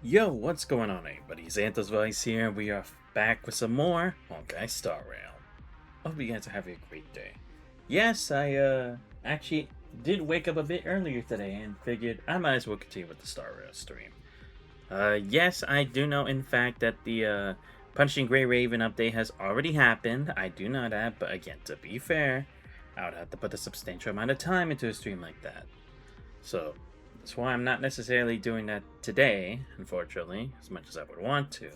Yo, what's going on, everybody? Xanthos Vice here. We are back with some more Honkai Star Rail. Hope you guys are having a great day. Yes, I actually did wake up a bit earlier today and figured I might as well continue with the Star Rail stream. Yes, I do know, in fact, that the Punching Grey Raven update has already happened. I do know that, but again, to be fair, I would have to put a substantial amount of time into a stream like that. So, that's why I'm not necessarily doing that today, unfortunately, as much as I would want to.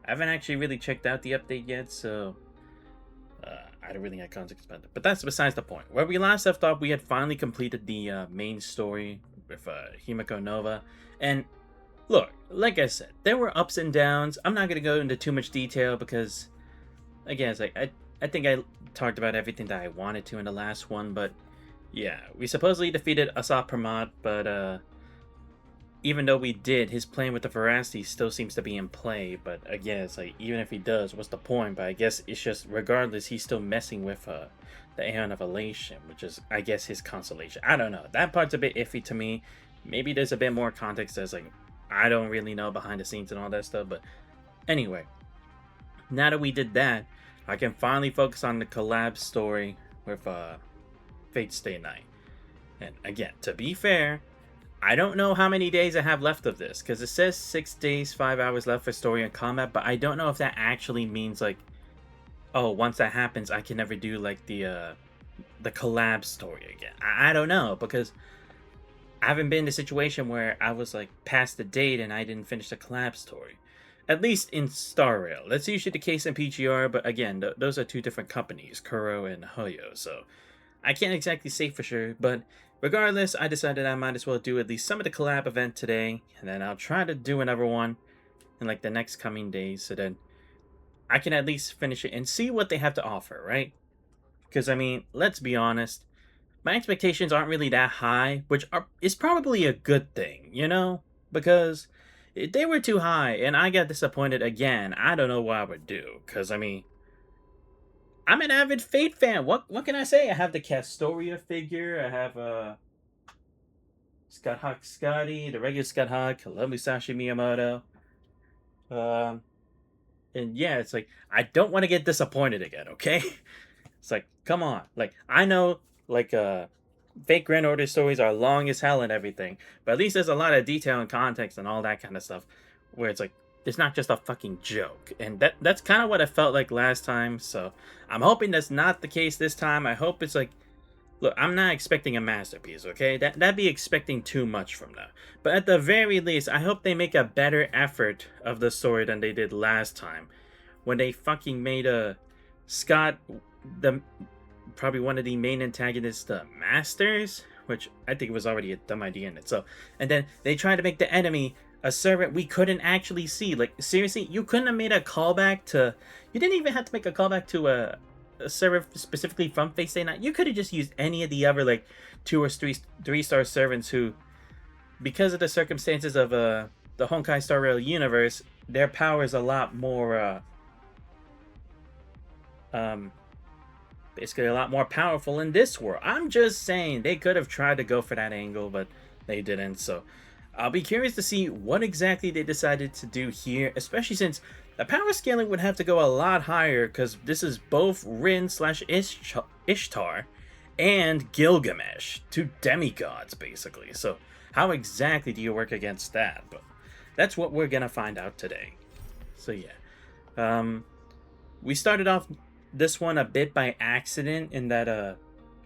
I haven't actually really checked out the update yet, so I don't really have context about it. But that's besides the point. Where we last left off, we had finally completed the main story with Himiko Nova. And look, like I said, there were ups and downs. I'm not going to go into too much detail because, again, it's like I think I talked about everything that I wanted to in the last one, but yeah, we supposedly defeated Asaf Pramod, but even though we did, his plan with the veracity still seems to be in play. But again, it's like, even if he does, what's the point? But I guess it's just, regardless, he's still messing with the Aeon of Elation, which is, I guess, his consolation. I don't know. That part's a bit iffy to me. Maybe there's a bit more context as, like, I don't really know behind the scenes and all that stuff. But anyway, now that we did that, I can finally focus on the collab story with Fate Stay Night. And again, to be fair, I don't know how many days I have left of this, because it says 6 days, 5 hours left for story and combat, but I don't know if that actually means, like, oh, once that happens, I can never do, like, the collab story again. I don't know, because I haven't been in a situation where I was, like, past the date and I didn't finish the collab story. At least in Star Rail. That's usually the case in PGR, but again, those are two different companies, Kuro and Hoyo, so I can't exactly say for sure, but regardless, I decided I might as well do at least some of the collab event today, and then I'll try to do another one in like the next coming days, so then I can at least finish it and see what they have to offer, right? Because I mean, let's be honest, my expectations aren't really that high, which is probably a good thing, you know? Because if they were too high and I got disappointed again, I don't know what I would do. Because I mean, I'm an avid Fate fan. What can I say? I have the Castoria figure. I have Scott Hawk Scotty, the regular Scott Hawk. I love Musashi Miyamoto. Um, and yeah, it's like I don't want to get disappointed again. Okay, it's like come on. Like I know, like fake Grand Order stories are long as hell and everything, but at least there's a lot of detail and context and all that kind of stuff. Where it's like it's not just a fucking joke, and that's kind of what I felt like last time. So I'm hoping that's not the case this time. I hope it's like, look, I'm not expecting a masterpiece, okay? That'd be expecting too much from them. But at the very least, I hope they make a better effort of the story than they did last time, when they fucking made a Scott the probably one of the main antagonists, the Masters, which I think was already a dumb idea in itself. And then they tried to make the enemy a servant we couldn't actually see. Like, seriously, you couldn't have made a callback to. You didn't even have to make a callback to a servant specifically from Fate Stay Night. You could have just used any of the other, like, 2 or 3-star servants who, because of the circumstances of the Honkai Star Rail universe, their power is a lot more, basically a lot more powerful in this world. I'm just saying, they could have tried to go for that angle, but they didn't, so I'll be curious to see what exactly they decided to do here, especially since the power scaling would have to go a lot higher, because this is both Rin slash Ishtar and Gilgamesh, 2 demigods, basically. So how exactly do you work against that? But that's what we're gonna find out today. So yeah. We started off this one a bit by accident in that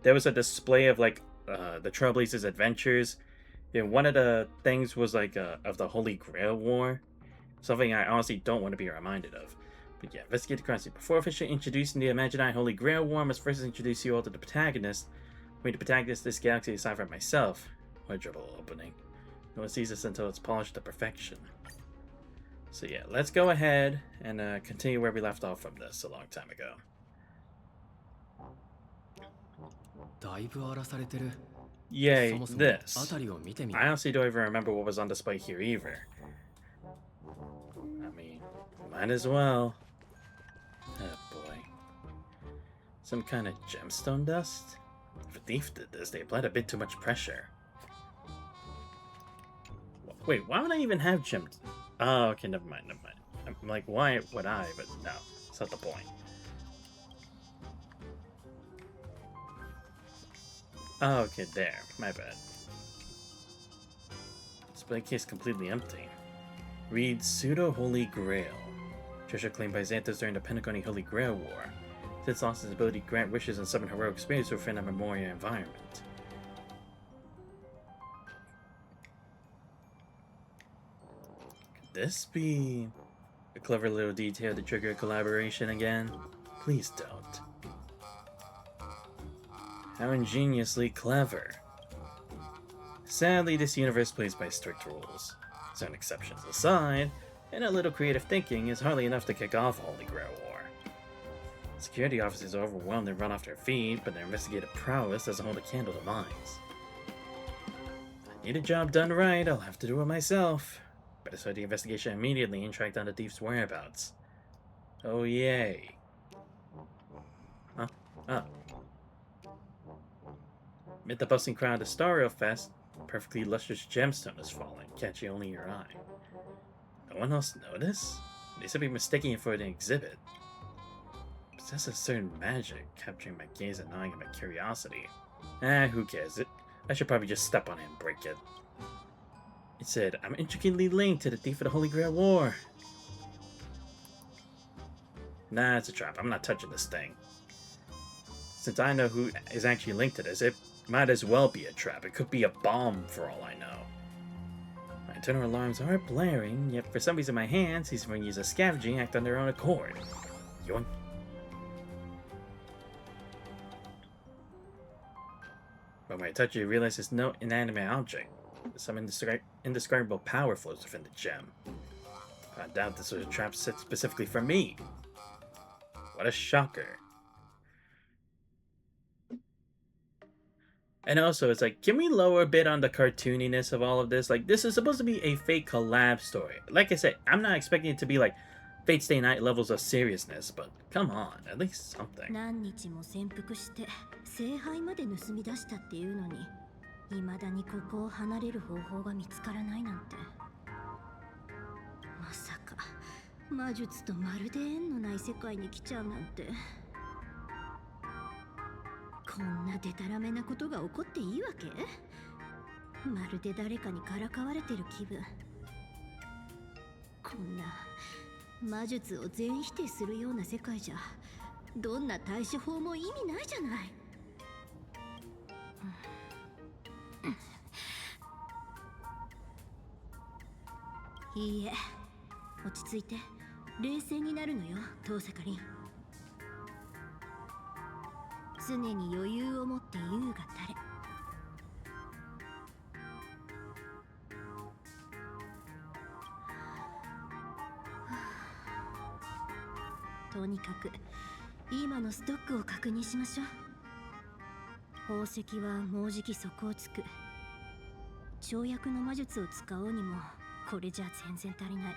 there was a display of like the Trailblazers' adventures. And one of the things was like of the Holy Grail War, something I honestly don't want to be reminded of. But yeah, let's get to currency. Before officially introducing the imaginary Holy Grail War, I must first introduce you all to the protagonist. The protagonist of this galaxy aside from myself. What dribble opening. No one sees this until it's polished to perfection. So yeah, let's go ahead and continue where we left off from this a long time ago. Yay, this. I honestly don't even remember what was on display here either. I mean, might as well. Oh boy. Some kind of gemstone dust? If a thief did this, they applied a bit too much pressure. Wait, why would I even have Oh, okay, never mind, never mind. I'm like, why would I? But no, that's not the point. Oh, okay, there. My bad. Display case completely empty. Read Pseudo-Holy Grail. Treasure claimed by Xanthos during the Pentagoni Holy Grail War. Since lost his ability to grant wishes and summon heroic spirits within a Memoria environment. Could this be a clever little detail to trigger a collaboration again? Please don't. How ingeniously clever. Sadly, this universe plays by strict rules. Certain exceptions aside, and a little creative thinking is hardly enough to kick off a Holy Grail War. Security officers are overwhelmed and run off their feet, but their investigative prowess doesn't hold a candle to mines. I need a job done right, I'll have to do it myself. Better start the investigation immediately and track down the thief's whereabouts. Oh yay. Huh? Oh. Amid the bustling crowd of Stario Fest, a perfectly lustrous gemstone is falling, catching only your eye. No one else notice? They should be mistaking it for an exhibit. It possesses a certain magic, capturing my gaze and gnawing at my curiosity. Who cares? I should probably just step on it and break it. It said, I'm intricately linked to the thief of the Holy Grail War. Nah, it's a trap. I'm not touching this thing. Since I know who is actually linked to this, it might as well be a trap. It could be a bomb for all I know. My internal alarms are blaring, yet for some reason my hands, these rings of scavenging, act on their own accord. Yoink. But when I touch it, I realize it's no inanimate object. Some indescribable power flows within the gem. I doubt this was a trap set specifically for me. What a shocker. And also, it's like, can we lower a bit on the cartooniness of all of this? Like, this is supposed to be a fake collab story. Like I said, I'm not expecting it to be like Fate Stay Night levels of seriousness, but come on, at least something. 何日も潜伏して聖杯まで盗み出したっていうのに、未だにここを離れる方法が見つからないなんて。まさか魔術とまるで縁のない世界に来ちゃうなんて。こんなデタラメなことが起こっていいわけ？まるで誰かにからかわれてる気分。こんな魔術を全否定するような世界じゃ、どんな対処法も意味ないじゃない。いいえ、落ち着いて冷静になるのよ、遠坂凛。常に余裕を持って優が誰。とにかく今のストックを確認しましょう。宝石はもうじき底をつく。跳躍の魔術を使おうにもこれじゃ全然足りない。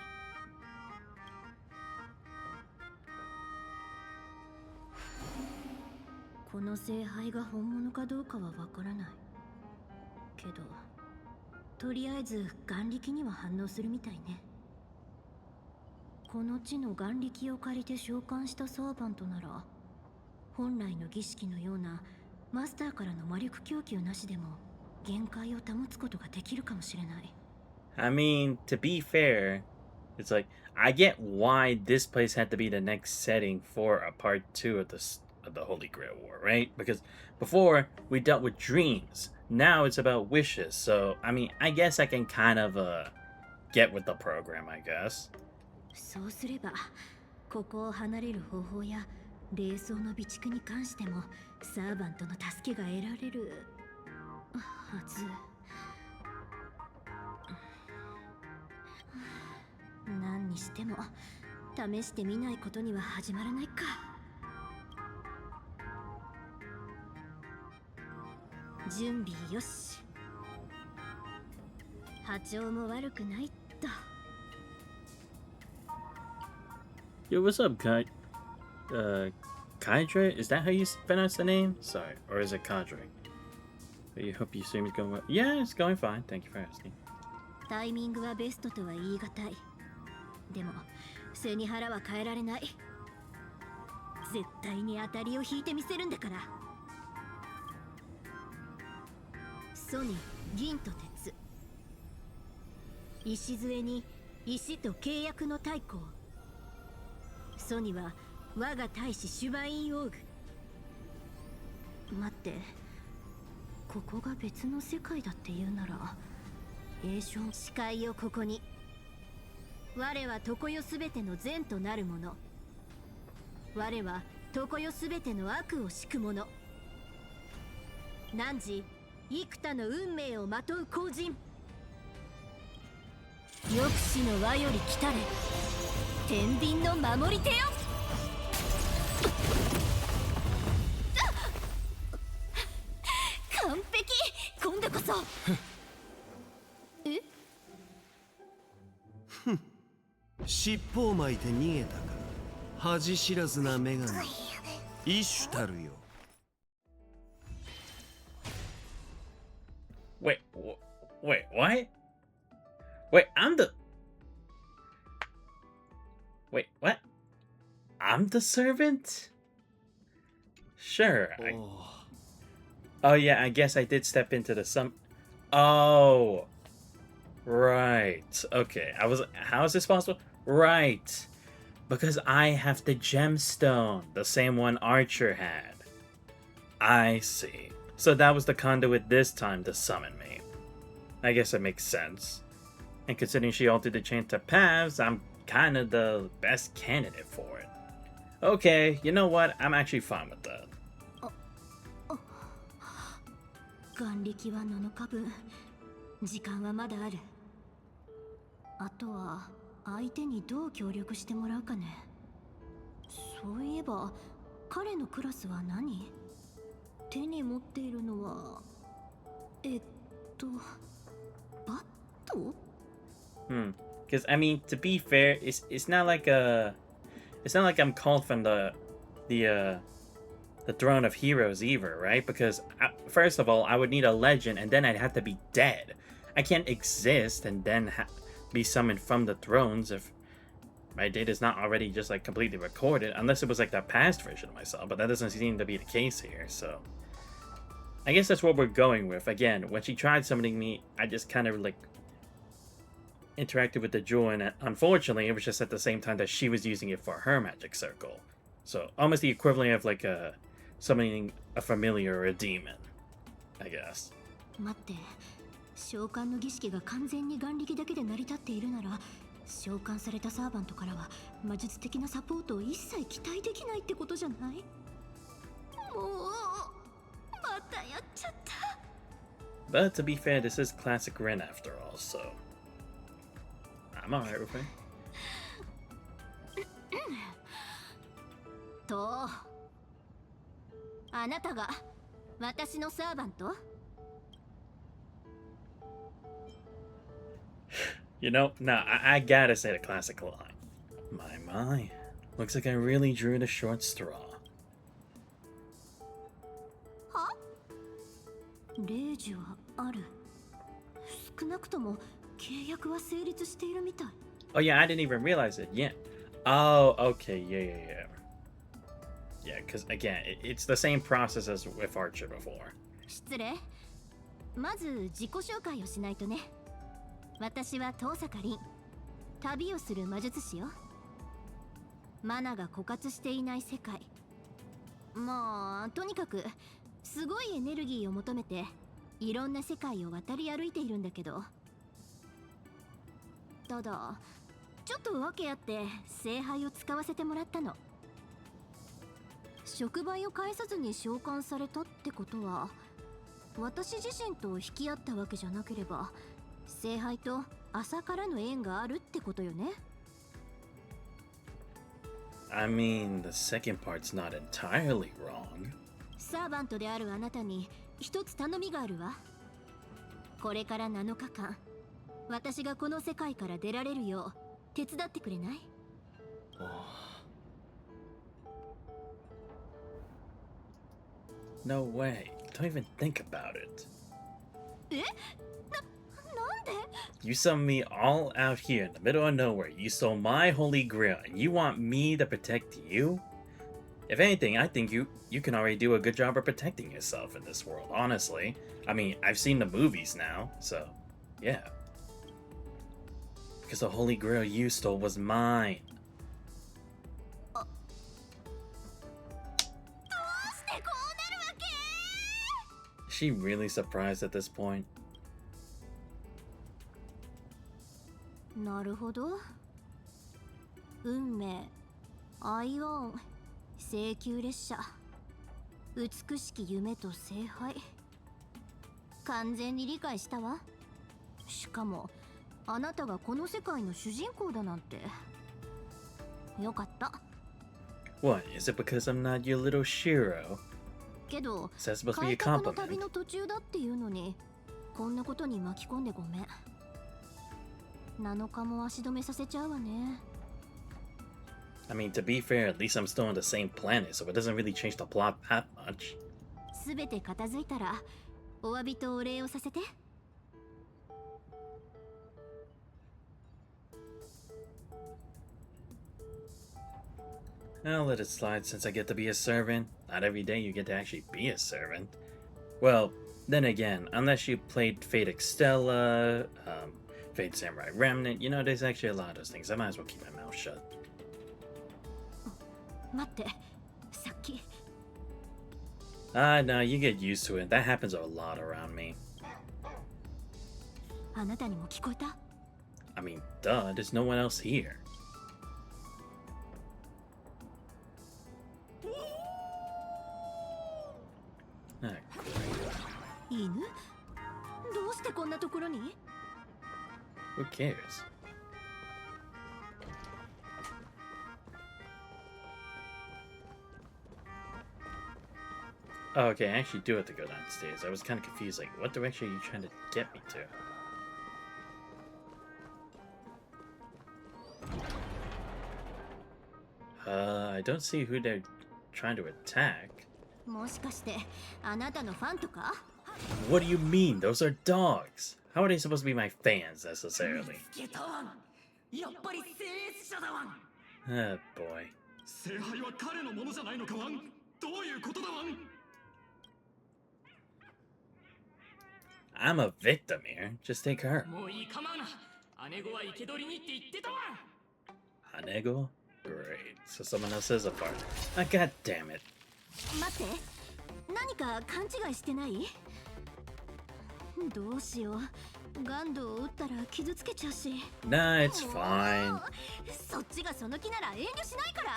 この聖杯が本物かどうかはわからないけど、とりあえず眼力には反応するみたいね。この地の眼力を借りて召喚したサーバントなら、本来の儀式のようなマスターからの魔力供給なしでも限界を保つことができるかもしれない。I mean, to be fair, it's like, I get why this place had to be the next setting for a part 2 of the Holy Grail War, right? Because before, we dealt with dreams. Now it's about wishes. So, I mean, I guess I can kind of, get with the program, I guess. そうすれば、ここを離れる方法や霊装の備蓄に関してもサーバントの助けが得られるはず。何にしても試してみないことには始まらないか。準備よし。波長も悪くないっと。Yo, what's up, Kydra? Is that how you pronounce the name? Sorry, or is it Cadre? I hope you see me going well. Yeah, it's going fine. Thank you for asking. タイミングはベストとは言い難い。でも背に腹は変えられない。絶対に当たりを引いてみせるんだから。ソに銀と鉄、礎に石と契約の太閤、ソには我が大使シュバインオーグ。待って、ここが別の世界だって言うなら栄翔視界をここに。我は常世すべての善となるもの、我は常世すべての悪を敷く者、汝幾多の運命をまとう後人、抑止の輪より来たれ天秤の守り手よ。完璧、今度こそ。え？尻尾を巻いて逃げたか。恥知らずな女神、一種たるよ。Wait, wait, what? Wait, I'm the. Wait, what? I'm the servant? Sure. Oh yeah, I guess I did step into the Oh, right. Okay, How is this possible? Right, because I have the gemstone, the same one Archer had. I see. So that was the conduit this time to summon me. I guess it makes sense. And considering she altered the chain to paths, I'm kind of the best candidate for it. Okay, you know what? I'm actually fine with that. 眼力は7日分、時間はまだある。あとは相手にどう協力してもらうかね。そういえば彼のクラスは何？手に持っているのはバットBecause I mean, to be fair, it's not like I'm called from the throne of heroes either, right? Because first of all, I would need a legend, and then I'd have to be dead. I can't exist and then be summoned from the thrones if my data is not already just like completely recorded, unless it was like the past version of myself. But that doesn't seem to be the case here, so I guess that's what we're going with. Again, when she tried summoning me, I just kind of like interacted with the jewel, and unfortunately, it was just at the same time that she was using it for her magic circle. So almost the equivalent of like summoning a familiar or a demon, I guess. 待って、召喚の儀式が完全に眼力だけで成り立っているなら、召喚されたサーバントからは魔術的なサポートを一切期待できないってことじゃない？もうまたやっちゃった。But to be fair, this is classic Ren after all, so I'm alright with it. と、あなたが私のサーバント？You know, now I gotta say the classic line. My. Looks like I really drew the short straw. は？例示はある。少なくとも契約は成立しているみたい。Oh yeah, I didn't even realize it. Yeah. Oh, okay. Yeah. Yeah, because again, it's the same process as with Archer before. 失礼。まず自己紹介をしないとね。私は遠坂凛、旅をする魔術師よ。マナが枯渇していない世界。まあとにかくすごいエネルギーを求めていろんな世界を渡り歩いているんだけど、ただちょっと訳あって聖杯を使わせてもらったの。触媒を返さずに召喚されたってことは、私自身と引き合ったわけじゃなければ聖杯と朝からの縁があるってことよね。I mean, the second part's not entirely wrong. サーバントであるあなたに一つ頼みがあるわ。これから7日間、私がこの世界から出られるよう手伝ってくれない？ No way. Don't even think about it. なんで？ You summoned me all out here in the middle of nowhere. You stole my holy grail, and you want me to protect you? If anything, I think you can already do a good job of protecting yourself in this world, honestly. I mean, I've seen the movies now, so yeah. Because the holy grail you stole was mine. Is she really surprised at this point? なるほど。運命、アイオン、請求列車、美しき夢と聖杯。完全に理解したわ。しかも、あなたがこの世界の主人公だなんて。よかった。What, is it because I'm not your little Shiro? けど、 That's supposed to be a 開拓の compliment. 旅の途中だっていうのに、こんなことに巻き込んでごめん。7日も足止めさせちゃうわね。I mean, to be fair, at least I'm still on the same planet, so it doesn't really change the plot that much. すべて片付いたら、お詫びとお礼をさせて。I'll let it slide since I get to be a servant. Not every day you get to actually be a servant. Well, then again, unless you played Fate Extella, Fate Samurai Remnant, you know, there's actually a lot of those things. I might as well keep my mouth shut. 待って、さっき。No, you get used to it. That happens a lot around me. あなたにも聞こえた？ I mean, duh, there's no one else here. Ah, great. 犬？どうしてこんなところに？ Who cares? Oh, okay, I actually do have to go downstairs. I was kind of confused, like, what direction are you trying to get me to? I don't see who they're trying to attack. もしかしてあなたのファンとか？ What do you mean? Those are dogs. How are they supposed to be my fans necessarily? やっぱり聖越者だわん。 Ah, boy. 聖杯は彼のものじゃないのかわん。どういうことだわん。 I'm a victim here. Just take her. もういいかまうな。姉子は生け捕りにって言ってたわん。 Hanego? Great. So someone else is a part. Ah, god damn it. 待って、何か勘違いしてない？どうしよう。ガンドを撃ったら傷つけちゃうし。Nah, it's fine. そっちがその気なら遠慮しないから。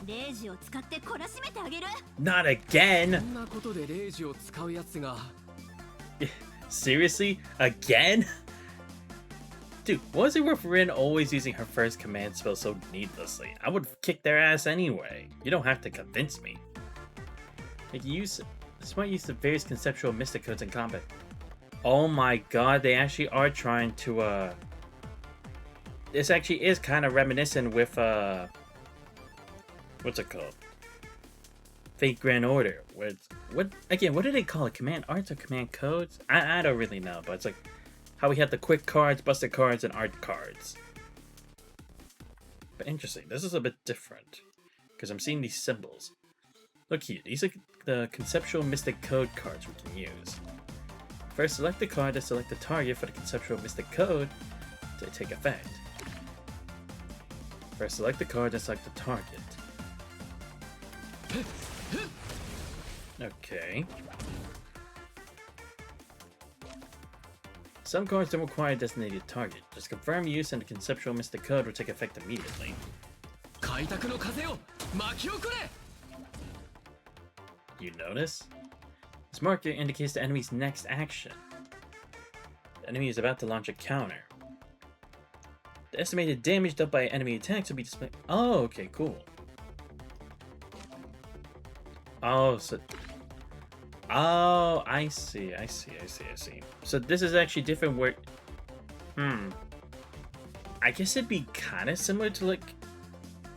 レイジを使って懲らしめてあげる。 Not again! こんなことでレイジを使うやつが。 Seriously? Again? Dude, was it worth Rin always using her first command spell so needlessly? I would kick their ass anyway. You don't have to convince me. Like, smart use of various conceptual mystic codes in combat. Oh my god, they actually are trying to, This actually is kind of reminiscent with, what's it called? Fate Grand Order. What do they call it? Command arts or command codes? I don't really know, but it's like how we have the quick cards, busted cards, and art cards. But interesting, this is a bit different because I'm seeing these symbols. Look here, these are the conceptual mystic code cards we can use. First, select the card to select the target for the conceptual mystic code to take effect. First, select the card to select the target. Okay. Some cards don't require a designated target. Just confirm use and the conceptual mystic code will take effect immediately. 開拓の風を巻き起これ。 You notice? This marker indicates the enemy's next action. The enemy is about to launch a counter. The estimated damage dealt by enemy attacks will be displayed. Oh, okay, cool. Oh, so... Oh, I see. So this is actually different where... I guess it'd be kind of similar to, like,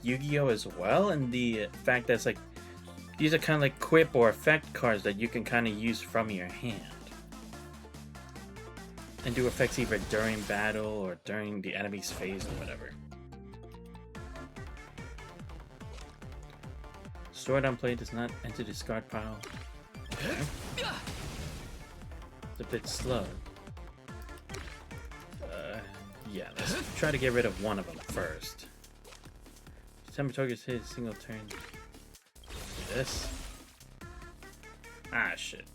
Yu-Gi-Oh! As well, and the fact that it's, like, these are kind of like quip or effect cards that you can kind of use from your hand. and do effects either during battle or during the enemy's phase or whatever. Stored on play does not enter the discard pile. Okay. It's a bit slow. Yeah, let's try to get rid of one of them first. September targets hit a single turn. This. Ah, shit.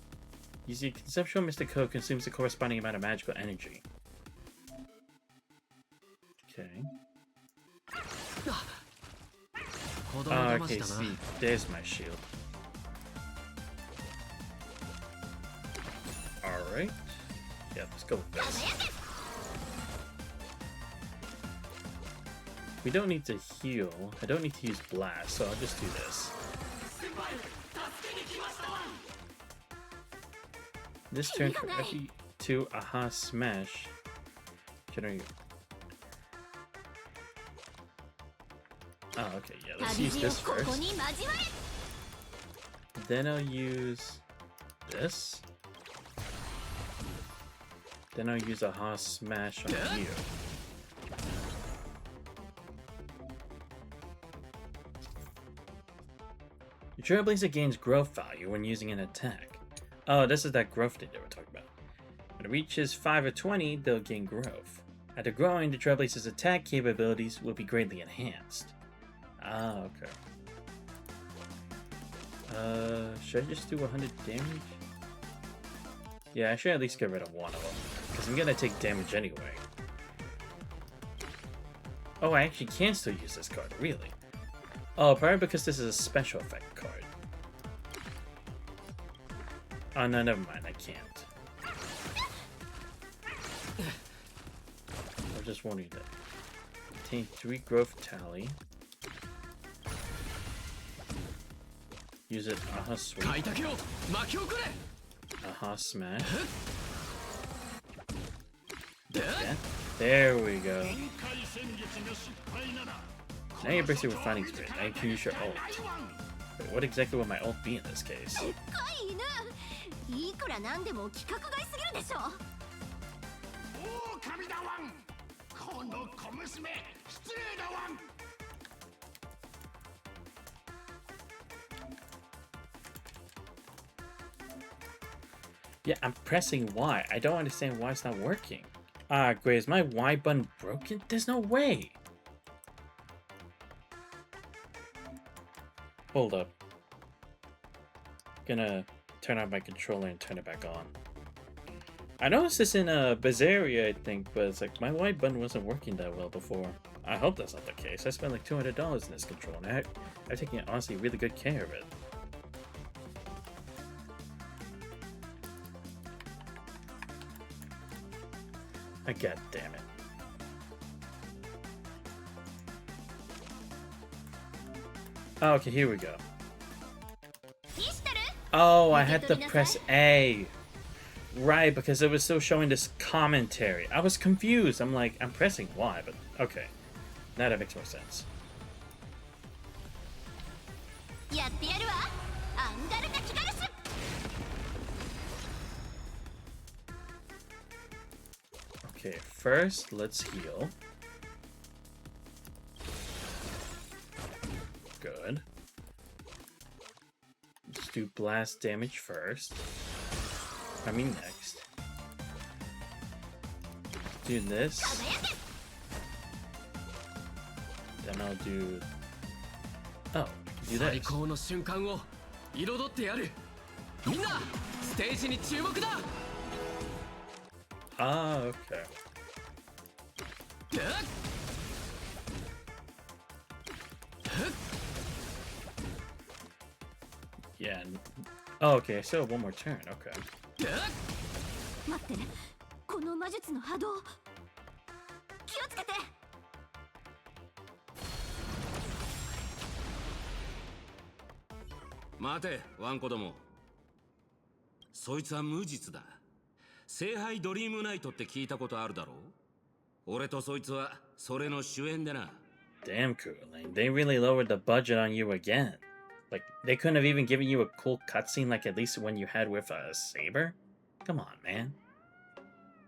Using conceptual mystic code consumes the corresponding amount of magical energy. Okay. Oh, okay, see, there's my shield. Alright. Yeah, let's go with this. We don't need to heal. I don't need to use blast, so I'll just do this. This turn for every 2 aha smash. Generate. Oh, okay, yeah, let's use this first. Then I'll use this. Then I'll use aha smash on you. Your Trailblazer gains growth value when using an attack. Oh, this is that growth thing they were talking about. When it reaches 5 or 20, they'll gain growth. After growing, the Trailblazer's attack capabilities will be greatly enhanced. Ah, okay. Should I just do 100 damage? Yeah, I should at least get rid of one of them, because I'm gonna take damage anyway. Oh, I actually can still use this card, really? Oh, probably because this is a special effect card. Oh, no, never mind, I can't. I just wanted that. Obtain 3 growth tally. Use it, aha sweep. Aha smash. Yeah. There we go. Now you're basically with fighting spirit. Now you can use your ult. Wait, what exactly would my ult be in this case? Yeah, I'm pressing Y. I don't understand why it's not working. Ah, great. Is my Y button broken? There's no way. Hold up. Gonna turn on my controller and turn it back on. I noticed this in Bazaria, I think, but it's like my Y button wasn't working that well before. I hope that's not the case. I spent like $200 in this controller, and I'm taking honestly really good care of it. God damn it. Oh, okay, here we go. Oh, I had to press A. Right, because it was still showing this commentary. I was confused. I'm like, I'm pressing Y, but okay. Now that makes more sense. Okay, first, let's heal. Good. Let's do blast damage first. I mean next. Do this. Then I'll do... Oh, do this. Ah, okay. Yeah. Oh, okay, I still have one more turn. Okay. Mate, ワンコども。そいつは無実だ。聖杯ドリームナイトって聞いたことあるだろう？俺とそいつはそれの主演でな。Damn, cool. Like, they really lowered the budget on you again. Like, they couldn't have even given you a cool cutscene like at least when you had with a saber? Come on, man.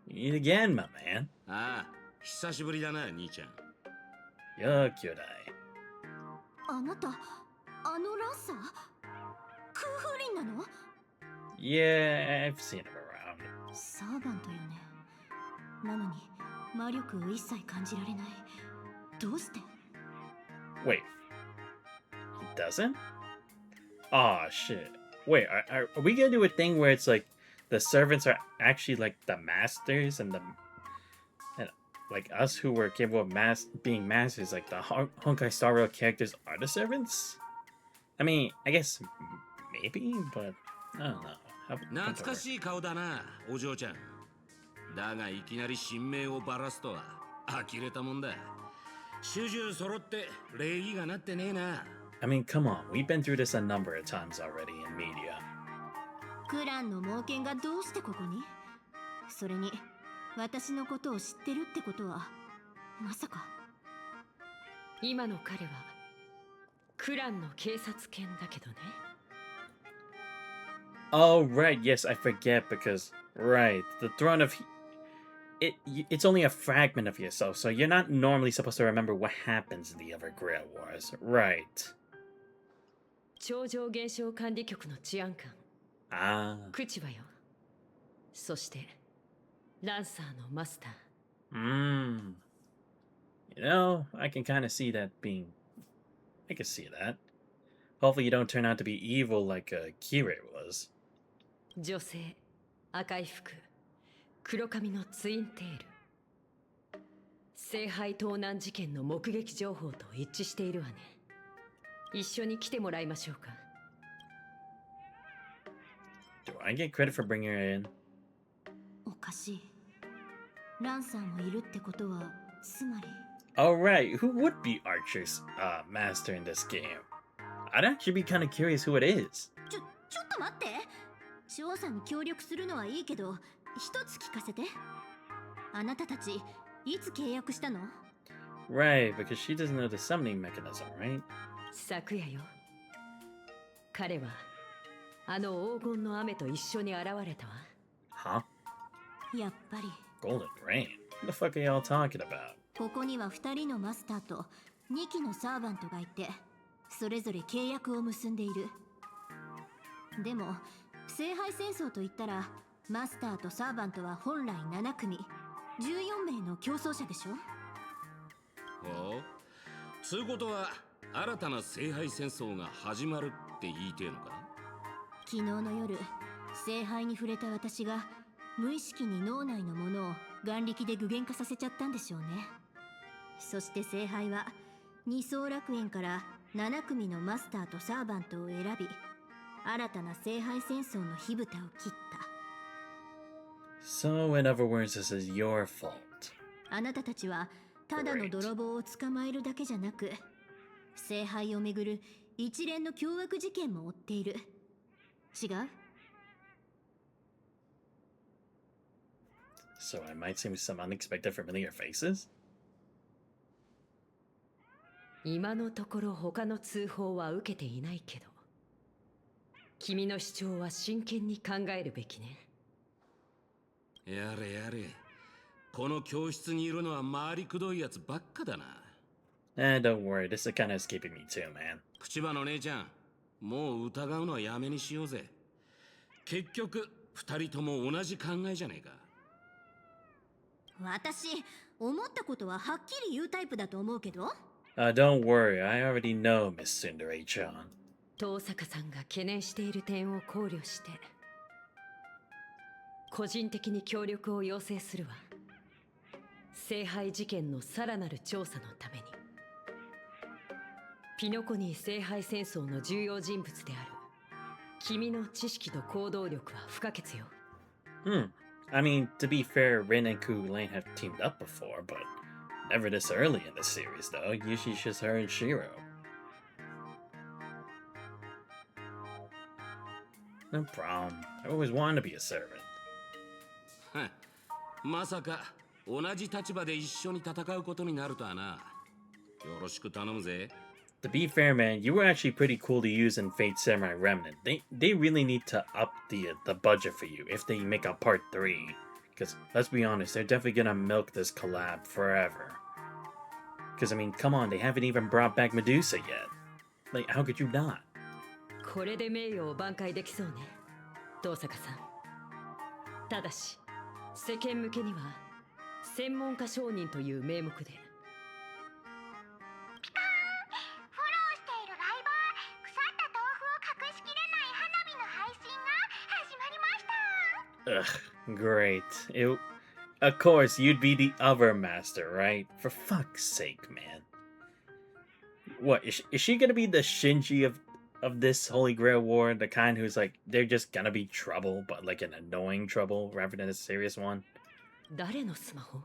Eat again, my man. ああ、久しぶりだな、兄ちゃん。Yo, Kyodai. あなた、あのランサー空風林なの？ Yeah, I've seen him around. サーバントよね。なのに魔力を一切感じられない。どうして？ Wait. He doesn't? Oh shit. Wait, are we gonna do a thing where it's like the servants are actually like the masters and like us who were capable of being masters, like the Honkai Star Rail characters are the servants? I mean, I guess maybe, but I don't know. 懐かしい顔だな、お嬢ちゃん。だがいきなり神明をばらすとは呆れたもんだ。主従揃って礼儀がなってねえな。I mean, come on, we've been through this a number of times already in media. クランの猛犬がどうしてここに？それに私のことを知ってるってことはまさか。今の彼はクランの警察犬だけどね。Oh, right, yes, I forget because, right, the throne of... It's only a fragment of yourself, so you're not normally supposed to remember what happens in the other Grail Wars. Right. 超常現象管理局の治安官。Ah. 口はよ。そしてランサーのマスター。You know, I can kind of see that being... I can see that. Hopefully you don't turn out to be evil like Kirei was. 女性、赤い服、黒髪のツインテール。聖杯盗難事件の目撃情報と一致しているわね。一緒に来てもらいましょうか。Do I get credit for bringing her in? おかしい。ランサーもいるってことは、つまり。Alright, who would be Archer's master in this game? I'd actually be kind of curious who it is. ちょっと待って。調査に協力するのはいいけど、一つ聞かせて。あなたたち、いつ契約したの？ Right, because she doesn't know the summoning mechanism, right? 昨夜よ。彼はあの黄金の雨と一緒に現れたわ。Huh? やっぱり。Golden Rain? What the fuck are y'all talking about? ここには2人のマスターと2機のサーバントがいて、それぞれ契約を結んでいる。でも、聖杯戦争といったら、マスターとサーバントは本来7組、14名の競争者でしょ？ほう。つうことは、新たな聖杯戦争が始まるって言いてえのか？昨日の夜、聖杯に触れた私が、無意識に脳内のものを眼力で具現化させちゃったんでしょうね。そして聖杯は、二層楽園から7組のマスターとサーバントを選び、新たな聖杯戦争の火蓋を切った。So, in other words, this is your fault. あなたたちはただの泥棒を捕まえるだけじゃなく、聖杯をめぐる一連の凶悪事件も追っている。違う？ So I might see some unexpected familiar faces? 今のところ他の通報は受けていないけど、君の主張は真剣に考えるべきね。やれやれ。この教室にいるのは回りくどいやつばっかだな。Don't worry, this is kind of escaping me too, man. 口場の姉ちゃん、もう疑うのはやめにしようぜ。結局、二人とも同じ考えじゃねえか。私、思ったことははっきり言うタイプだと思うけど。Don't worry, I already know, Miss Tsundere-chan. 遠坂さんが懸念している点を考慮して、個人的に協力を要請するわ。聖杯事件のさらなる調査のために。ピノコニー聖杯戦争の重要人物である君の知識と行動力は不可欠よ。I mean, to be fair, Rin and Ku Lane have teamed up before, but never this early in the series, though. Usually it's just her and Shiro. No problem. I always wanted to be a servant. まさか同じ立場で一緒に戦うことになるとはな。よろしく頼むぜ。To be fair, man, you were actually pretty cool to use in Fate Samurai Remnant. They really need to up the budget for you if they make a part 3. Because let's be honest, they're definitely gonna milk this collab forever. Because I mean, come on, they haven't even brought back Medusa yet. Like, how could you not? これで名誉を挽回できそうね、東坂さん。ただし、世間向けには専門家商人という名目で。ピカーン、フォローしているライバー、腐った豆腐を隠しきれない花火の配信が始まりました。 Ugh, great. Of course, you'd be the other master, right? For fuck's sake, man. What, is she gonna be the Shinji of this Holy Grail War? The kind who's like, they're just gonna be trouble, but like an annoying trouble rather than a serious one? 誰のスマホ？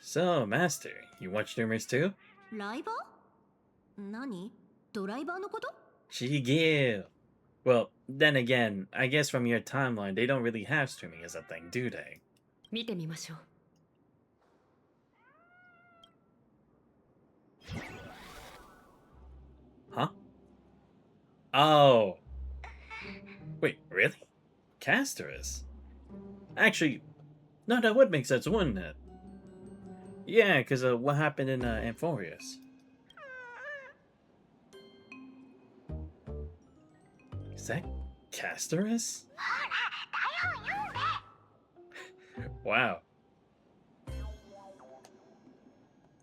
So, Master, you watch rumors too? ライバー？何？ドライバーのこと？ Shigeo. Well, then again, I guess from your timeline, they don't really have streaming as a thing, do they? 見てみましょう。Huh? Oh. Wait, really? Casterus? Actually, no, that would make sense, wouldn't it? Yeah, because what happened in Amphorius? Is that Casterus? Wow.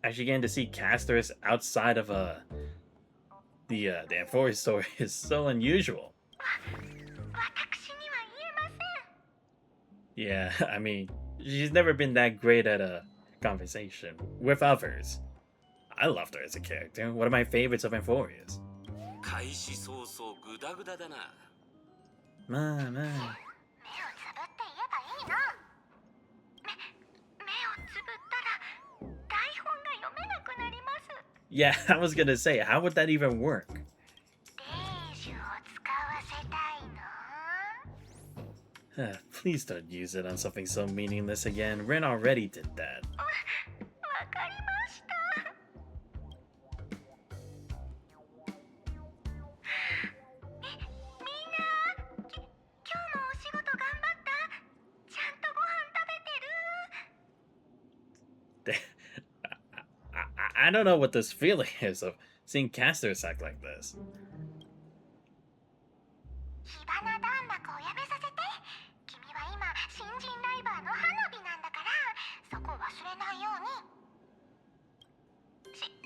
Actually getting to see Casterus outside of the Amphorius story is so unusual. Yeah, I mean, she's never been that great at a conversation with others. I loved her as a character. One of my favorites of Amphorius. 開始早々グダグダだな。まあまあ。目をつぶって言えばいいの。目をつぶったら台本が読めなくなります。 Yeah, I was gonna say, how would that even work? 霊種を使わせたいの？ Please don't use it on something so meaningless again. Ren already did that. わかりました。みんな、今日もお仕事頑張った？ちゃんとご飯食べてる？ I don't know what this feeling is of seeing Casters act like this. 火花弾幕をやめさせて。君は今新人ライバーの花火なんだから、そこ忘れないように。新人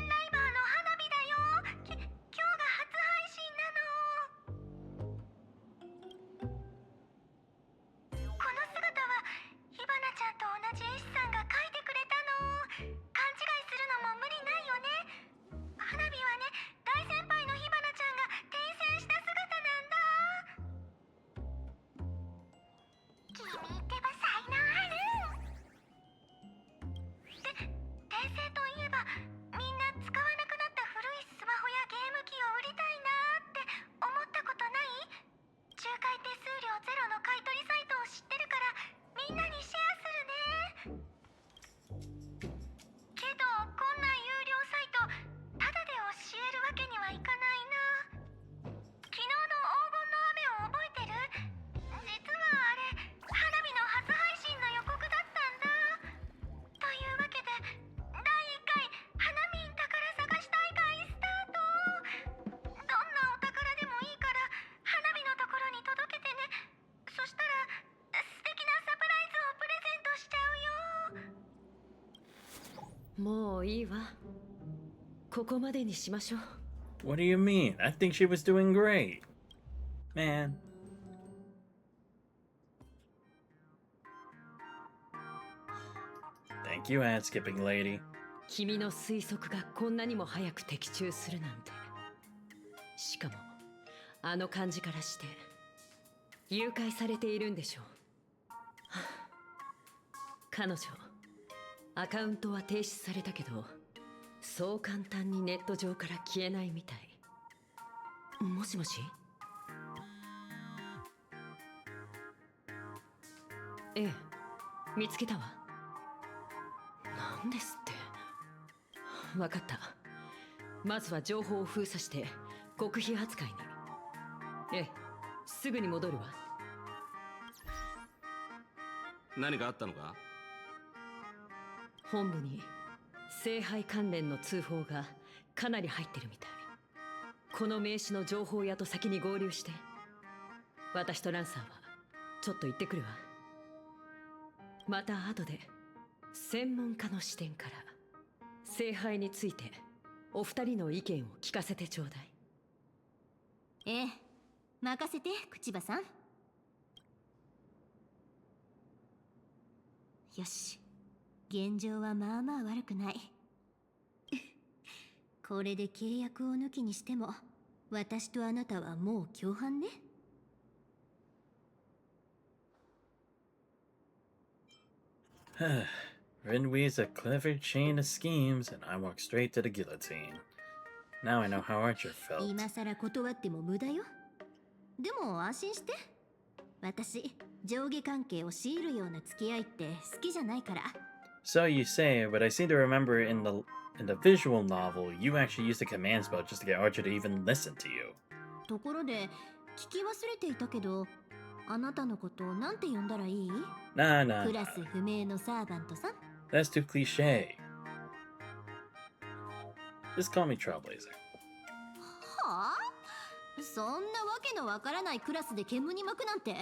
ライバーの花火だよ。今日が初配信なの。この姿は火花ちゃんと同じ絵師さんが描いてくれたの。勘違いするのも無理ないよね。花火はね、大先輩の火花ちゃんが転生した姿なんだ。君ってば才能ある。で、転生といえばみんな使わなくなった古いスマホやゲーム機を売りたいなって思ったことない？仲介手数料ゼロの買い取りサイトを知ってるからみんなにシェアするね。けどこんな有料サイトタダで教えるわけにはいかないな。昨日の黄金の雨を覚えてる？実はあれ花火の初配信の予告だったんだ。というわけで第1回花見宝探し大会スタート。どんなお宝でもいいから花火のところに届けてね。そしたら素敵なサプライズをプレゼントしちゃうよ。もういいわ。ここまでにしましょう。 What do you mean? I think she was doing great. Man. Thank you, ad skipping lady. 君の推測がこんなにも早く的中するなんて。しかもあの感じからして誘拐されているんでしょう。はあ、彼女アカウントは停止されたけどそう簡単にネット上から消えないみたい。もしもし？ええ、見つけたわ。なんですって。わかった。まずは情報を封鎖して極秘扱いに。ええ、すぐに戻るわ。何かあったのか？本部に聖杯関連の通報がかなり入ってるみたい。この名刺の情報屋と先に合流して、私とランサーはちょっと行ってくるわ。また後で専門家の視点から聖杯についてお二人の意見を聞かせてちょうだい。ええ、任せて口場さん。よし、現状はまあまあ悪くない。これで契約を抜きにしても私とあなたはもう共犯ね。Rin weaves a clever chain of schemes, and I walk straight to the guillotine. Now I know how Archer felt. 今さら断っても無駄よ。でも安心して。私、上下関係を強いるような付き合いって好きじゃないから。So you say, but I seem to remember in the visual novel, you actually used a command spell just to get Archer to even listen to you. ところで、聞き忘れていたけど、あなたのことをなんて呼んだらいい？ Nah, クラス不明のサーバントさん。 that's too cliche. Just call me Trailblazer. はあ？そんなわけのわからないクラスで煙に巻くなんて、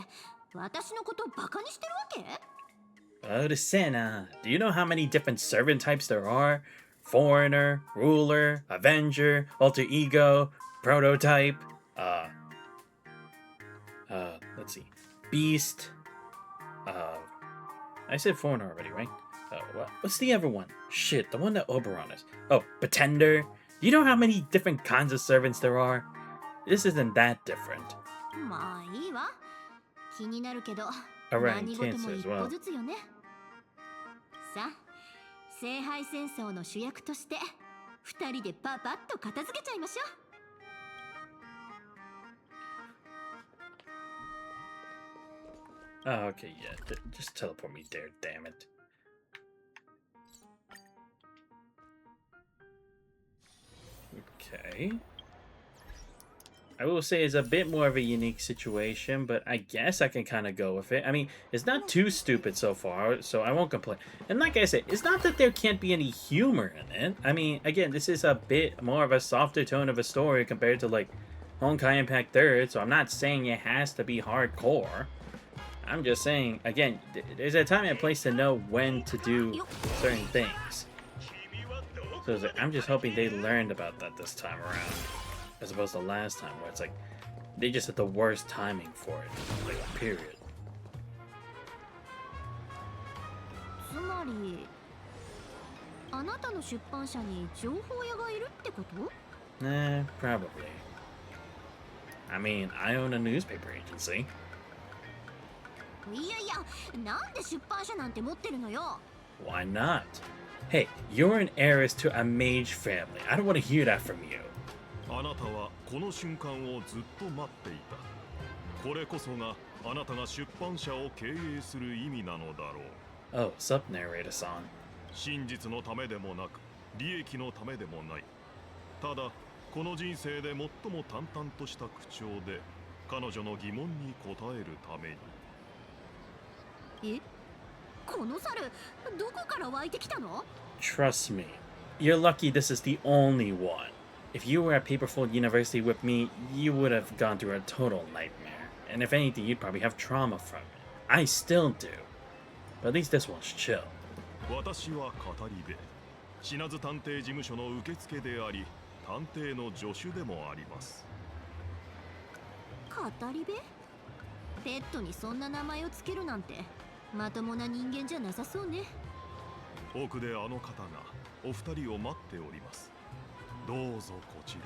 私のことをバカにしてるわけOh, the Senna. Do you know how many different servant types there are? Foreigner, ruler, avenger, alter ego, prototype, let's see, beast, I said foreigner already, right? What's the other one? Shit, the one that Oberon is. Oh, pretender. Do you know how many different kinds of servants there are? This isn't that different. まあいいわ。気になるけど、 Alright, 何事も cancer 一 as well. 歩ずつよね。さあ、聖杯戦争の主役として、二人でパパッと片付けちゃいましょう。Oh, okay, yeah. Just teleport me there, damn it. Okay. I will say it's a bit more of a unique situation, but I guess I can kind of go with it. I mean, it's not too stupid so far, so I won't complain. And like I said, it's not that there can't be any humor in it. I mean, again, this is a bit more of a softer tone of a story compared to, like, Honkai Impact 3rd, so I'm not saying it has to be hardcore. I'm just saying, again, there's a time and place to know when to do certain things. So I'm just hoping they learned about that this time around, as opposed to last time, where it's like, they just had the worst timing for it, like, period. つまり、あなたの出版社に情報屋がいるってこと？ Nah, probably. I mean, I own a newspaper agency. いやいや、なんで出版社なんて持ってるのよ。 Why not? Hey, you're an heiress to a mage family. I don't want to hear that from you. あなたはこの瞬間をずっと待っていた。これこそがあなたが出版社を経営する意味なのだろう。 Oh, sup, narrator-san. 真実のためでもなく、利益のためでもない。ただ、この人生で最も淡々とした口調で彼女の疑問に答えるために。え？この猿、どこから湧いてきたの？ Trust me. You're lucky this is the only one. If you were at Paperfold University with me, you would have gone through a total nightmare. And if anything, you'd probably have trauma from it. I still do. But at least this one's chill. 私は語り部。品津探偵事務所の受付であり、探偵の助手でもあります。語り部？ペットにそんな名前をつけるなんて、まともな人間じゃなさそうね。奥であの方がお二人を待っております。どうぞこちら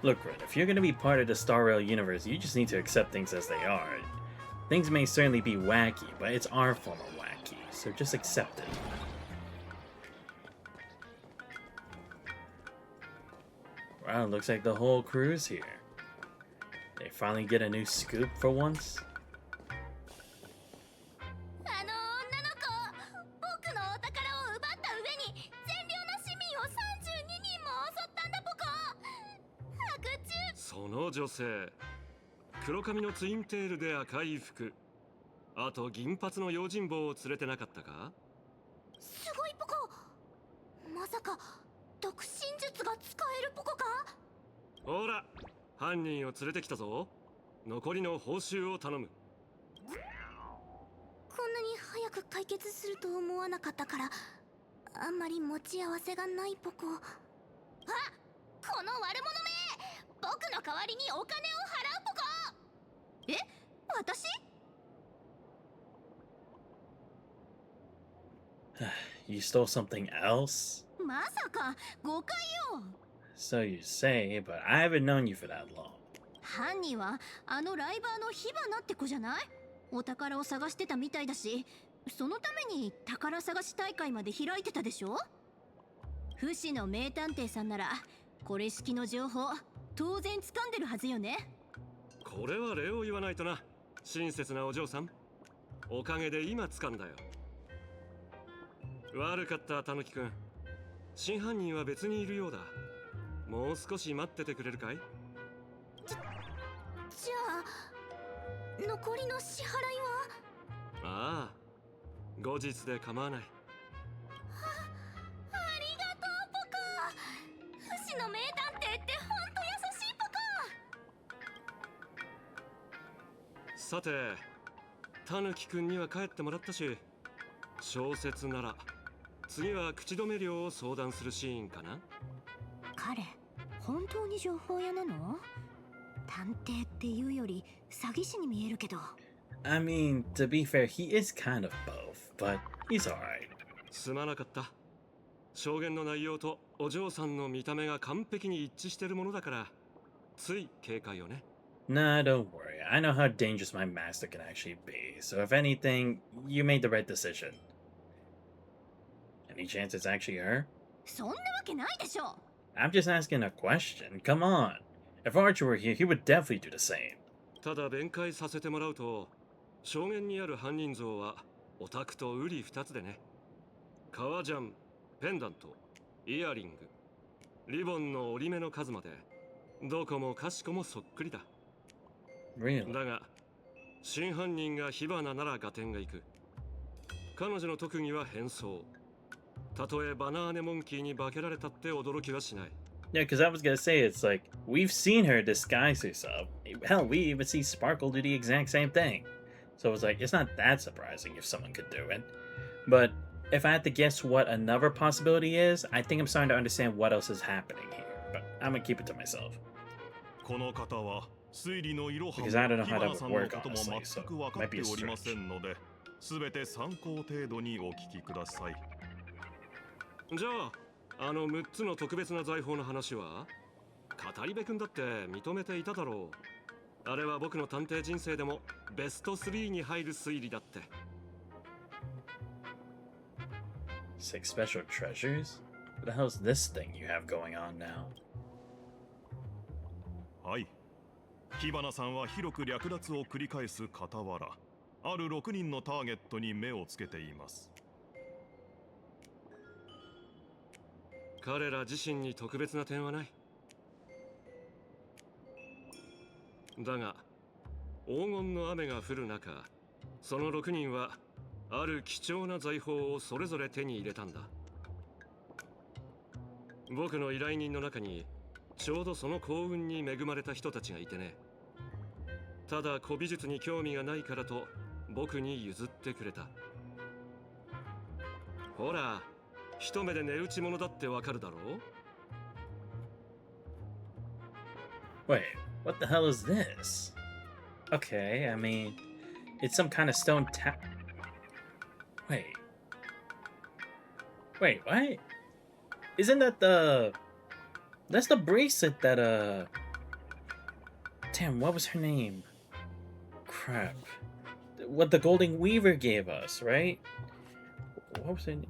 へ。 Look, Red, if you're going to be part of the Star Rail universe, you just need to accept things as they are. Things may certainly be wacky, but it's our form of wacky, so just accept it. Wow, looks like the whole crew's here. They finally get a new scoop for once? あの女の子、僕のお宝を奪った上に善良な市民を32人も襲ったんだポコ。白昼。その女性黒髪のツインテールで赤い服、あと銀髪の用心棒を連れてなかったか？すごいポコ。まさか独身術が使えるポコか？ほら、犯人を連れてきたぞ。残りの報酬を頼む。こんなに早く解決すると思わなかったから、あんまり持ち合わせがないポコ。あ、この悪者め、僕の代わりにお金を払うポコ。え、私？You stole something else? まさか誤解よ。 So you say, but I haven't known you for that long. 犯人はあのライバーの火花って子じゃない？お宝を探してたみたいだし、そのために宝探し大会まで開いてたでしょ？不死の名探偵さんならこれ式の情報当然掴んでるはずよね。これは礼を言わないとな、親切なお嬢さん。おかげで今掴んだよ。悪かったたぬきくん。真犯人は別にいるようだ。もう少し待っててくれるかい？じゃあ残りの支払いは？ああ、後日で構わない。ありがとうポコ。不死の名探偵ってほんと優しいポコ。さて、たぬきくんには帰ってもらったし、小説なら次は口止め料を相談するシーンかな。彼本当に情報屋なの？探偵っていうより詐欺師に見えるけど。I mean, to be fair, he is kind of both, but he's alright. すまなかった。証言の内容とお嬢さんの見た目が完璧に一致してるものだから、つい警戒をね。Nah, don't worry. I know how dangerous my master can actually be, so if anything, you made the right decision. Any chance it's actually her? そんなわけないでしょ。I'm just asking a question. Come on. If Archer were here, he would definitely do the same. ただ弁解させてもらうと、証言にある犯人像はオタクとウリ二つでね。革ジャン、ペンダント、イヤリング、リボンの折り目の数まで、どこもかしこもそっくりだ。Really? だが、真犯人が火花なら合点がいく。彼女の特技は変装。たとえバナーネモンキーに化けられたって驚きはしない。Yeah, because I was gonna say, it's like, we've seen her disguise herself. Hell, we even see Sparkle do the exact same thing. So it was like, it's not that surprising if someone could do it. But if I had to guess what another possibility is, I think I'm starting to understand what else is happening here. But I'm gonna keep it to myself. この方は推理のいろはも Because I don't know 火 how that 花 would さんの work, ことも honestly, 全 so く分か might って be a おりませ stretch. んので、全て参考程度にお聞きください。じゃあ、あの6つの特別な財宝の話は？語り部君だって認めていただろう。あれは僕の探偵人生でもベスト3に入る推理だって。6 special treasures? What the hell is this thing you have going on now? はい。火花さんは広く略奪を繰り返す傍ら、ある6人のターゲットに目をつけています。彼ら自身に特別な点はない。だが、黄金の雨が降る中、その6人はある貴重な財宝をそれぞれ手に入れたんだ。僕の依頼人の中にちょうどその幸運に恵まれた人たちがいてね。ただ古美術に興味がないからと僕に譲ってくれた。ほら、一目で値打ち物だってわかるだろう。 Wait, what the hell is this? Okay, I mean, it's some kind of stone Wait. Wait, what? Isn't that That's the bracelet that, Damn, what was her name? Crap. What the Golden Weaver gave us, right? What was her name?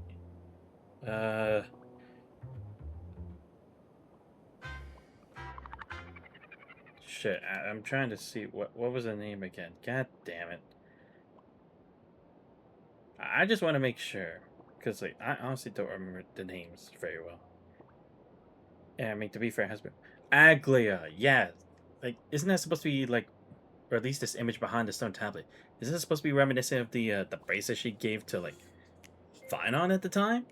Shit, I'm trying to see what was the name again. God damn it. I just want to make sure, because like I honestly don't remember the names very well. Yeah, I mean, to be fair, it has been Aglia. Yeah, like isn't that supposed to be like or at least this image behind the stone tablet, is this supposed to be reminiscent of the bracelet she gave to like Finon at the time?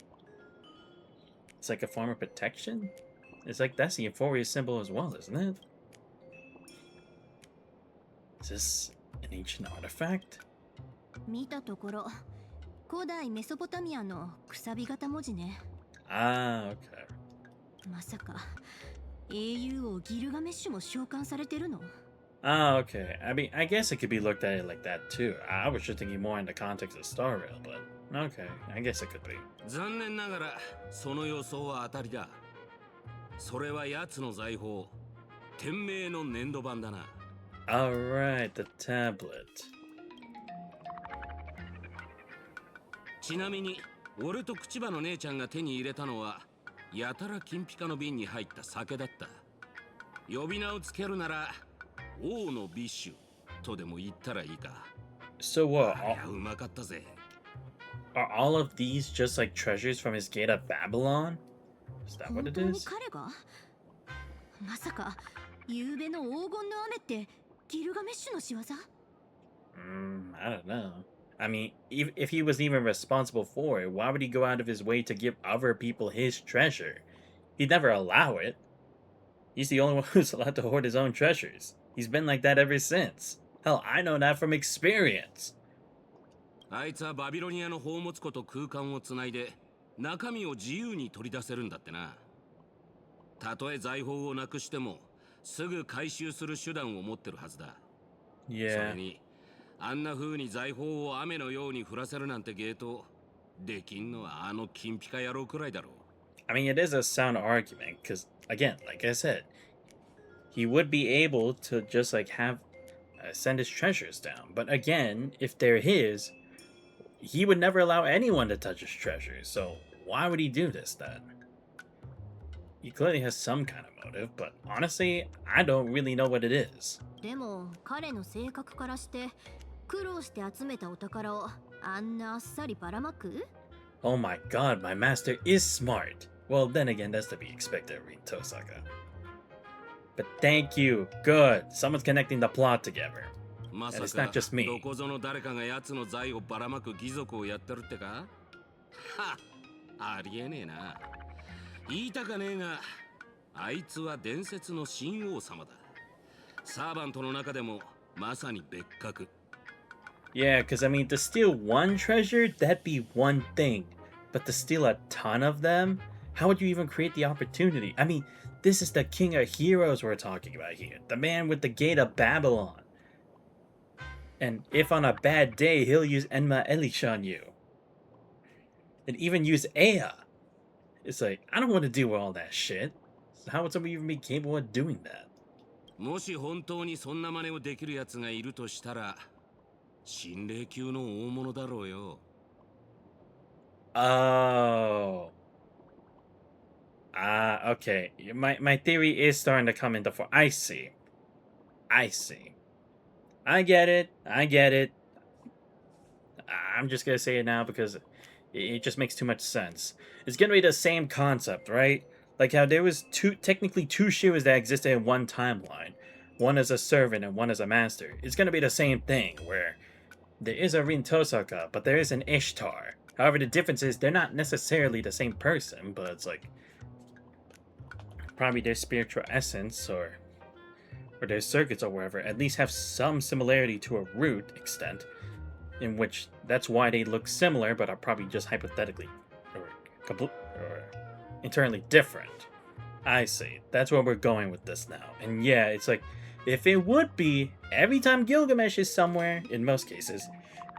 It's like a form of protection. It's like that's the Euphoria symbol as well, isn't it? Is this an ancient artifact? 見たところ古代メソポタミアのくさび型文字ね。 Ah, okay. まさか英雄王ギルガメッシュも召喚されてるの？ Ah, okay. I mean, I guess it could be looked at it like that too. I was just thinking more in the context of Star Rail, but okay, I guess it could be. 残念ながらその予想は当たりだ。それは奴の財宝、天命の粘土板だな。 Alright, the tablet. ちなみに俺と口場の姉ちゃんが手に入れたのはやたら金ピカの瓶に入った酒だった。呼び名をつけるなら王のビッシュとでも言ったらいいか。 So what? いやうまかったぜ。 Are all of these just like treasures from his gate of Babylon? Is that 本 what 当 it に is? 彼が？まさか夕べの黄金の雨ってギルガメッシュの仕業？ I don't know. I mean, if he was even responsible for it, why would he go out of his way to give other people his treasure? He'd never allow it. He's the only one who's allowed to hoard his own treasures. He's been like that ever since. Hell, I know that from experience. あいつはバビロニアの宝物庫と空間をつないで中身を自由に取り出せるんだってな。たとえ財宝をなくしてもすぐ回収する手段を持ってるはずだ。そ Yeah. れにあんな風に財宝を雨のように降らせるなんてゲートできんのはあの金ピカ野郎くらいだろう。 I mean, it is a sound argument, because, again, like I said, he would be able to just, like, send his treasures down. But again, if they're his, he would never allow anyone to touch his treasures. So why would he do this then? He clearly has some kind of motive, but honestly, I don't really know what it is. でも彼の性格からして苦労して集めたお宝をあんなあっさりばらまく？ Oh my god, my master is smart. Well, then again, that's to be expected of Tosaka. But thank you. Good. Someone's connecting the plot together. ま And さ it's か not just me. どこぞの誰かが奴の財をばらまく義賊をやってるってか？はありえねえな。言いたかねえがあいつは伝説の新王様だ。サーバントの中でもまさに別格。 Yeah, because I mean, to steal one treasure, that'd be one thing. But to steal a ton of them? How would you even create the opportunity? I mean, this is the king of heroes we're talking about here. The man with the gate of Babylon. And if on a bad day, he'll use Enma Elisha on you. And even use Ea. It's like, I don't want to do all that shit. So how would somebody even be capable of doing that? もし本当にそんな真似をできる奴がいるとしたら心霊級の大物だろうよ。 Oh. Okay. My theory is starting to come into form. I see. I get it. I'm just gonna say it now because it just makes too much sense. It's gonna be the same concept, right? Like how there was technically two Shivas that existed in one timeline. One as a servant and one as a master. It's gonna be the same thing, where there is a Rin Tosaka, but there is an Ishtar. However, the difference is they're not necessarily the same person, but it's like probably their spiritual essence or their circuits or whatever at least have some similarity to a root extent, in which that's why they look similar but are probably just hypothetically or internally different. I see. That's where we're going with this now. And yeah, it's like, if it would be, every time Gilgamesh is somewhere, in most cases,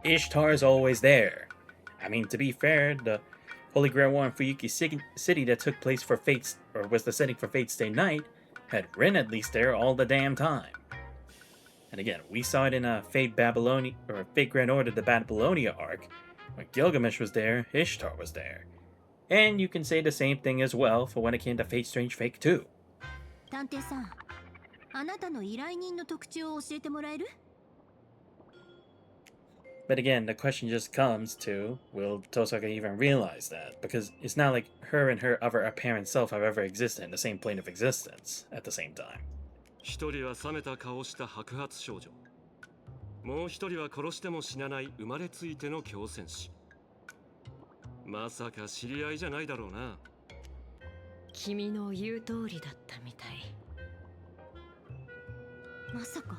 Ishtar is always there. I mean, to be fair, the Holy Grail War in Fuyuki City that took place for Fate's, or was the setting for Fate's Day Night, had Rin at least there all the damn time. And again, we saw it in Fate Babylonia, or Fate Grand Order, the Babylonia arc. When Gilgamesh was there, Ishtar was there. And you can say the same thing as well for when it came to Fate Strange Fake 2. 探偵さん、あなたの依頼人の特徴を教えてもらえる？ But again, the question just comes to, will Tosaka even realize that? Because it's not like her and her other apparent self have ever existed in the same plane of existence at the same time. 一人は冷めた顔した白髪少女。もう一人は殺しても死なない生まれついての強戦士。まさか知り合いじゃないだろうな。君の言う通りだったみたい。まさか。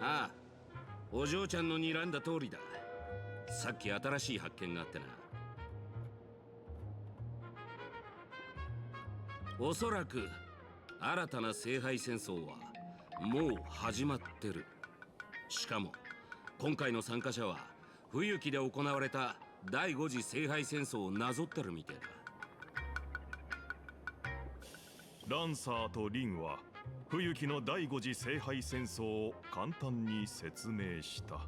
ああ、お嬢ちゃんの睨んだ通りだ。さっき新しい発見があってな。おそらく新たな聖杯戦争はもう始まってる。しかも今回の参加者は冬季で行われた第5次聖杯戦争をなぞってるみてえランサーとリンは冬季の第5次聖杯戦争を簡単に説明した。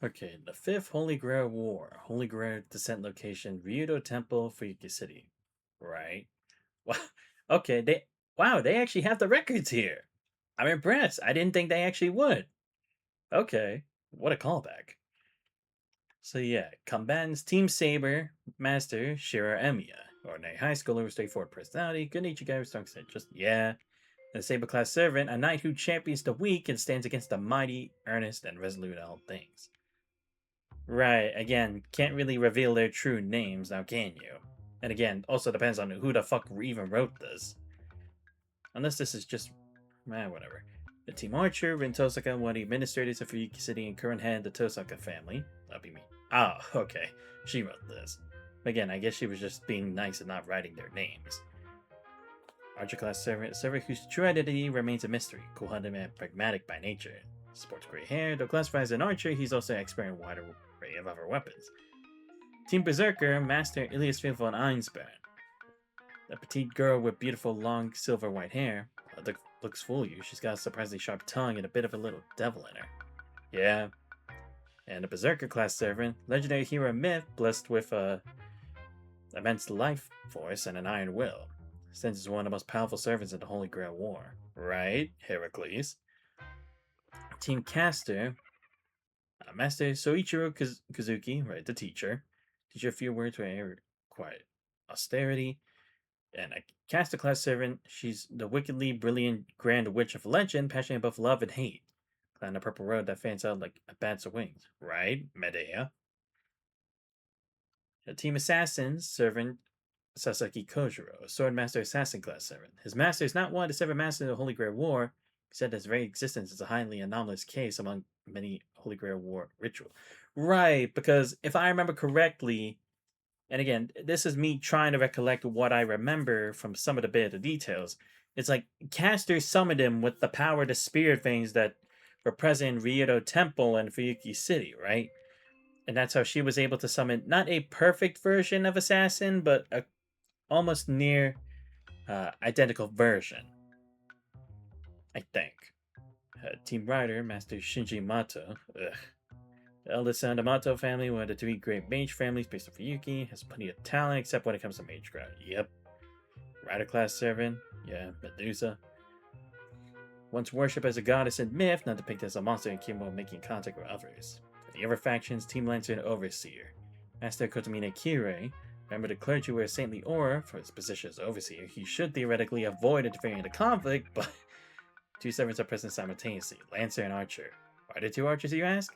Okay, the fifth Holy Grail War. Holy Grail descent location, Ryudo Temple, Fuyuki City. Right. Wow. Okay, they actually have the records here. I'm impressed. I didn't think they actually would. Okay. What a callback. So yeah, combatants Team Saber, Master Shira Emiya. Ordinary high schooler with straightforward personality, good natured guy with strong interest. Yeah. The Saber class servant, a knight who champions the weak and stands against the mighty, earnest, and resolute in all things. Right, again, can't really reveal their true names, now can you? And again, also depends on who the fuck even wrote this. Unless this is just... whatever. The Team Archer, Rin Tosaka, one of the administrators of Fuyuki City and current head of the Tosaka family. That'd be me. Oh, okay. She wrote this. Again, I guess she was just being nice and not writing their names. Archer class servant whose true identity remains a mystery. Cool-hearted and pragmatic by nature. Sports gray hair. Though classified as an archer, he's also an expert in a wider array of other weapons. Team Berserker, Master Ilias von Einsberg. A petite girl with beautiful long silver white hair. Looks fool you. She's got a surprisingly sharp tongue and a bit of a little devil in her. Yeah. And a Berserker class servant, legendary hero Myth, blessed with immense life force and an iron will. Since he's one of the most powerful servants in the Holy Grail War. Right, Heracles. Team Caster, Master Soichiro Kazuki, right, the teacher. Teacher a few words with quiet austerity. And a Caster class servant, she's the wickedly brilliant Grand Witch of legend, passionate above love and hate. Climbing a purple road that fans out like a bat's wings. Right, Medea. A Team Assassins, servant Sasaki Kojiro, a Swordmaster Assassin class servant. His master is not one of the 7 masters of the Holy Grail War. He said his very existence is a highly anomalous case among many Holy Grail War ritual. Right, because if I remember correctly, and again, this is me trying to recollect what I remember from some of the bit of details. It's like Caster summoned him with the power to spirit things that were present in Ryudo Temple and Fuyuki City, right? And that's how she was able to summon not a perfect version of Assassin, but a almost near identical version. I think. Team Rider, Master Shinji Mato. Ugh. The eldest son of the Mato family, one of the 3 great mage families based on Fuyuki, has plenty of talent except when it comes to magecraft. Yep. Rider class servant. Yeah, Medusa. Once worshipped as a goddess in myth, not depicted as a monster and capable of making contact with others. For the other factions, Team Lancer and Overseer. Master Kotomine Kirei, member of the clergy with a saintly aura for his position as Overseer. He should theoretically avoid interfering in the conflict, but 2 servants are present simultaneously, Lancer and Archer. Why the 2 archers, you ask?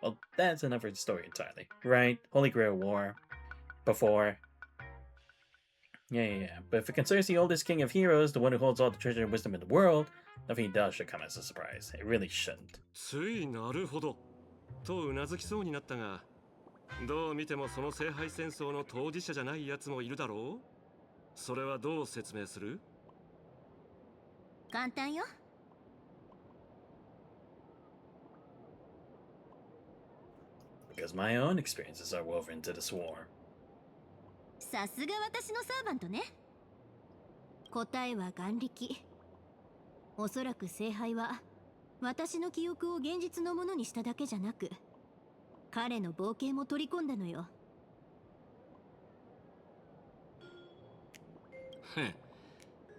Well, that's another story entirely. Right, Holy Grail War. Before. Yeah. But if it concerns the oldest king of heroes, the one who holds all the treasure and wisdom in the world, nothing he does should come as a surprise. It really shouldn't. ついなるほどとうなずきそうになったが、どう見てもその聖杯戦争の当事者じゃないやつもいるだろう。それはどう説明する？簡単よ。Because my own experiences are woven into this war. さすが私のサーバントね。答えは眼力。おそらく聖杯は私の記憶を現実のものにしただけじゃなく、彼の冒険も取り込んだのよ。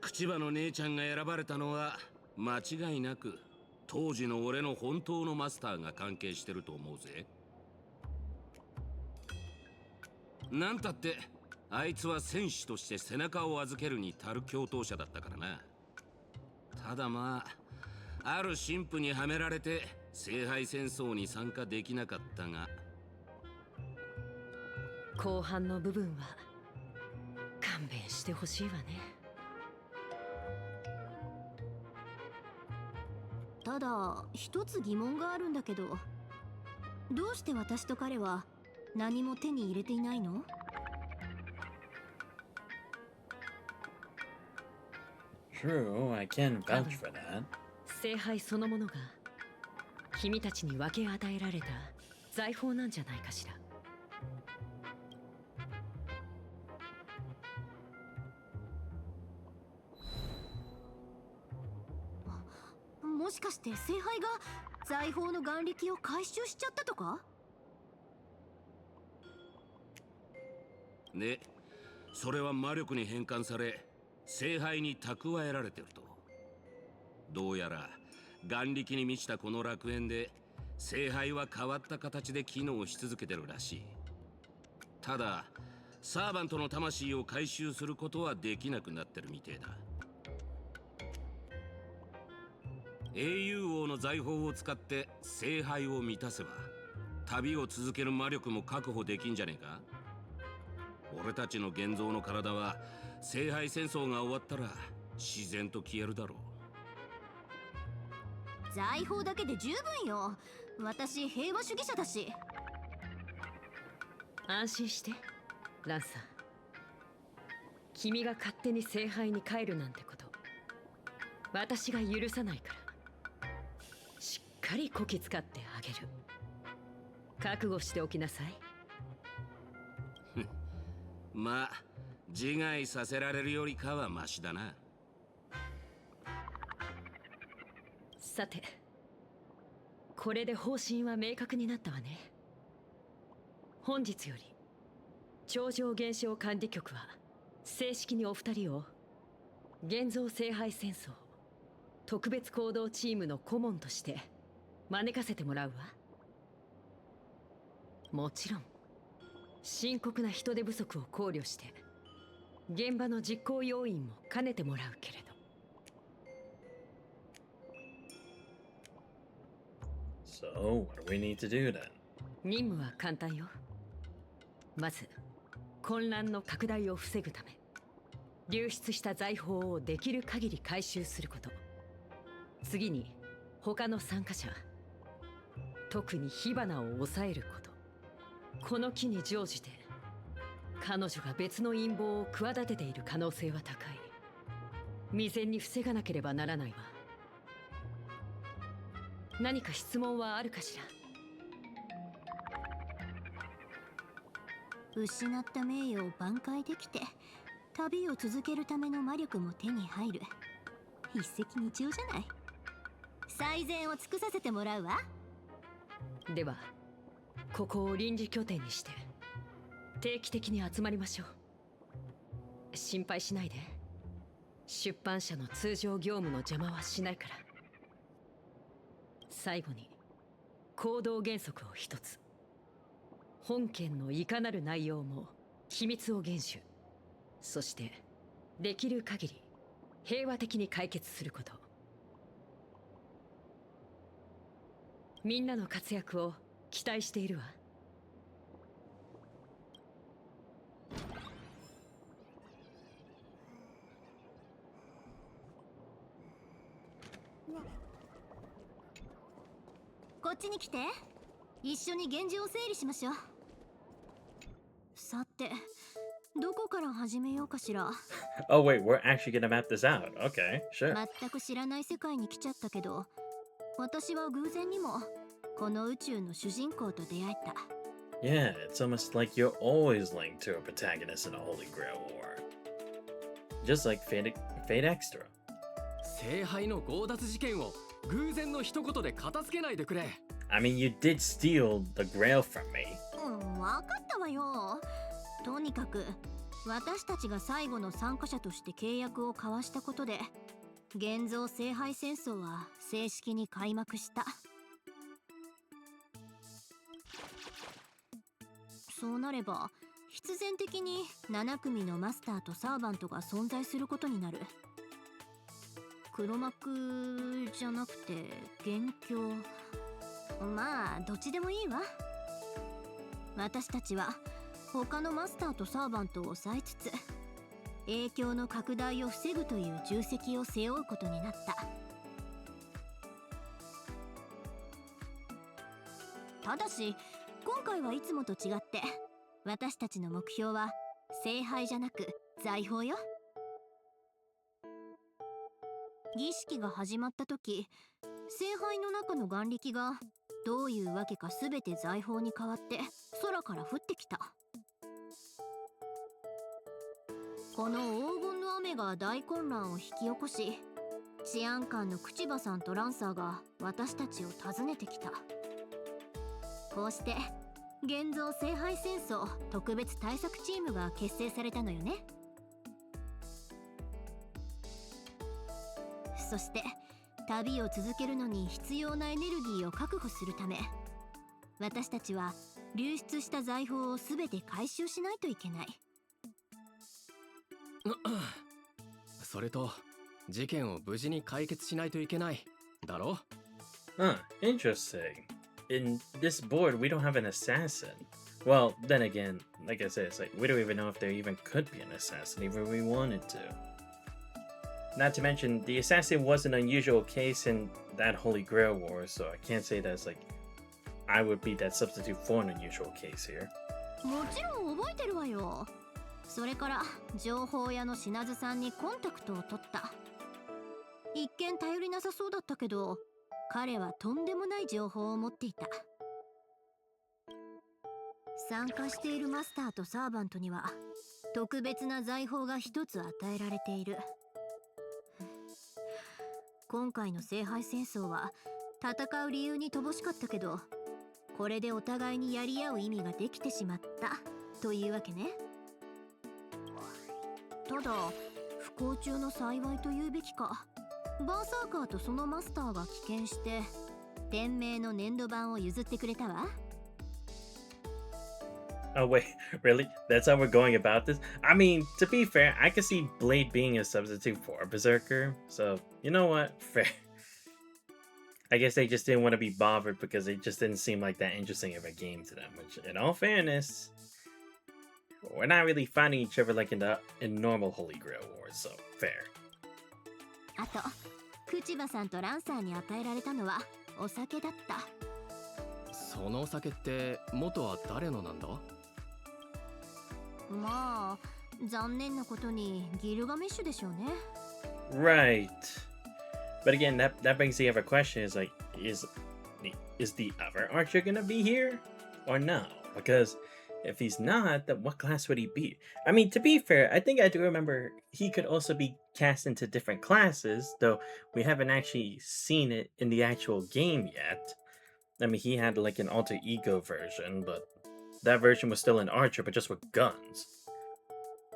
口場の姉ちゃんが選ばれたのは間違いなく当時の俺の本当のマスターが関係してると思うぜ。なんたってあいつは戦士として背中を預けるに足る共闘者だったからな。ただまあ、ある神父にはめられて聖杯戦争に参加できなかったが、後半の部分は勘弁してほしいわね。ただ一つ疑問があるんだけど、どうして私と彼は何も手に入れていないの？True, I can vouch for that. 聖杯そのものが君たちに分け与えられた財宝なんじゃないかしら。もしかして聖杯が財宝の眼力を回収しちゃったとか？ね、それは魔力に変換され聖杯に蓄えられてると。どうやら眼力に満ちたこの楽園で聖杯は変わった形で機能し続けてるらしい。ただサーバントの魂を回収することはできなくなってるみてえだ。英雄王の財宝を使って聖杯を満たせば旅を続ける魔力も確保できんじゃねえか。俺たちの現像の体は聖杯戦争が終わったら自然と消えるだろう。財宝だけで十分よ。私平和主義者だし。安心してランさん、君が勝手に聖杯に帰るなんてこと私が許さないから。しっかりこき使ってあげる。覚悟しておきなさい。まあ自害させられるよりかはマシだな。さて、これで方針は明確になったわね。本日より超常現象管理局は正式にお二人を現像聖杯戦争特別行動チームの顧問として招かせてもらうわ。もちろん深刻な人手不足を考慮して現場の実行要員も兼ねてもらうけれど。So, what do we need to do then? 任務は簡単よ。まず混乱の拡大を防ぐため流出した財宝をできる限り回収すること。次に他の参加者、特に火花を抑えること。この機に乗じて彼女が別の陰謀を企てている可能性は高い。未然に防がなければならないわ。何か質問はあるかしら。失った名誉を挽回できて旅を続けるための魔力も手に入る。一石二鳥じゃない。最善を尽くさせてもらうわ。ではここを臨時拠点にして定期的に集まりましょう。心配しないで。出版社の通常業務の邪魔はしないから。最後に行動原則を一つ。本件のいかなる内容も秘密を厳守。そしてできる限り平和的に解決すること。みんなの活躍を期待しているわ。こっちに来て。一緒に現状を整理しましょう。さて、どこから始めようかしら。Oh, wait, we're actually gonna map this out. Okay, sure. 全く知らない世界に来ちゃったけど、私は偶然にもこの宇宙の主人公と出会えた。Yeah, it's almost like you're always linked to a protagonist in a Holy Grail war. Just like Fate Extra. 聖杯の強奪事件を偶然の一言で片付けないでくれ。I mean, you did steal the Grail from me. わかったわよ。とにかく私たちが最後の参加者として契約を交わしたことで現像聖杯戦争は正式に開幕した。そうなれば必然的に7組のマスターとサーバントが存在することになる。黒幕じゃなくて元凶、まあどっちでもいいわ。私たちは他のマスターとサーバントを抑えつつ影響の拡大を防ぐという重責を背負うことになった。ただし今回はいつもと違って私たちの目標は聖杯じゃなく財宝よ。儀式が始まった時、聖杯の中の眼力がどういうわけか全て財宝に変わって空から降ってきた。この黄金の雨が大混乱を引き起こし、治安官の口場さんとランサーが私たちを訪ねてきた。こうして現像聖杯戦争特別対策チームが結成されたのよね。そして旅を続けるのに必要なエネルギーを確保するため、私たちは流出した財宝を全て回収しないといけない。それと事件を無事に解決しないといけないだろ。Interesting. In this board, we don't have an assassin. Well, then again, like I said, it's like we don't even know if there even could be an assassin, even if we wanted to. Not to mention, the assassin was an unusual case in that Holy Grail war, so I can't say that's like I would be that substitute for an unusual case here. もちろん覚えてるわよ。それから情報屋の品津さんにコンタクトを取った。一見頼りなさそうだったけど、彼はとんでもない情報を持っていた。参加しているマスターとサーバントには特別な財宝が一つ与えられている。今回の聖杯戦争は戦う理由に乏しかったけど、これでお互いにやり合う意味ができてしまったというわけね。ただ不幸中の幸いと言うべきか、バーサーカーとそのマスターが棄権して天命の粘土板を譲ってくれたわ。Oh wait, really? That's how we're going about this? I mean, to be fair, I could see Blade being a substitute for Berserker, so you know what? Fair. I guess they just didn't want to be bothered because it just didn't seem like that interesting of a game to them, which, in all fairness, we're not really fighting each other like in normal Holy Grail wars, so fair. あと、口場さんとランサーに与えられたのはお酒だった。そのお酒って元は誰のなんだ？まあ残念なことにギルガメッシュでしょうね。 Right. But again, that brings the other question is like, is the other archer gonna be here or no? Because if he's not, then what class would he be? I mean, to be fair, I think I do remember he could also be cast into different classes, though we haven't actually seen it in the actual game yet. I mean, he had like an alter ego version, but that version was still an archer, but just with guns.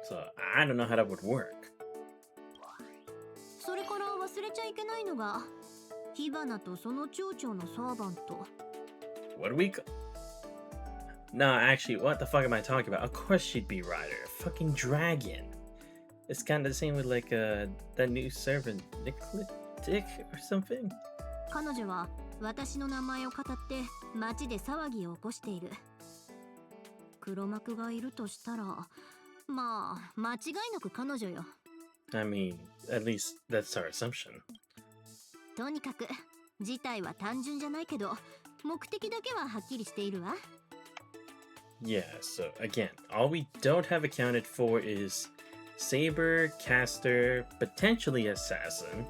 So I don't know how that would work. それから忘れちゃいけないのが、火花とその町長のサーバント。What do we call? No, actually, what the fuck am I talking about? Of course she'd be Ryder. Fucking dragon. It's kind of the same with like that new servant, Dick or something. 彼女は私の名前を語って町で騒ぎを起こしている。黒幕がいるとしたら、まあ間違いなく彼女よ。I mean, at least that's our assumption. とにかく事態は単純じゃないけど、目的だけははっきりしているわ。Yeah, so again, all we don't have accounted for is Saber, Caster, potentially Assassin.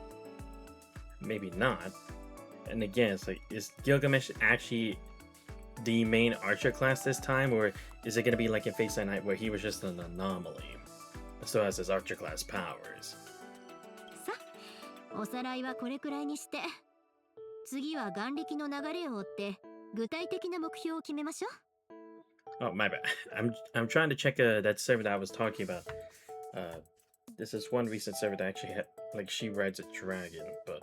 Maybe not. And again, it's like, is Gilgamesh actually the main archer class this time, or is it going to be like in Face Night where he was just an anomaly? So has his archer class powers. さあ、おさらいはこれくらいにして、次は眼力の流れを追って具体的な目標を決めましょう。Oh, my bad. I'm trying to check that server that I was talking about. This is one recent server that actually had, like, she rides a dragon, but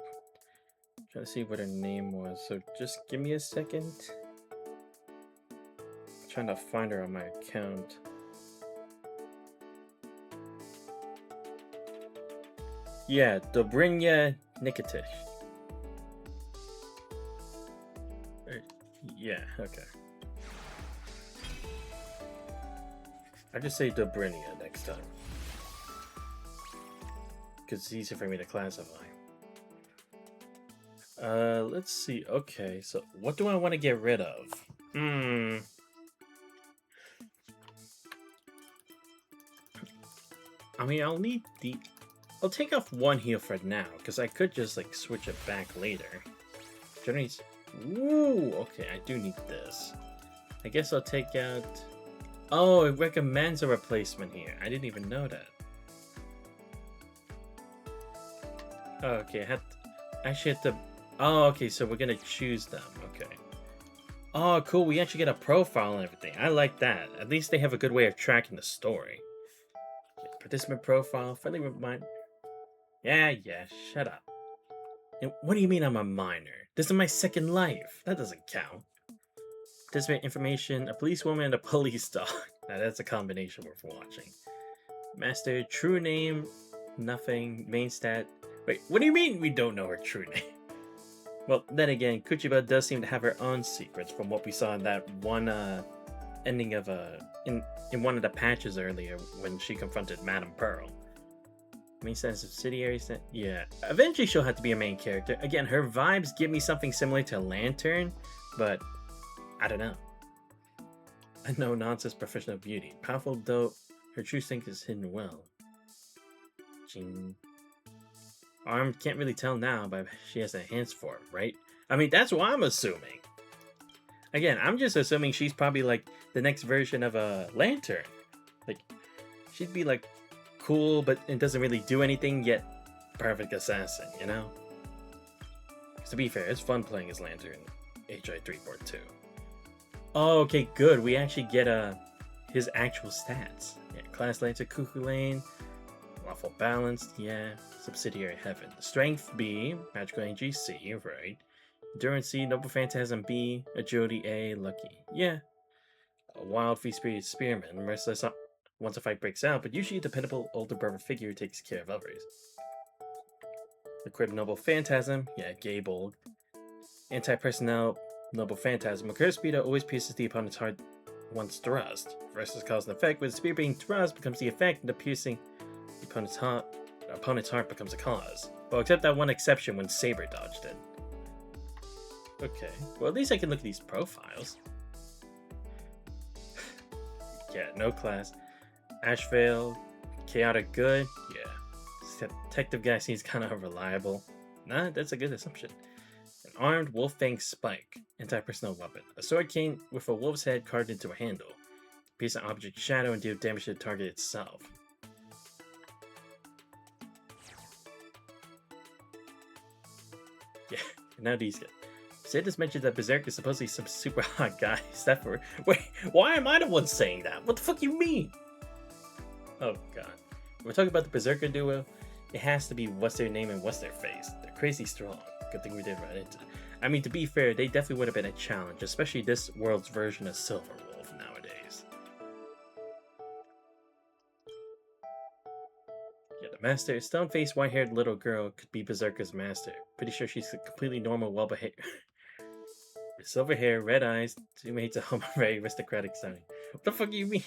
I'm trying to see what her name was. So just give me a second. I'm trying to find her on my account. Yeah, Dobrynya Nikitich. Yeah, okay. I just say Dobrynya next time. Because it's easier for me to classify. Let's see. Okay, so what do I want to get rid of? I mean, I'll take off one heal for now, because I could just, like, switch it back later. Generally, ooh, okay, I do need this. I guess I'll take out... Oh, it recommends a replacement here. I didn't even know that. Oh, okay, I actually have to... Oh, okay, so we're gonna choose them, okay. Oh, cool, we actually get a profile and everything. I like that. At least they have a good way of tracking the story. Participant profile, friendly reminder. Yeah, shut up. And what do you mean I'm a minor? This is my second life. That doesn't count. Participant information, a policewoman and a police dog. Now that's a combination worth watching. Master, true name, nothing, main stat. Wait, what do you mean we don't know her true name? Well, then again, Kuchiba does seem to have her own secrets from what we saw in that one ending of in one of the patches earlier when she confronted Madame Pearl. Main stat subsidiary stat, yeah. Eventually she'll have to be a main character. Again, her vibes give me something similar to Lantern, but I don't know. A no-nonsense professional beauty. Powerful though, her true strength is hidden well. Jing. Armed, can't really tell now, but she has a hands for it, right? I mean, that's what I'm assuming. Again, I'm just assuming she's probably like the next version of a Lantern. Like, she'd be like cool, but it doesn't really do anything, yet perfect assassin, you know? To be fair, it's fun playing as Lantern HI 342. Oh, okay, good. We actually get his actual stats. Yeah, class Lancer, Cuckoo Lane, Lawful Balanced, yeah. Subsidiary Heaven. Strength B, Magical Energy C, right. Endurance C, Noble Phantasm B, Agility A, Lucky. Yeah. A wild, free-spirited spearman, merciless once a fight breaks out, but usually a dependable older brother figure who takes care of others. Equip Noble Phantasm, yeah, gay bold. Anti-personnel, Noble Phantasm. A curse speeder always pierces the opponent's heart once thrust. Versus cause and effect, with the spear being thrust becomes the effect, and the piercing the opponent's heart becomes a cause. Well, except that one exception when Saber dodged it. Okay, well at least I can look at these profiles. Yeah, no class. Ashvale, Chaotic Good, yeah. Detective guy seems kind of reliable. Nah, that's a good assumption. An armed Wolffang Spike, anti-personnel weapon. A sword cane with a wolf's head carved into a handle. Pierce an object shadow and deal damage to the target itself. Yeah, now these guys. Sadis mentioned that Berserk is supposedly some super hot guy. Is that for... Wait, why am I the one saying that? What the fuck you mean? Oh god. When we're talking about the Berserker duo, it has to be what's their name and what's their face. They're crazy strong. Good thing we did run into it. I mean, to be fair, they definitely would have been a challenge, especially this world's version of Silver Wolf nowadays. Yeah, the master, stone-faced, white-haired little girl could be Berserker's master. Pretty sure she's a completely normal, well-behaved... With silver hair, red eyes, two maids of home, very aristocratic sounding. What the fuck do you mean?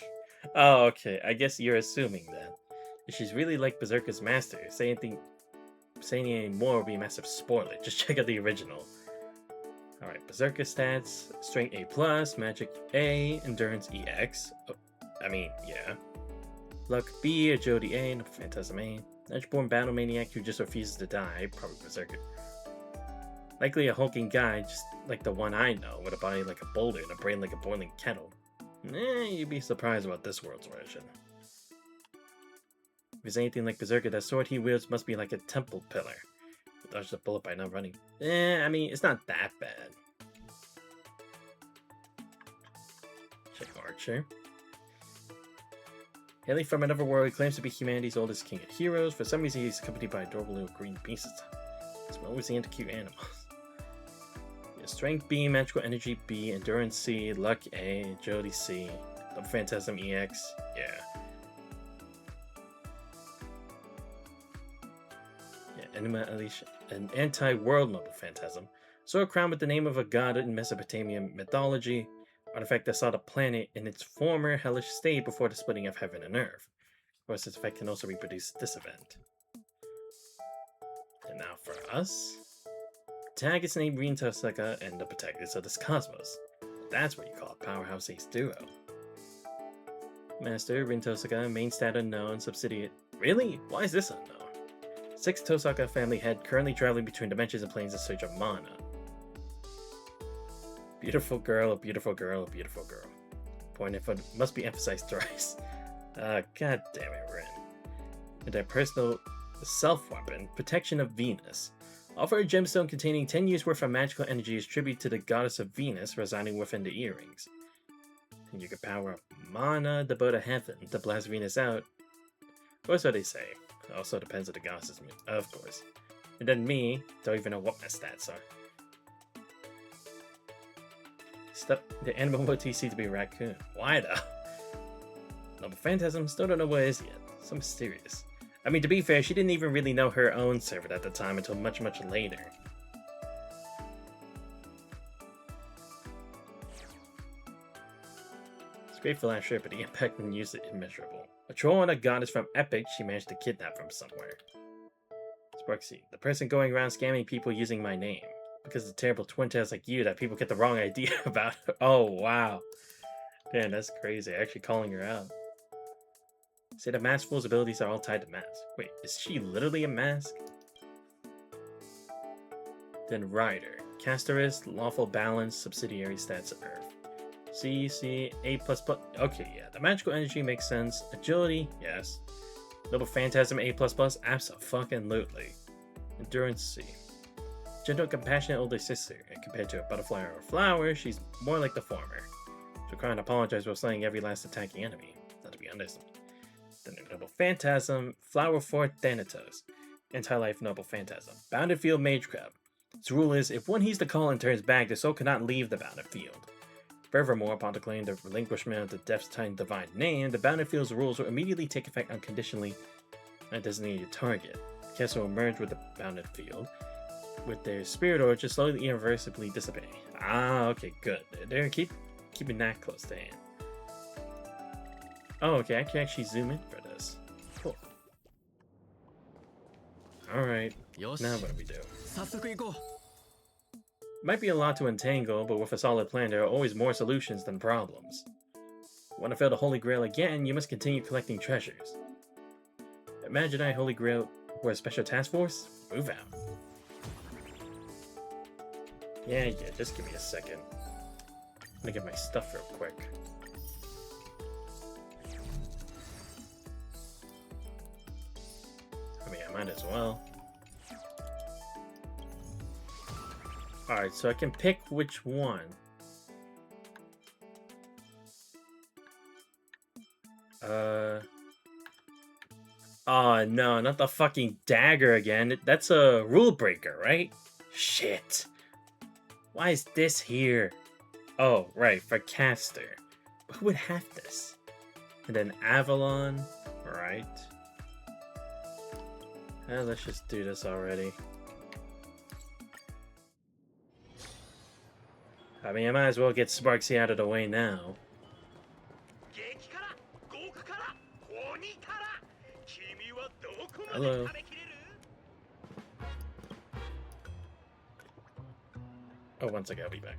Oh, okay. I guess you're assuming that. If she's really like Berserker's master, saying any more would be a massive spoiler. Just check out the original. Alright, Berserker stats, Strength A+, Magic A, Endurance EX. Oh, I mean, yeah. Luck B, Agility A, no Phantasm A. Edgeborn Battle Maniac who just refuses to die, probably Berserker. Likely a hulking guy, just like the one I know, with a body like a boulder and a brain like a boiling kettle. You'd be surprised about this world's version. If it's anything like Berserker, that sword he wields must be like a temple pillar. Dodge the bullet by not running. I mean, it's not that bad. Check Archer. Hailing from another world, he claims to be humanity's oldest king of heroes. For some reason, he's accompanied by adorable little green beasts. As well as the cute animals. Strength B, Magical Energy B, Endurance C, Luck A, Agility C, Double Phantasm EX, yeah. an anti-world noble phantasm. So a crown with the name of a god in Mesopotamian mythology, artifact that saw the planet in its former hellish state before the splitting of heaven and earth. Of course, this effect can also reproduce this event. And now for us. Tag is named Rin Tosaka and the protectors of this cosmos. That's what you call a powerhouse ace duo. Master, Rin Tosaka, main stat unknown, subsidiary. Really? Why is this unknown? 6 Tosaka family head currently traveling between dimensions and planes in search of mana. Beautiful girl, a beautiful girl, a beautiful girl. Point info must be emphasized thrice. God damn it, Rin. And their personal self-weapon, Protection of Venus. Offer a gemstone containing 10 years worth of magical energy as tribute to the goddess of Venus residing within the earrings. And you can power up mana, the bow to heaven, to blast Venus out. Of course, what they say. It also depends on the goddess's mood, of course. And then me, don't even know what my stats are. The animal motif seems to be a raccoon. Why though? Noble Phantasm, still don't know what it is yet. So mysterious. I mean, to be fair, she didn't even really know her own servant at the time until much, much later. It's great for last year, but the impact when used is immeasurable. A troll and a goddess from Epic she managed to kidnap from somewhere. Sparksy, the person going around scamming people using my name. Because of terrible twin tails like you that people get the wrong idea about her. Oh, wow. Damn, that's crazy. Actually calling her out. Say the mask fool's abilities are all tied to mask. Wait, is she literally a mask? Then Rider. Casterist, Lawful Balance, Subsidiary Stats Earth. C, A++. Okay, yeah, the magical energy makes sense. Agility, yes. Noble Phantasm, A++, abso-fucking-lutely. Endurance, C. Gentle, compassionate older sister, and compared to a butterfly or a flower, she's more like the former. She'll cry and apologize while slaying every last attacking enemy. Not to be honest. Then the Noble Phantasm, Flower Fort Thanatos. Anti-life Noble Phantasm. Bounded Field Mage Crab. Its rule is, if one heeds the call and turns back, the soul cannot leave the bounded field. Furthermore, upon declaring the relinquishment of the Death's Titan Divine Name, the bounded field's rules will immediately take effect unconditionally on a designated target. The caster will merge with the bounded field, with their spirit or just slowly irreversibly dissipate. Ah, okay, good. They're keeping that close to hand. Oh, okay, I can actually zoom in for this. Cool. Alright, now what do we do? Might be a lot to entangle, but with a solid plan there are always more solutions than problems. Want to fill the Holy Grail again, you must continue collecting treasures. Imagine Holy Grail were a special task force? Move out. Yeah, just give me a second. I'm gonna get my stuff real quick. I mean, I might as well. Alright, so I can pick which one. Oh no, not the fucking dagger again. That's a rule breaker, right? Shit. Why is this here? Oh, right, for caster. But who would have this? And then Avalon, right? Let's just do this already. I mean, I might as well get Sparksy out of the way now. Hello. Oh, one second, I'll be back.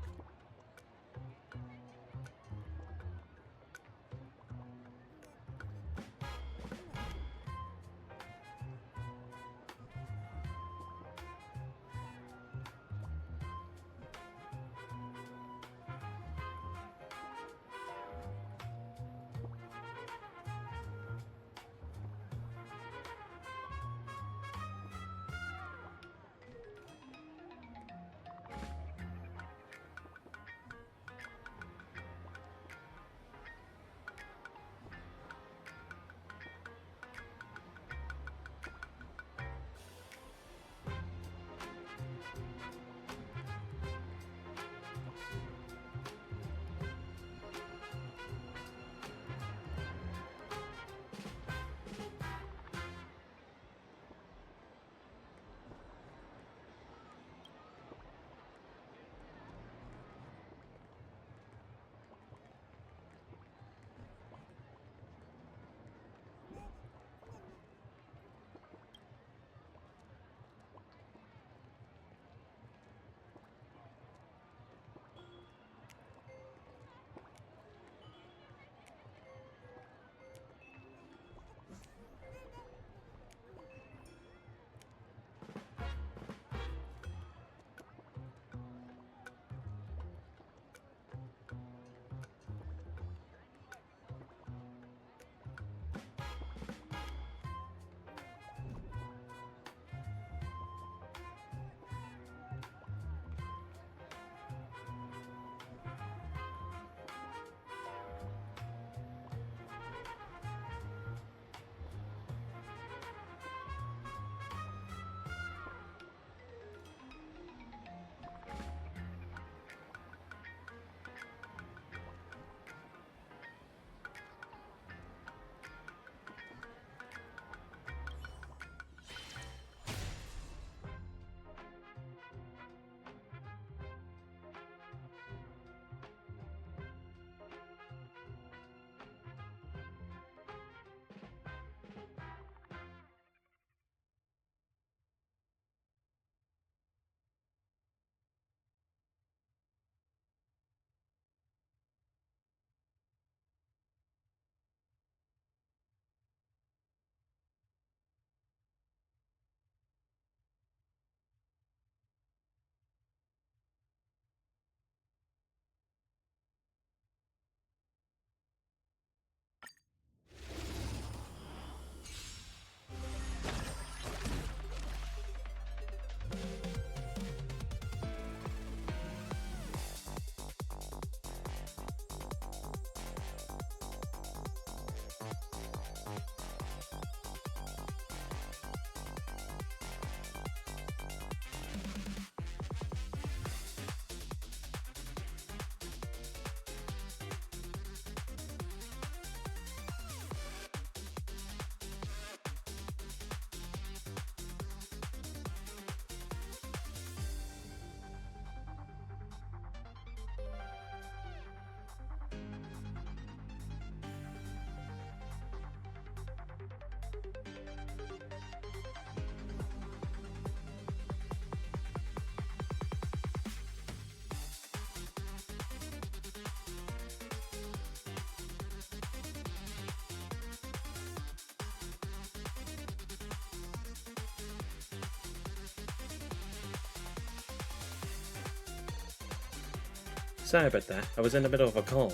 Sorry about that. I was in the middle of a call.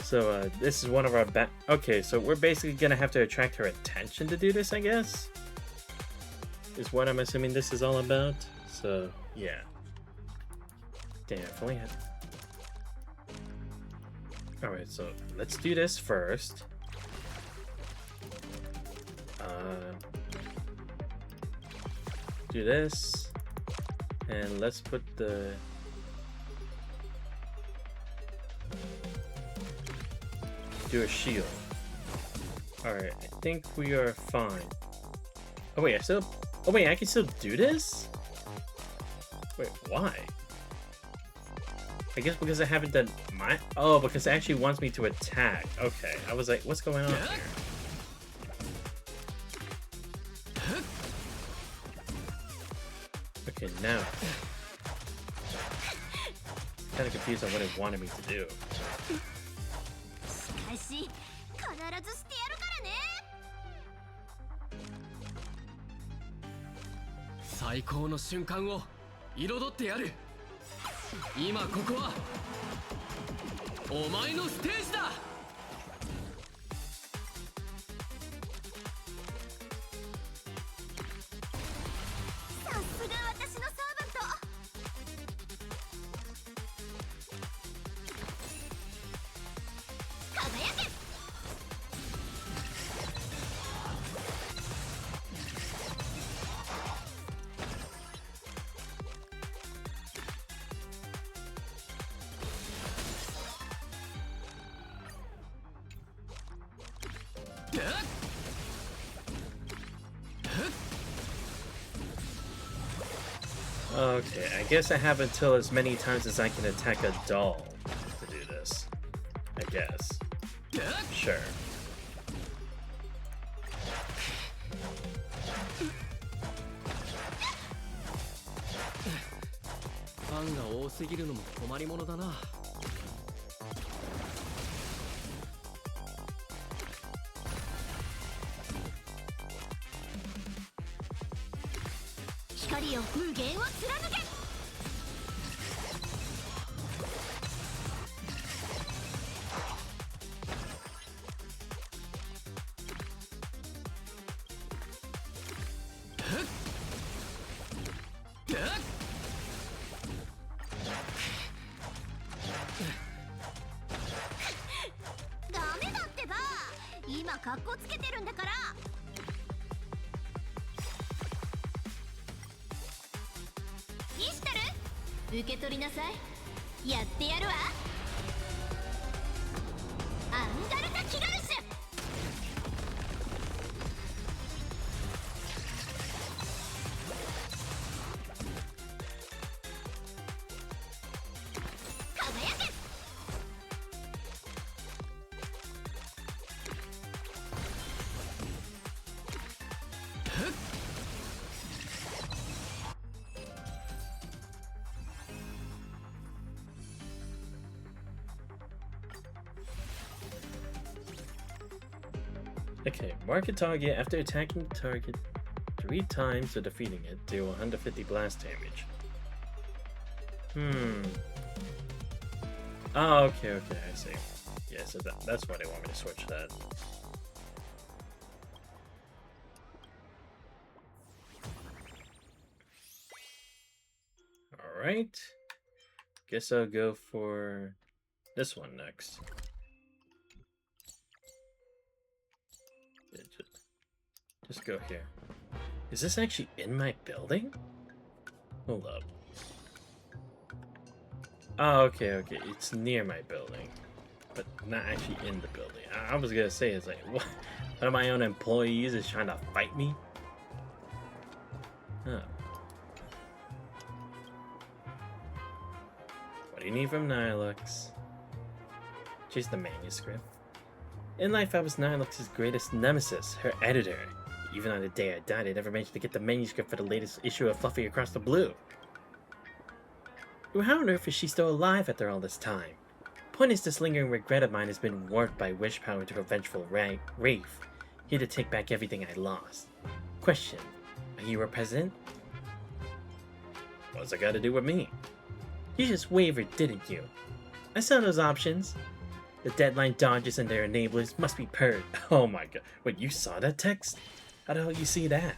So, this is one of our okay, so we're basically gonna have to attract her attention to do this, I guess? Is what I'm assuming this is all about. So, yeah. Damn, if only had... Alright, so let's do this first. Do this. And let's put the... do a shield. Alright, I think we are fine. Oh wait, oh wait, I can still do this? Wait, why? I guess because I haven't done my... Oh, because it actually wants me to attack. Okay, I was like, what's going on here? Okay, now. Kind of confused on what it wanted me to do. しかし必ずしてやるからね。最高の瞬間を彩ってやる。今ここはお前のステージだ。さすが私のサーバント。輝け。Okay, I guess I have until as many times as I can attack a doll to do this. I guess. Sure. ファンが多すぎるのも困りものだな。光よ無限を貫け。ダメだってば。今格好つけてるんだから。イシュタル、受け取りなさい。やってやるわ。アンガルタ・キガルシュ。輝け。Okay, mark a target after attacking the target 3 times or defeating it, deal 150 blast damage. Oh, okay, I see. Yeah, so that's why they want me to switch that. Alright. Guess I'll go for this one next. Just go here. Is this actually in my building? Hold up. Oh, okay. It's near my building. But not actually in the building. I was gonna say, it's like, what? One of my own employees is trying to fight me? Huh. What do you need from Nihilux? Chase the manuscript. In life, I was Nihilux's greatest nemesis, her editor. Even on the day I died, I never managed to get the manuscript for the latest issue of Fluffy Across the Blue. How on earth is she still alive after all this time? Point is, this lingering regret of mine has been warped by wish power into a vengeful wraith, here to take back everything I lost. Question: are you a president? What's that got to do with me? You just wavered, didn't you? I saw those options. The deadline dodges and their enablers must be purged. Oh my god. Wait, you saw that text? How the hell you see that?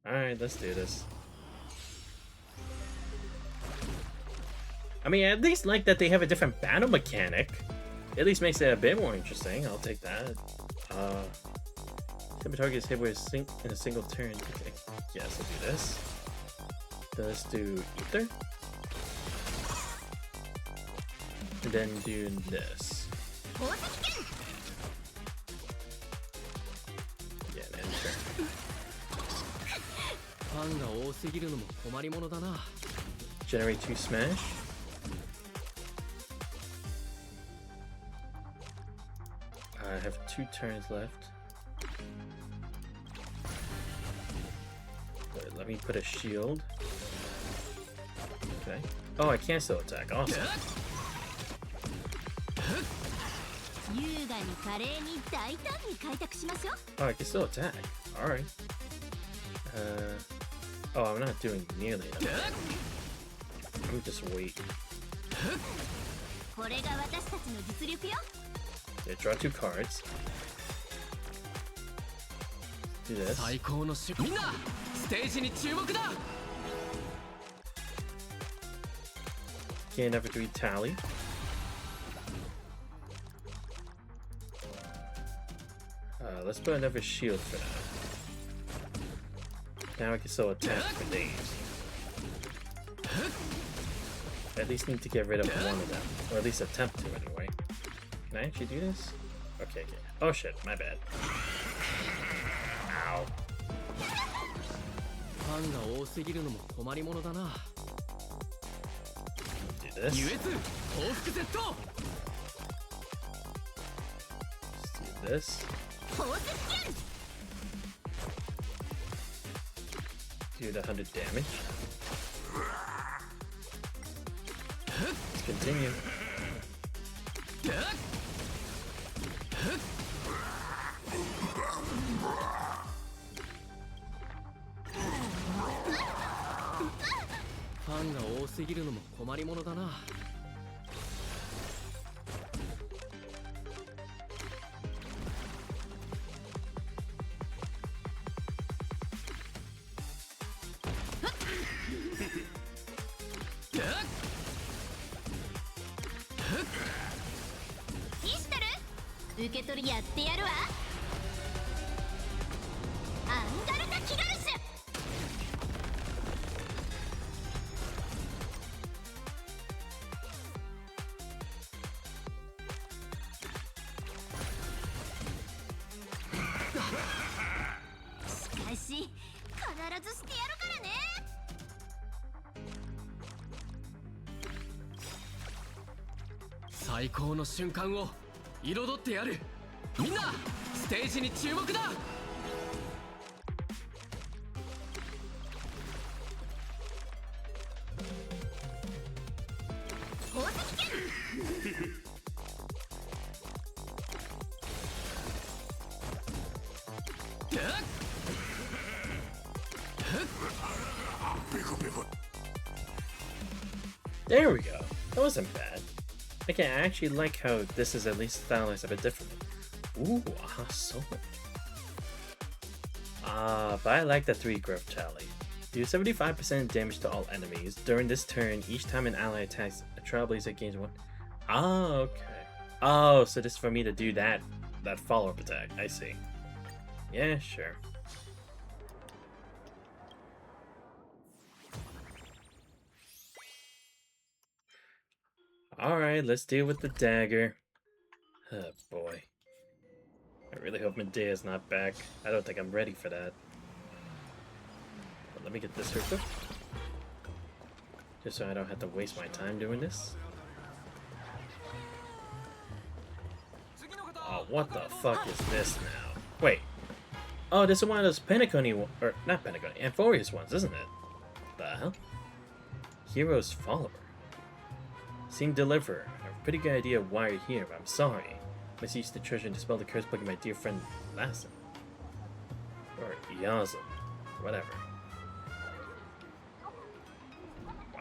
Alright, let's do this. I mean, I at least like that they have a different battle mechanic. It at least makes it a bit more interesting. I'll take that. Timber target is hit with in a single turn. Okay. Yes, I'll do this. Let's do Ether. And then do this. Yeah, and enter. ファンが多すぎるのも困りものだな。 Generate 2 smash. I have 2 turns left. Wait, let me put a shield. Okay. Oh, I can still attack. Awesome. Oh, I can still attack. Alright. Oh, I'm not doing nearly enough. Let me just wait. Yeah, draw 2 cards. Do this. 最高のシュみんなステージに注目だ。 Gain every 3 tally. Let's put another shield for now. Now I can still attack for days. I at least need to get rid of one of them. Or at least attempt to anyway. Can I actually do this? Okay, okay. Oh shit, my bad. Ow. ファンが多すぎるのも困りものだな。 Do this. 優越報復 Z。 Let's do this. Do the 100 damage. Let's continue. Fan が多すぎるのも困りものだな。 受け取りやってやるわ。アンガルタ・キガルス。しかし、必ずしてやるからね。 最高の瞬間を彩ってやる。みんなステージに注目だ。 There we go. That wasn't bad. Okay, I actually like how this is at least stylized a bit differently. Ooh, sword. But I like the 3 growth tally. Do 75% damage to all enemies. During this turn, each time an ally attacks a Trailblazer gains 1. Oh, okay. Oh, so this is for me to do that follow-up attack. I see. Yeah, sure. Alright, let's deal with the dagger. Oh boy. I really hope Medea's not back. I don't think I'm ready for that. But let me get this real quick. Just so I don't have to waste my time doing this. Oh, what the fuck is this now? Wait. Oh, this is one of those Pentaconi, or not Pentaconi, Amphorius ones, isn't it? The hell? Hero's Follower. Seeing Deliverer. I have a pretty good idea why you're here, but I'm sorry. Must use the treasure and dispel the curse plaguing my dear friend Lassen. Or Yazum. Whatever.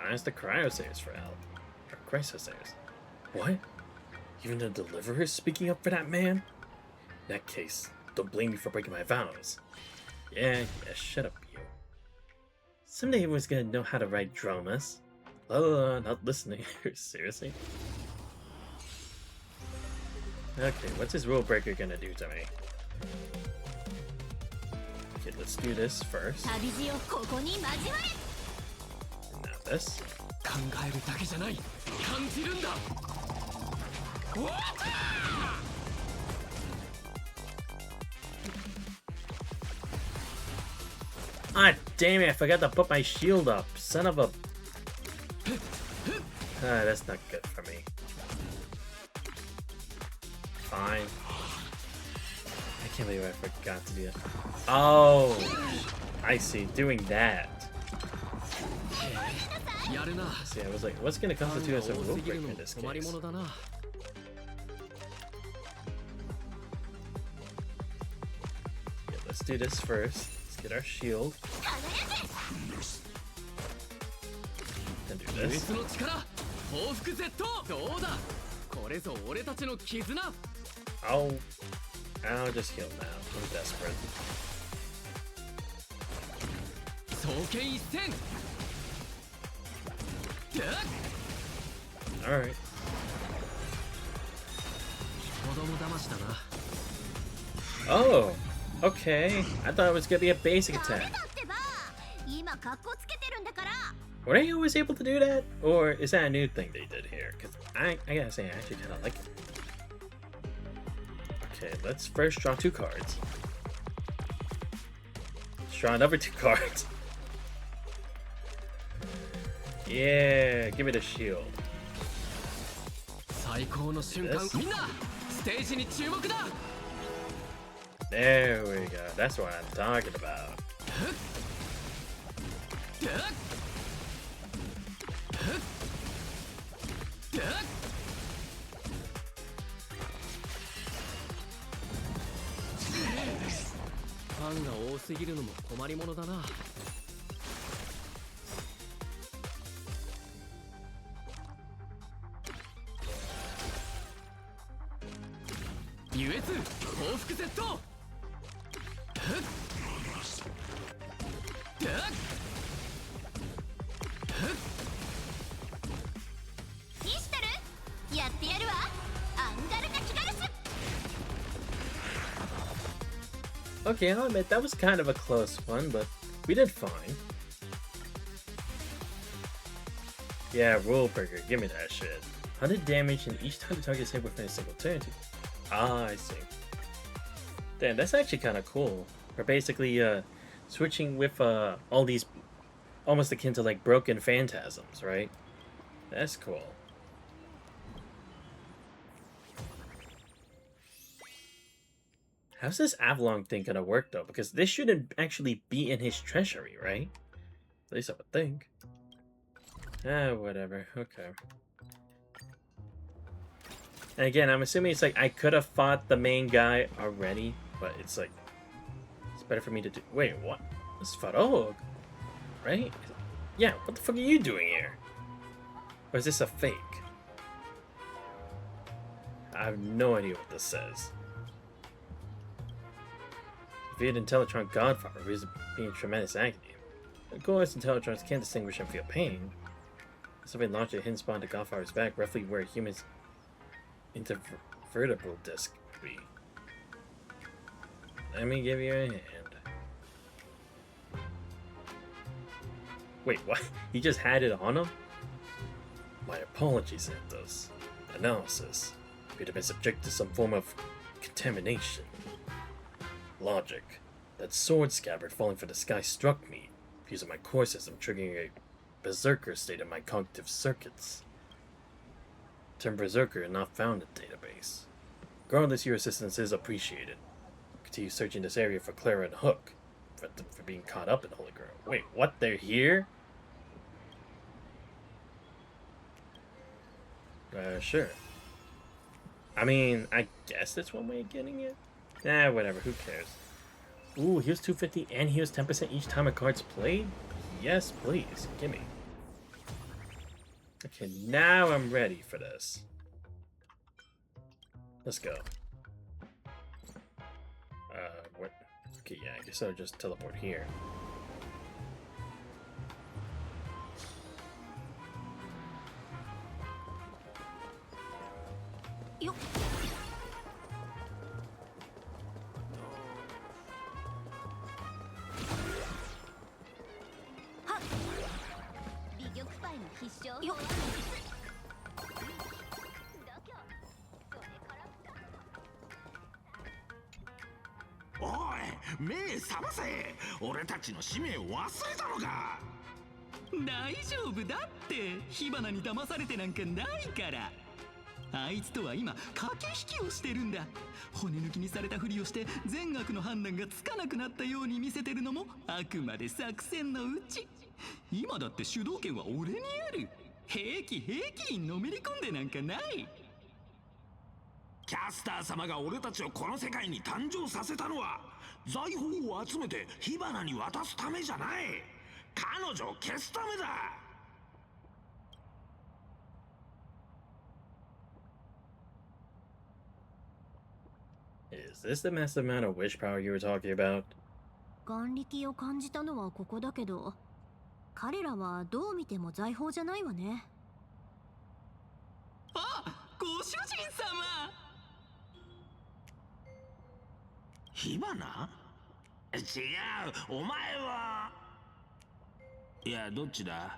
Minus the cryosayers for help. Or cryosayers. What? Even the deliverer is speaking up for that man? In that case, don't blame me for breaking my vows. Yeah, shut up, you. Someday everyone's gonna know how to write dramas. Not listening. Seriously? Okay, what's this rule breaker gonna do to me? Okay, let's do this first. Now this. 考えるだけじゃない感じるんだ Ah, damn it, I forgot to put my shield up. Son of a... Ah, that's not good for me. Fine. I can't believe I forgot to do that. Oh, I see, doing that. See, I was like, what's gonna constitute as a rule breaker in this case? Yeah, let's do this first. Let's get our shield. Then do this. I'll just heal now. I'm desperate. Alright. Oh, okay. I thought it was gonna be a basic attack. Were they always able to do that? Or is that a new thing they did here? Because I gotta say, I actually kind of like it. Okay, let's first draw 2 cards. Let's draw another 2 cards. Yeah, give me the shield. There we go. That's what I'm talking about. Okay, I'll admit that was kind of a close one, but we did fine. Yeah, rule breaker, give me that shit. 100 damage and each time the target is hit within a single turn. Ah, I see. Damn, that's actually kind of cool. We're basically switching with all these, almost akin to like broken phantasms, right? That's cool. How's this Avalon thing gonna work though? Because this shouldn't actually be in his treasury, right? At least I would think. Ah, whatever. Okay. And again, I'm assuming it's like I could have fought the main guy already, but it's like it's better for me to do. Wait, what? This is Farog, right? Yeah. What the fuck are you doing here? Or is this a fake? I have no idea what this says. Via Intellatron Godfather, who is being tremendous agony. Of course, Intellitrons can't distinguish and feel pain. Somebody launched a hidden spawn to Godfather's back, roughly where humans' intervertebral disc would be. Let me give you a hand. Wait, what? He just had it on him? My apologies, Anthos. Analysis. You'd have been subject to some form of contamination. Logic. That sword scabbard falling from the sky struck me, using my core system, triggering a berserker state in my cognitive circuits. Term berserker not found in the database. Regardless, your assistance is appreciated. Continue searching this area for Clara and Hook, for being caught up in Holy Grail. Wait, what? They're here? Sure. I mean, I guess that's one way of getting it. Nah, whatever, who cares? Ooh, here's 250 and here's 10% each time a card's played? Yes, please, gimme. Okay, now I'm ready for this. Let's go. What? Okay, yeah, I guess I'll just teleport here. Yo. Ha. 美玉パイの必勝よ。おい、目覚ませ。俺たちの使命を忘れたのか。大丈夫だって火花に騙されてなんかないから。あいつとは今駆け引きをしてるんだ。骨抜きにされたふりをして善悪の判断がつかなくなったように見せてるのもあくまで作戦のうち。今だって主導権は俺にある。平気のめり込んでなんかない。キャスター様が俺たちをこの世界に誕生させたのは財宝を集めて火花に渡すためじゃない。彼女を消すためだ。Is this the massive amount of wish power you were talking about? 眼力を感じたのはここだけど、彼らはどう見ても財宝じゃないわね。あ、ご主人様。火花？違う、お前は。いや、どっちだ？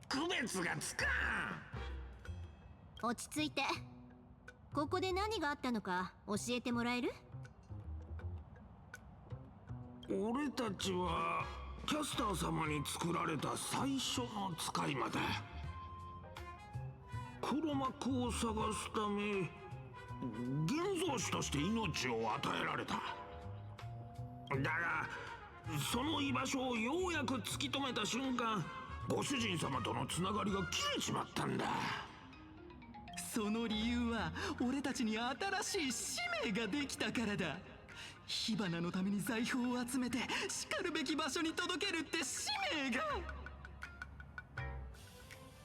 区別がつかん。落ち着いて。ここで何があったのか教えてもらえる？俺たちはキャスター様に作られた最初の使い魔だ。黒幕を探すため現像師として命を与えられた。だがその居場所をようやく突き止めた瞬間、ご主人様とのつながりが切れちまったんだ。その理由は俺たちに新しい使命ができたからだ。火花のために財宝を集めてしかるべき場所に届けるって使命が。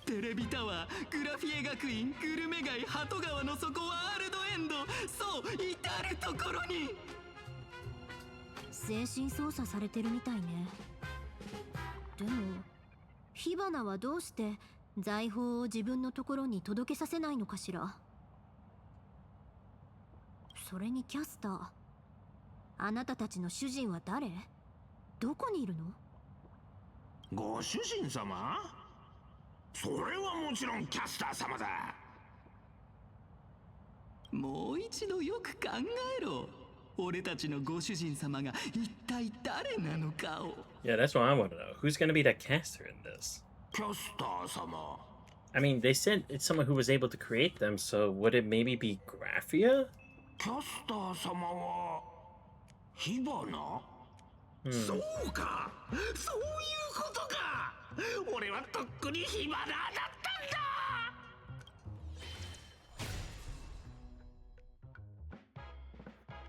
テレビタワー、グラフィエ学院、グルメ街、鳩川の底、ワールドエンド、そう至るところに。精神操作されてるみたいね。でも火花はどうして財宝を自分のところに届けさせないのかしら。それにキャスター、あなたたちの主人は誰？どこにいるの？ご主人様？それはもちろんキャスター様だ。もう一度よく考えろ。俺たちのご主人様が一体誰なのかを。Yeah, that's what I want to know. Who's going to be the caster in this? キャスター様。I mean, they said it's someone who was able to create them, so would it maybe be Graphia? キャスター様は火花？そうか、そういうことか。俺はとっくに火花だったんだ。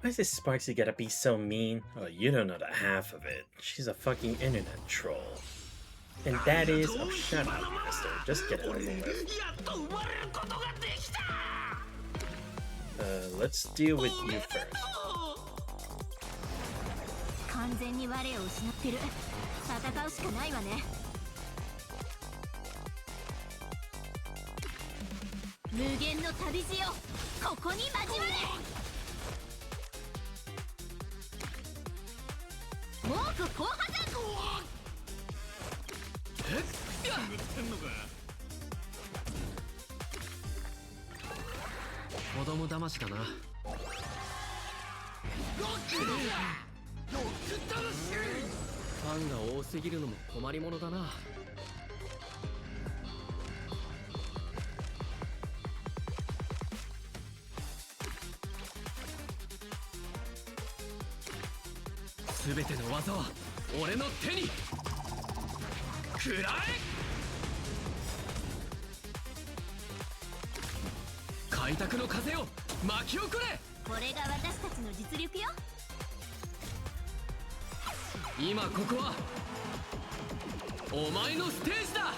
Why is this Sparksy gotta be so mean? Oh, you don't know the half of it. She's a fucking internet troll. And that is... Oh, shut up, Master. Just get it over with. Let's deal with you first. 完全に我を失ってる。戦うしかないわね。無限の旅路よ、ここに交われ。猛虎後破山。子供騙しかな。ファンが多すぎるのも困りものだな。すべての技は俺の手に食らえ。開拓の風を巻き起これ。これが私たちの実力よ。今ここはお前のステージだ。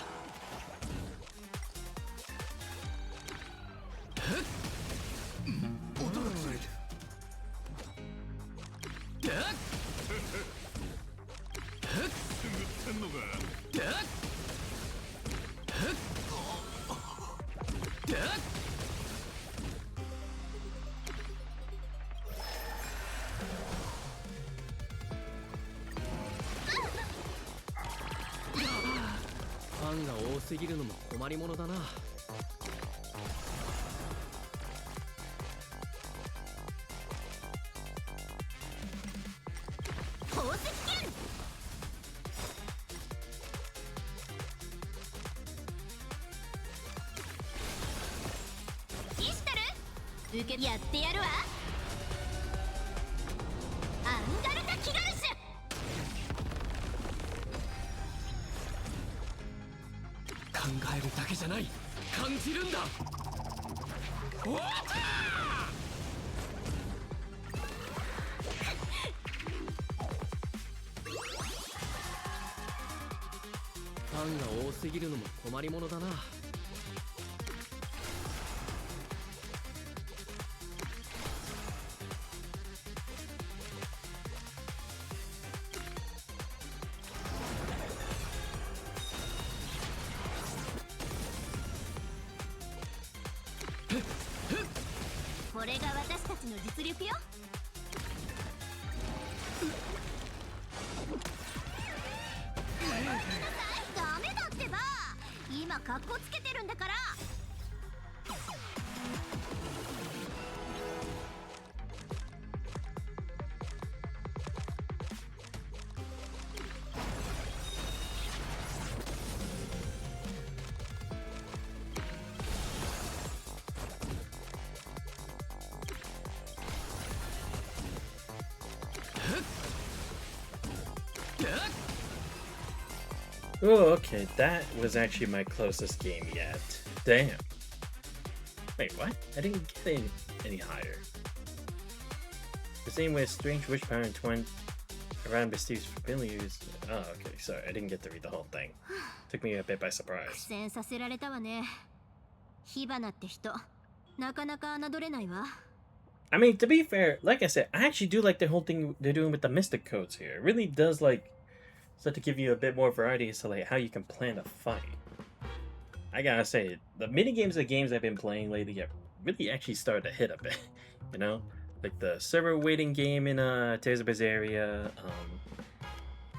音が聞こえる。てんのか。ファンが多すぎるのも困りものだな。宝石剣。キシタル受けやってやるわ。アンガルタ・キガルシュ。考えるだけじゃない、感じるんだ。おっファンが多すぎるのも困りものだな。これが私たちの実力よ。ダメだってば。今カッコつけてるんだから。Oh, okay, that was actually my closest game yet. Damn. Wait, what? I didn't get any higher. The same way strange wish power and twin around mysterious familiars. Oh, okay, sorry, I didn't get to read the whole thing. Took me a bit by 苦 surprise. 戦させられたわね。火花って人、なかなか侮れないわ。I mean, to be fair, like I said, I actually do like the whole thing they're doing with the mystic codes here. It really does start to give you a bit more variety as to like how you can plan a fight. I gotta say, the mini games of games I've been playing lately have really actually started to hit a bit. You know, like the server waiting game in Tales of Berseria.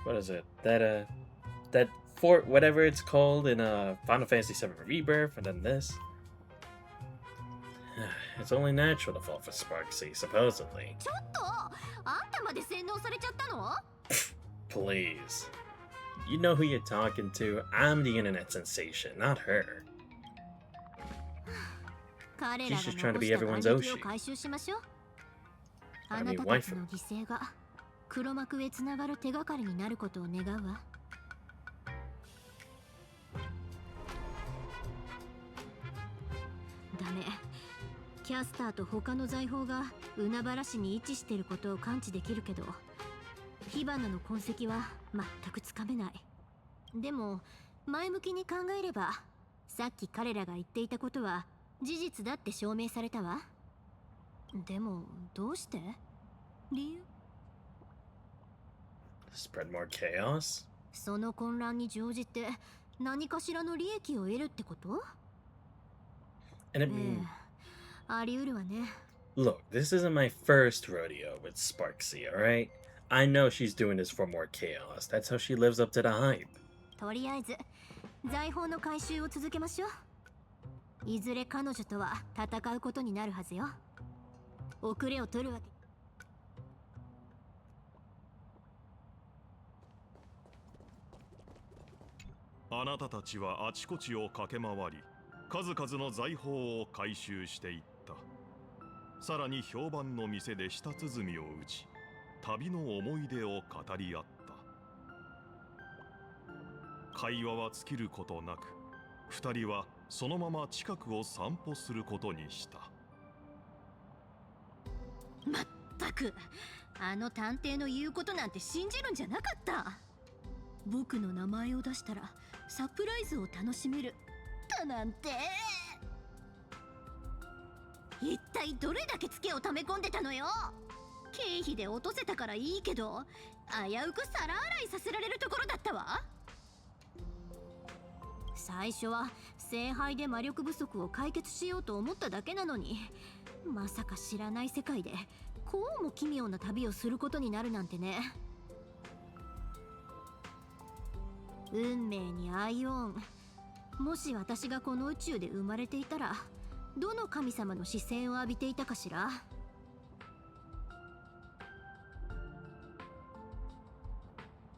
What is it? That fort, whatever it's called in Final Fantasy VII Rebirth, and then this. It's only natural to fall for Sparksy, supposedly. ちょっと、あんたまで洗脳されちゃったの？ Please. You know who you're talking to. I'm the internet sensation, not her. 彼らが She's just 残 trying to be した everyone's 瓦礫を Oshi. 回収しましょう。 I あな mean, た why たち for... の犠牲が黒幕へつながる手がかりになることを願うわ。ダメ。キャスターと他の財宝が海原市に位置していることを感知できるけど、火花の痕跡は全くつかめない。でも前向きに考えれば、さっき彼らが言っていたことは事実だって証明されたわ。でもどうして？理由？ Spread more chaos? その混乱に乗じて何かしらの利益を得るってこと？ And I mean, あり得るわね。 look, this isn't my first rodeo with Sparksy, alright? I know she's doing this for more chaos. That's how she lives up to the hype. とりあえず財宝の回収を続けましょう。いずれ彼女とは戦うことになるはずよ。遅れを取るわけ。あなたたちはあちこちを駆け回り、数々の財宝を回収していった。さらに評判の店で舌鼓を打ち、旅の思い出を語り合った。会話は尽きることなく、二人はそのまま近くを散歩することにした。まったく、あの探偵の言うことなんて信じるんじゃなかった。僕の名前を出したらサプライズを楽しめるだなんて。一体どれだけツケを溜め込んでたのよ。経費で落とせたからいいけど、危うく皿洗いさせられるところだったわ。最初は聖杯で魔力不足を解決しようと思っただけなのに、まさか知らない世界でこうも奇妙な旅をすることになるなんてね。運命にアイオン。もし私がこの宇宙で生まれていたら、どの神様の視線を浴びていたかしら。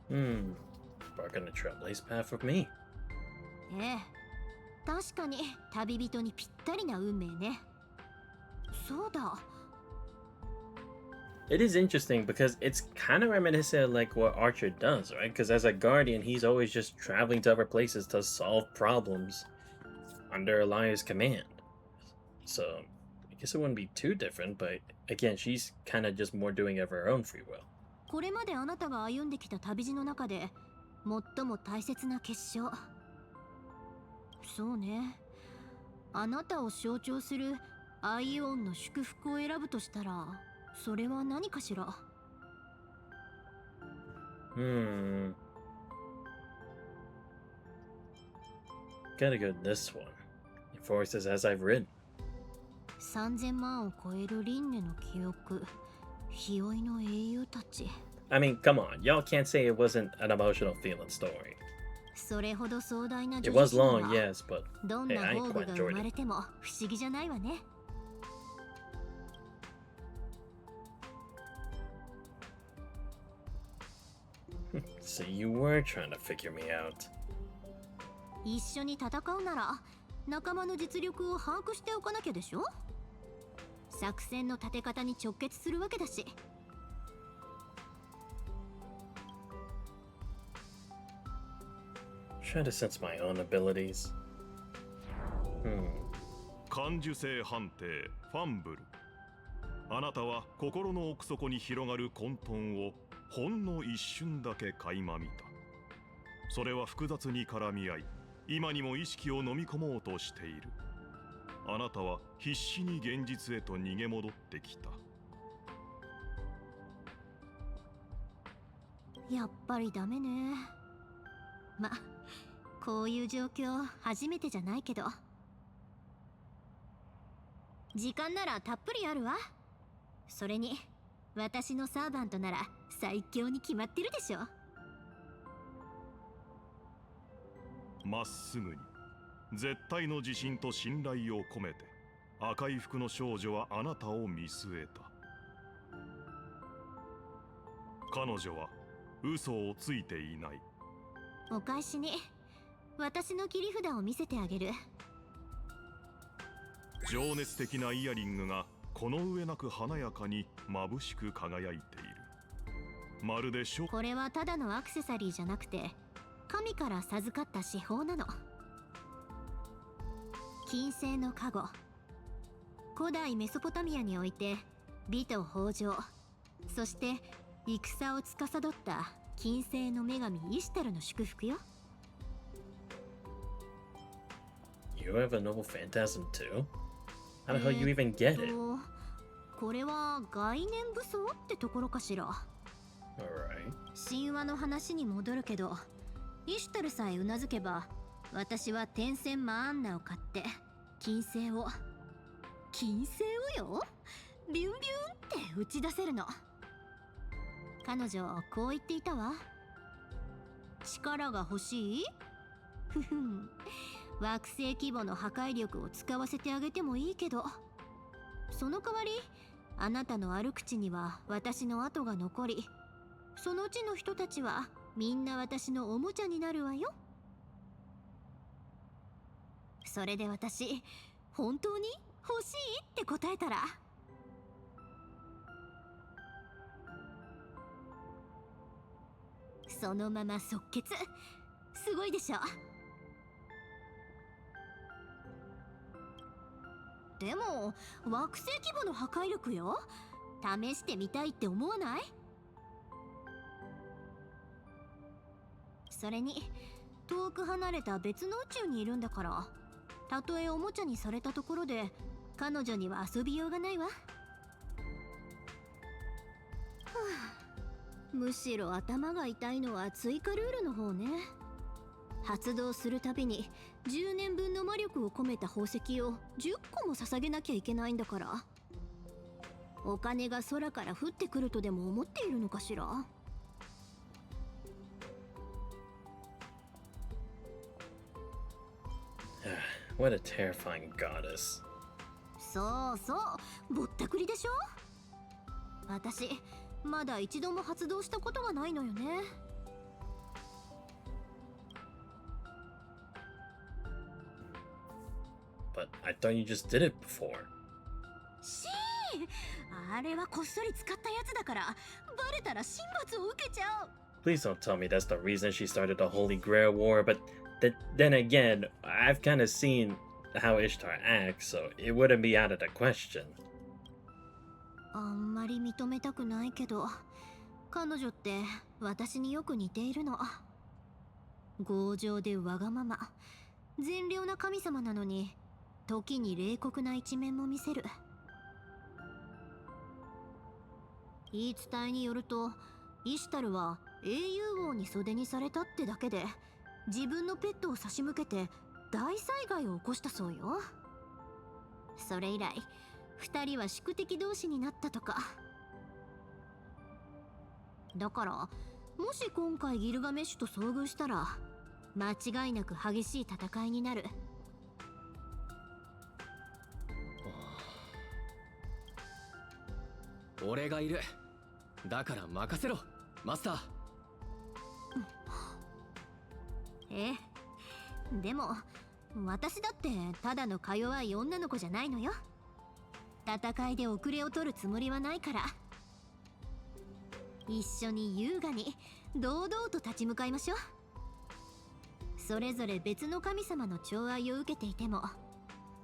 Barking a trailblaze path with me. ええ、確かに旅人にぴったりな運命ね。そうだ。It is interesting because it's kind of reminiscent of like what Archer does, right? Because as a guardian, he's always just traveling to other places to solve problems under Elias' command. So I guess it wouldn't be too different, but again, she's kind of just more doing it of her own free will. これまであなたが歩んできた旅路の中で最も大切な結晶。そうね。あなたを象徴するアイオンの祝福を選ぶとしたら、それは何かしら。Gotta go this one. Enforces as I've written. 3000万を超える輪廻の記憶、日追いの英雄たち。I mean, come on, y'all can't say it wasn't an emotional feeling story. それほど壮大な It 叙 was 事は long, yes, but どん hey, な I 宝 ain't 具 quite が enjoyed 生ま it. れても不思議じゃないわね。So you were trying to figure me out. 一緒に戦うなら仲間の実力を把握しておかなきゃでしょ。作戦の立て方に直結するわけだし。Try to sense my own abilities. 感受性判定ファンブル。あなたは心の奥底に広がる混沌をほんの一瞬だけ垣間見た。それは複雑に絡み合い、今にも意識を飲み込もうとしている。あなたは必死に現実へと逃げ戻ってきた。やっぱりダメね。ま、こういう状況初めてじゃないけど。時間ならたっぷりあるわ。それに私のサーバントなら最強に決まってるでしょ。まっすぐに絶対の自信と信頼を込めて赤い服の少女はあなたを見据えた。彼女は嘘をついていない。お返しに私の切り札を見せてあげる。情熱的なイヤリングがこの上なく華やかに眩しく輝いている。まるでこれはただのアクセサリーじゃなくて神から授かった至宝なの。金星の加護。古代メソポタミアにおいて美と豊穣、そして戦を司った金星の女神イシュタルの祝福よ。You have a noble phantasm too? How the hell you even get it? これは概念武装ってところかしら。Alright. 神話の話に戻るけど、イシュタルさえうなずけば、私は天線マアンナを買って金星をよ、ビュンビュンって打ち出せるの。彼女こう言っていたわ。力が欲しい？ふふん。惑星規模の破壊力を使わせてあげてもいいけど、その代わりあなたの歩く地には私の跡が残り、その地の人たちはみんな私のおもちゃになるわよ。それで私、本当に欲しいって答えたら、そのまま即決。すごいでしょ。でも惑星規模の破壊力よ。試してみたいって思わない？それに遠く離れた別の宇宙にいるんだから、たとえおもちゃにされたところで彼女には遊びようがないわ。はあ、むしろ頭が痛いのは追加ルールの方ね。発動するたびに10年分の魔力を込めた宝石を10個も捧げなきゃいけないんだから。お金が空から降ってくるとでも思っているのかしら。What a terrifying goddess. そうそう、ぼったくりでしょ。私まだ一度も発動したことがないのよね。But I thought you just did it before. あれはこっそり使ったやつだから、バレたら神罰を受けちゃう。 Please don't tell me that's the reason she started the Holy Grail War, but then again, I've kind of seen how Ishtar acts, so it wouldn't be out of the question. あんまり認めたくないけど、彼女って私によく似ているの。強情でわがまま、善良な神様なのに時に冷酷な一面も見せる。言い伝えによると、イシュタルは英雄王に袖にされたってだけで自分のペットを差し向けて大災害を起こしたそうよ。それ以来2人は宿敵同士になったとか。だからもし今回ギルガメッシュと遭遇したら間違いなく激しい戦いになる。俺がいる。だから任せろ、マスター。でも私だってただのか弱い女の子じゃないのよ。戦いで遅れを取るつもりはないから。一緒に優雅に堂々と立ち向かいましょう。それぞれ別の神様の寵愛を受けていても、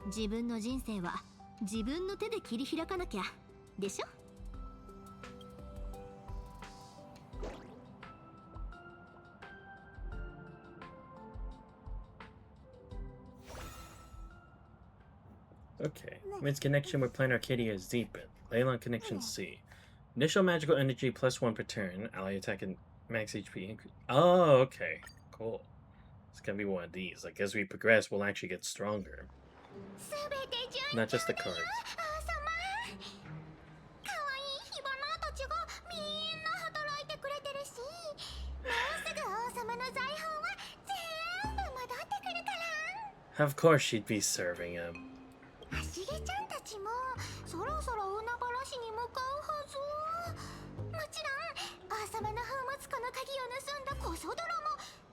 自分の人生は自分の手で切り開かなきゃでしょ。Okay. Its connection with Planet Arcadia is deepened. Leyland connection C. Initial magical energy +1 per turn. Ally attack and max HP increase. Oh, okay. Cool. It's gonna be one of these. Like, as we progress, we'll actually get stronger. Not just the cards. 'Of course she'd be serving him. しげちゃんたちもそろそろ海原市に向かうはず。もちろん王様の宝物庫の鍵を盗んだコソ泥も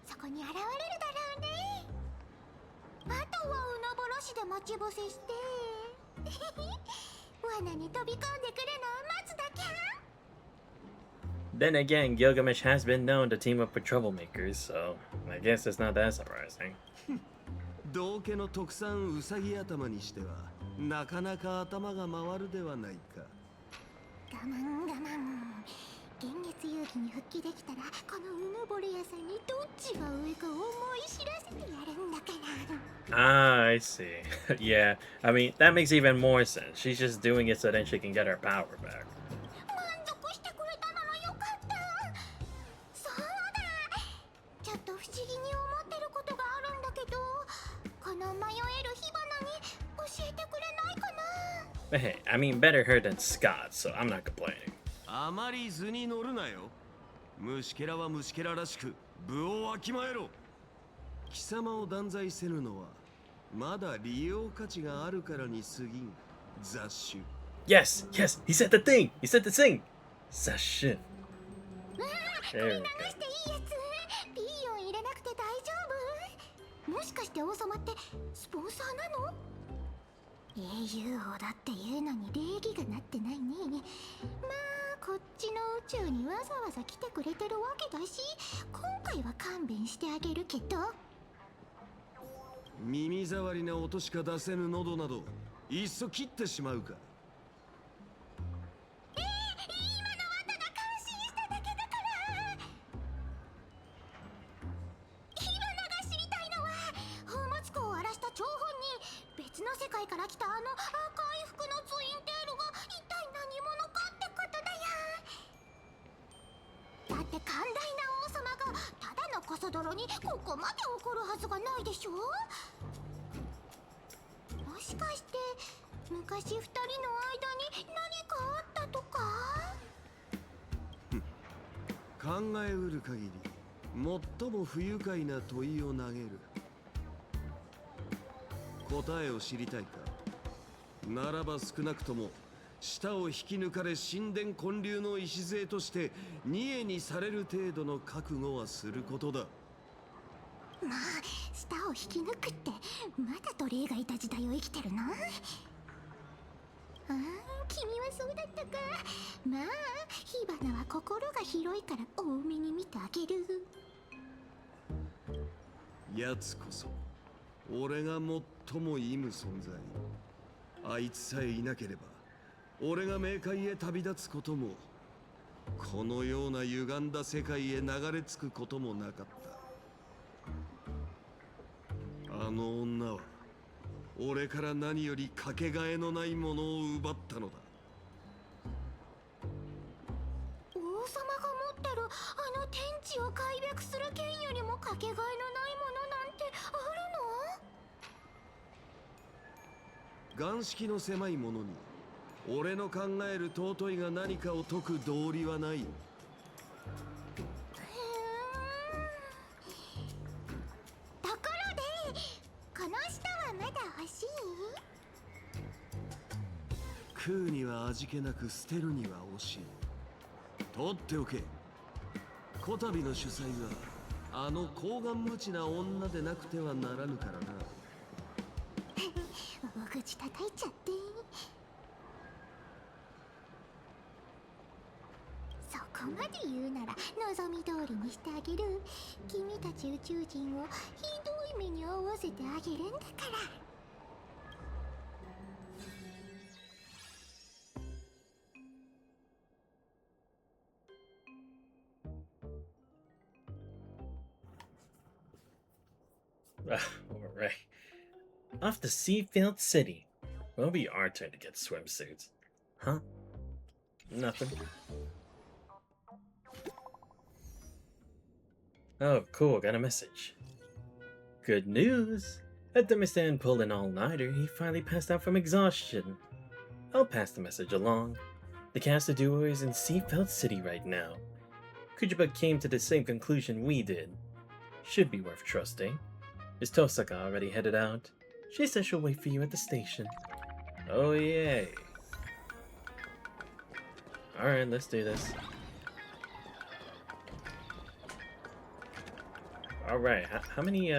そこに現れるだろうね。あとは海原市で待ち伏せして罠に飛び込んでくるのを待つだけ。 Then again, Gilgamesh has been known to team up with troublemakers, so I guess it's not that surprising. 道家の特産ウサギ頭にしてはなかなか頭が回るではないか。我慢我慢。現月遊戯に復帰できたらこのうぬぼれ屋さんにどっちが上か思い知らせてやるんだから。 Ah, I see. Yeah, I mean, that makes even more sense. She's just doing it so then she can get her power back. 満足してくれたならよかった。そうだ、ちょっと不思議に思ってることがあるんだけど、この迷える火花に教えてくれないかな。 But hey, I mean, better her than Scott, so I'm not complaining. あまり図に乗るなよ。虫けらは虫けららしく部をわきまえろ。貴様を断罪せぬのはまだ利用価値があるからに過ぎん。雑種。 Yes, yes, he said the thing! He said the thing! Sashin. これ There 流 we していいやつ。ピーヨン入れなくて大丈夫？もしかして王様ってスポンサーなの？英雄王だっていうのに礼儀がなってないね。まあこっちの宇宙にわざわざ来てくれてるわけだし、今回は勘弁してあげるけど。耳障りな音しか出せぬ喉などいっそ切ってしまうか。今のはただ感心しただけだから。ヒバナが知りたいのは宝物庫を荒らした張本に別の世界から来たあの赤いだって寛大な王様がただのコソ泥にここまで怒るはずがないでしょ。もしかして昔二人の間に何かあったとか。考えうる限り最も不愉快な問いを投げる。答えを知りたいか。ならば少なくとも舌を引き抜かれ神殿建立の礎として二重にされる程度の覚悟はすることだ。まあ舌を引き抜くってまだ奴隷がいた時代を生きてるの。ああ、君はそうだったか。まあ火花は心が広いから多めに見てあげる。奴こそ俺が最も忌む存在。あいつさえいなければ俺が冥界へ旅立つこともこのような歪んだ世界へ流れ着くこともなかった。あの女は俺から何よりかけがえのないものを奪ったのだ。王様が持ってるあの天地を開闢する剣よりもかけがえのないものなんてあるの？眼識の狭い者に俺の考える尊いが何かを解く道理はない。ところでこの舌はまだ欲しい？食うには味気なく捨てるには惜しい。取っておけ。こたびの主催はあの厚顔無知な女でなくてはならぬからな。大口叩いちゃって。そこまで言うなら望み通りにしてあげる。君たち宇宙人をひどい目に遭わせてあげるんだから。Alright. Off to Seafield City. Will be our turn to get swimsuits. Huh? Nothing. Oh, cool. Got a message. Good news! After Mr. pulled an all-nighter, he finally passed out from exhaustion. I'll pass the message along. The cast of duo is in Seafield City right now. Kujiba came to the same conclusion we did. Should be worth trusting. Is Tosaka already headed out? She said she'll wait for you at the station. Oh yay. Alright, let's do this. Alright, how many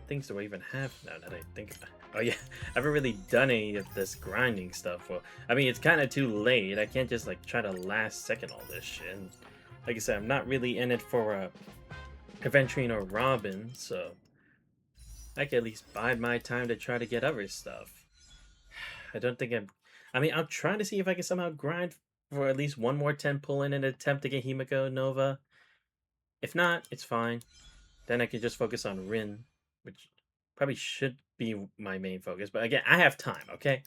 things do I even have now that I think about it? Oh yeah, I haven't really done any of this grinding stuff. Well, I mean, it's kind of too late. I can't just like try to last second all this shit. And, like I said, I'm not really in it for Aventurine or Robin, so I can at least bide my time to try to get other stuff. I don't think I mean, I'll try to see if I can somehow grind for at least one more 10 pull in an attempt to get Himiko Nova. If not, it's fine. Then I can just focus on Rin, which probably should be my main focus. But again, I have time, okay?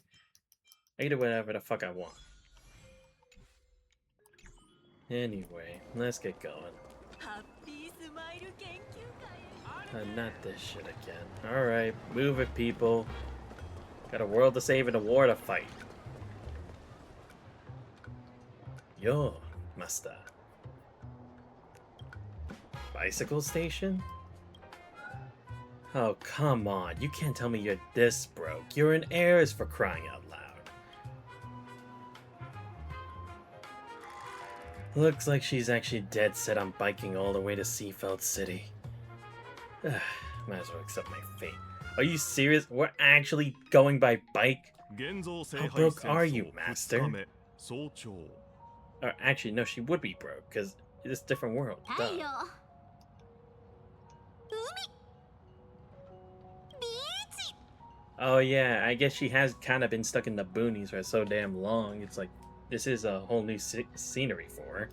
I can do whatever the fuck I want. Anyway, let's get going. Not this shit again. Alright, move it, people. Got a world to save and a war to fight. Yo, master. Bicycle station? Oh, come on. You can't tell me you're this broke. You're in heirs for crying out loud. Looks like she's actually dead set on biking all the way to Seafield City. Might as well accept my fate. Are you serious? We're actually going by bike? How broke are you, master? Or actually, no, she would be broke, because it's a different world. Duh. Oh yeah, I guess she has kind of been stuck in the boonies for so damn long. It's like, this is a whole new scenery for her.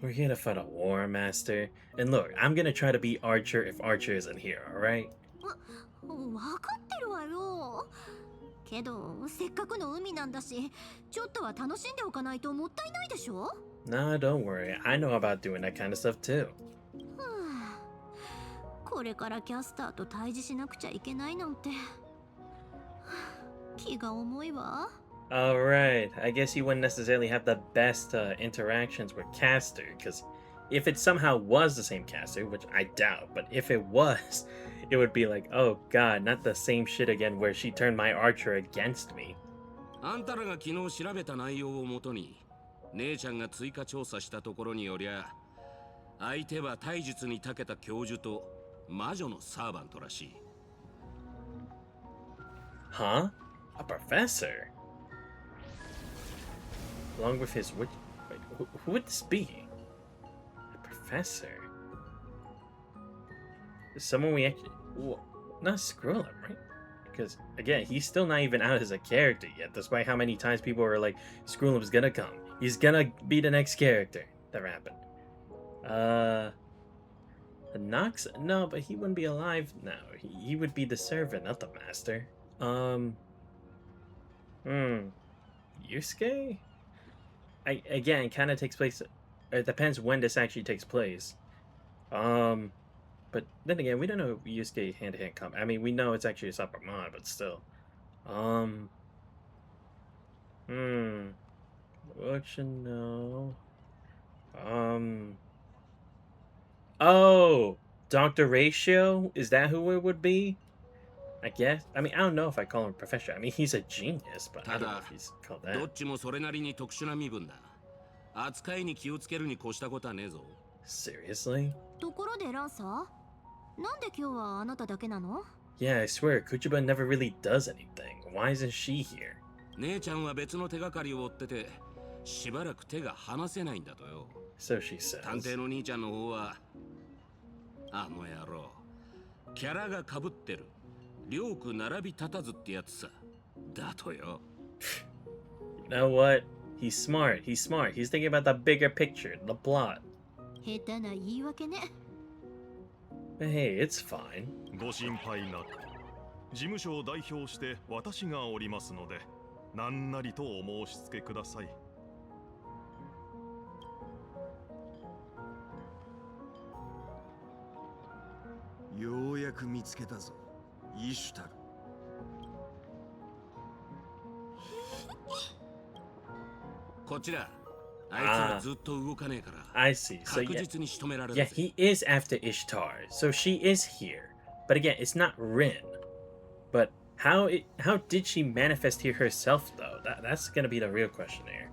We're here to fight a war, master. And look, I'm gonna try to be Archer if Archer isn't here, alright? けどせっかくの海なんだし、ちょっとは楽しんでおかないともったいないでしょ。Nah, don't worry. I know about doing that kind of stuff too. これからキャスターと対峙しなくちゃいけないなんて気が重いわ。Alright, I guess you wouldn't necessarily have the best interactions with Caster, because if it somehow was the same Caster, which I doubt, but if it was, it would be like, oh god, not the same shit again where she turned my archer against me. あんたらが昨日調べた内容をもとに姉ちゃんが追加調査したところによりゃ、相手は体術に長けた教授と魔女のサーバントらしい。Huh? A professor? Along with his witch... Wait, who would this be? A professor? Someone we actually... Well, not Skrull, right? Because, again, he's still not even out as a character yet, despite how many times people were like, Skrull's gonna come. He's gonna be the next character that happened. The Nox? No, but he wouldn't be alive. No, he would be the servant, not the master. Yusuke? Again, kind of takes place... It depends when this actually takes place. But then again, we don't know Yusuke hand-to-hand combat. I mean, we know it's actually a separate mod, but still. What you know? Oh! Dr. Ratio? Is that who it would be? I guess. I mean, I don't know if I call him professor. I mean, he's a genius, but I don't know if he's called that. どっちもそれなりに特殊な身分だ。扱いに気をつけるに越したことはねえぞ。Seriously? ところでランサー、なんで今日はあなただけなの？ Yeah, I swear, Kuchiba never really does anything. Why isn't she here? 姉ちゃんは別の手がかりを追ってて、しばらく手が離せないんだとよ。So she says. 探偵の兄ちゃんの方は、あの野郎、キャラが被ってる。両区並び立たずってやつさ。だとよ。You know what? He's smart. He's smart. He's thinking about the bigger picture, the plot. 下手な言い訳ね。But hey, it's fine. ご心配なく。事務所を代表して私がおりますので、何なりとお申し付けください。ようやく見つけたぞ。イシュタル。こちら。あいつはずっと動かねえから。I see. So 確実に仕留められる。yeah, he is after Ishtar. So she is here. But again, it's not Rin. But how did she manifest here herself though? That's gonna be the real question here.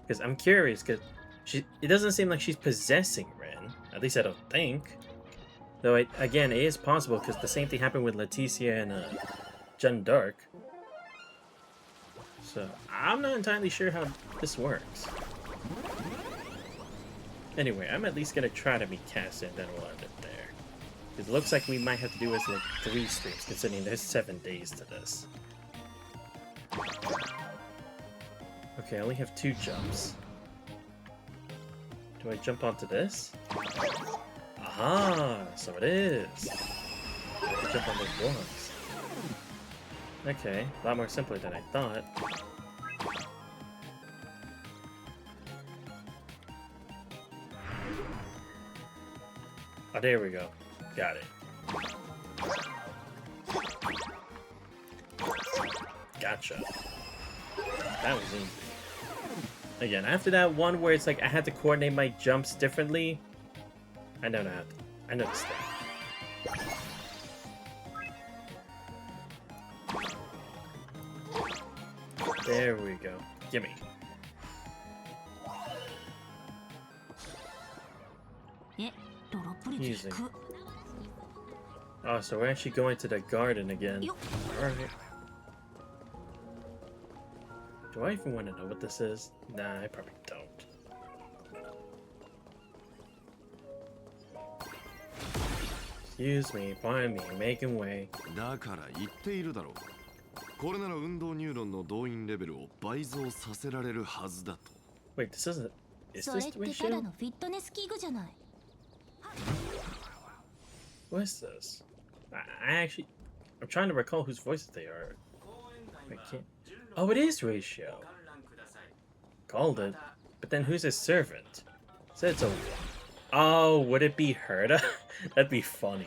Because I'm curious, because it doesn't seem like she's possessing Rin. At least I don't think. Though again, it is possible because the same thing happened with Leticia and Jeanne d'Arc. So I'm not entirely sure how this works. Anyway, I'm at least gonna try to meet Cass and then we'll end it there. Because it looks like we might have to do this in like 3 streams, considering there's 7 days to this. Okay, I only have 2 jumps. Do I jump onto this? Aha! So it is! I have to jump on those blocks. Okay, a lot more simpler than I thought. Oh, there we go. Got it. Gotcha. That was easy. Again, after that one where it's like I had to coordinate my jumps differently, I know that. I noticed that. There we go. Gimme. Using. Oh, so we're actually going to the garden again. Alright. Do I even want to know what this is? Nah, I probably don't. Excuse me, pardon me, making way. だから言っているだろう。これなら運動ニューロンの動員レベルを倍増させられるはずだと。Wait, this isn't. Is それ this って Ratio? ただのフィットネス器具じゃない。What is this? I'm trying to recall whose voices they are. Oh, it is ratio. Called it. But then who's his servant? Said it's a... Oh, would it be Herda? That'd be funny.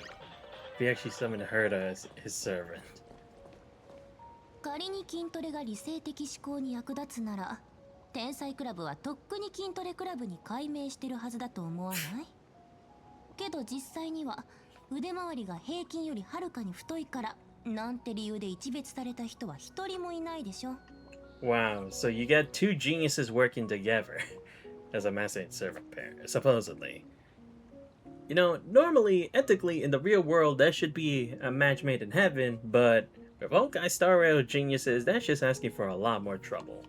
If he actually summoned Herda as his servant. 仮に筋トレが理性的思考に役立つなら、天才クラブはとっくに筋トレクラブに改名してるはずだと思わない？けど実際には腕回りが平均よりはるかに太いからなんて理由で一別された人は一人もいないでしょ。Wow, so you got two geniuses working together as a master and servant pair, supposedly. You know, normally, ethically, in the real world, that should be a match made in heaven, but with Honkai Star Rail geniuses, that's just asking for a lot more trouble.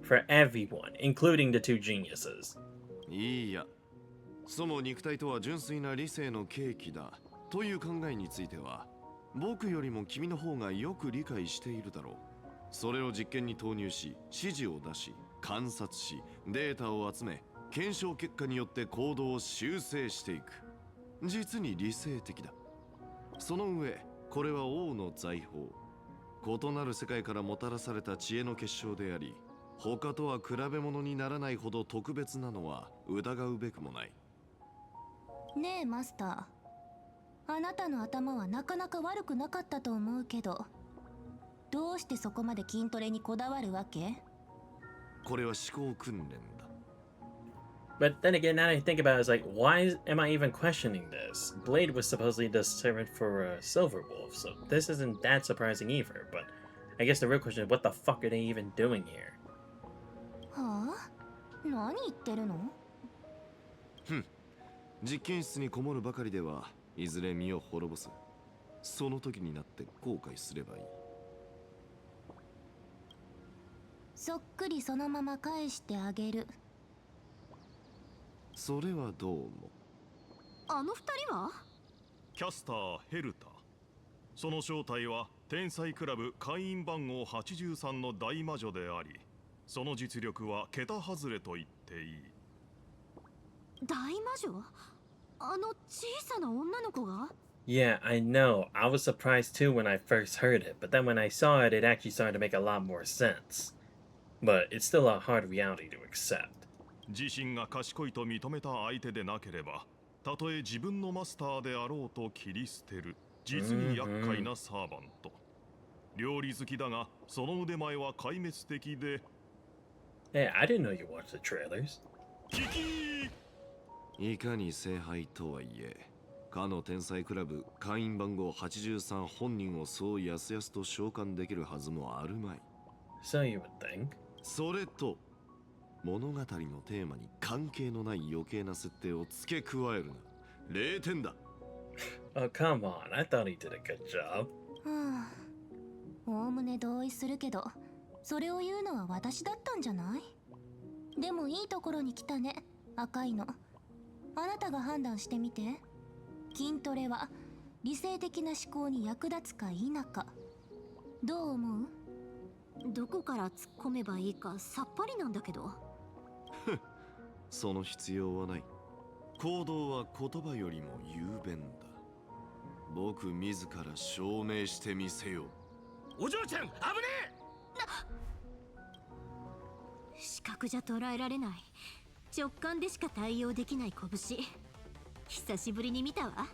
For everyone, including the two geniuses. いいや、その肉体とは純粋な理性の契機だという考えについては、僕よりも君の方がよく理解しているだろう。それを実験に投入し、指示を出し、観察し、データを集め、検証結果によって行動を修正していく。実に理性的だ。その上、これは王の財宝。異なる世界からもたらされた知恵の結晶であり、他とは比べ物にならないほど特別なのは疑うべくもない。ねえマスター、あなたの頭はなかなか悪くなかったと思うけど、どうしてそこまで筋トレにこだわるわけ？これは思考訓練だ。But then again, now that I think about it, it's like, why am I even questioning this? Blade was supposedly the servant for Silver Wolf, so this isn't that surprising either, but I guess the real question is, what the fuck are they even doing here? はあ？何言ってるの？実験室にこもるばかりではいずれ身を滅ぼす。その時になって後悔すればいい。そっくりそのまま返してあげる。それはどうも。あの二人は？キャスターヘルタ。その正体は天才クラブ会員番号83の大魔女であり、その実力は桁外れと言っていい。大魔女？あの小さな女の子が？ Yeah, I know. I was surprised too when I first heard it, but then when I saw it, it actually started to make a lot more sense. But it's still a hard reality to accept. 自身が賢いと認めた相手でなければ、たとえ自分のマスターであろうと切り捨てる、実に厄介なサーバント。料理好きだが、その腕前は壊滅的で。Hey, I didn't know you watched the trailers. いかに聖杯とはいえ、かの天才クラブ会員番号83本人をそうやすやすと召喚できるはずもあるまい。So you would think. それと物語のテーマに関係のない余計な設定を付け加えるな。0点だ。Oh, come on. I thought he did a good job. はあ、おおむね同意するけど、それを言うのは私だったんじゃない？でもいいところに来たね、赤いの。あなたが判断してみて。筋トレは理性的な思考に役立つか否か。どう思う？どこから突っ込めばいいかさっぱりなんだけど。その必要はない。行動は言葉よりも雄弁だ。僕自ら証明してみせよう。お嬢ちゃん、危ねえ！視覚じゃ捉えられない。直感でしか対応できない拳。久しぶりに見たわ。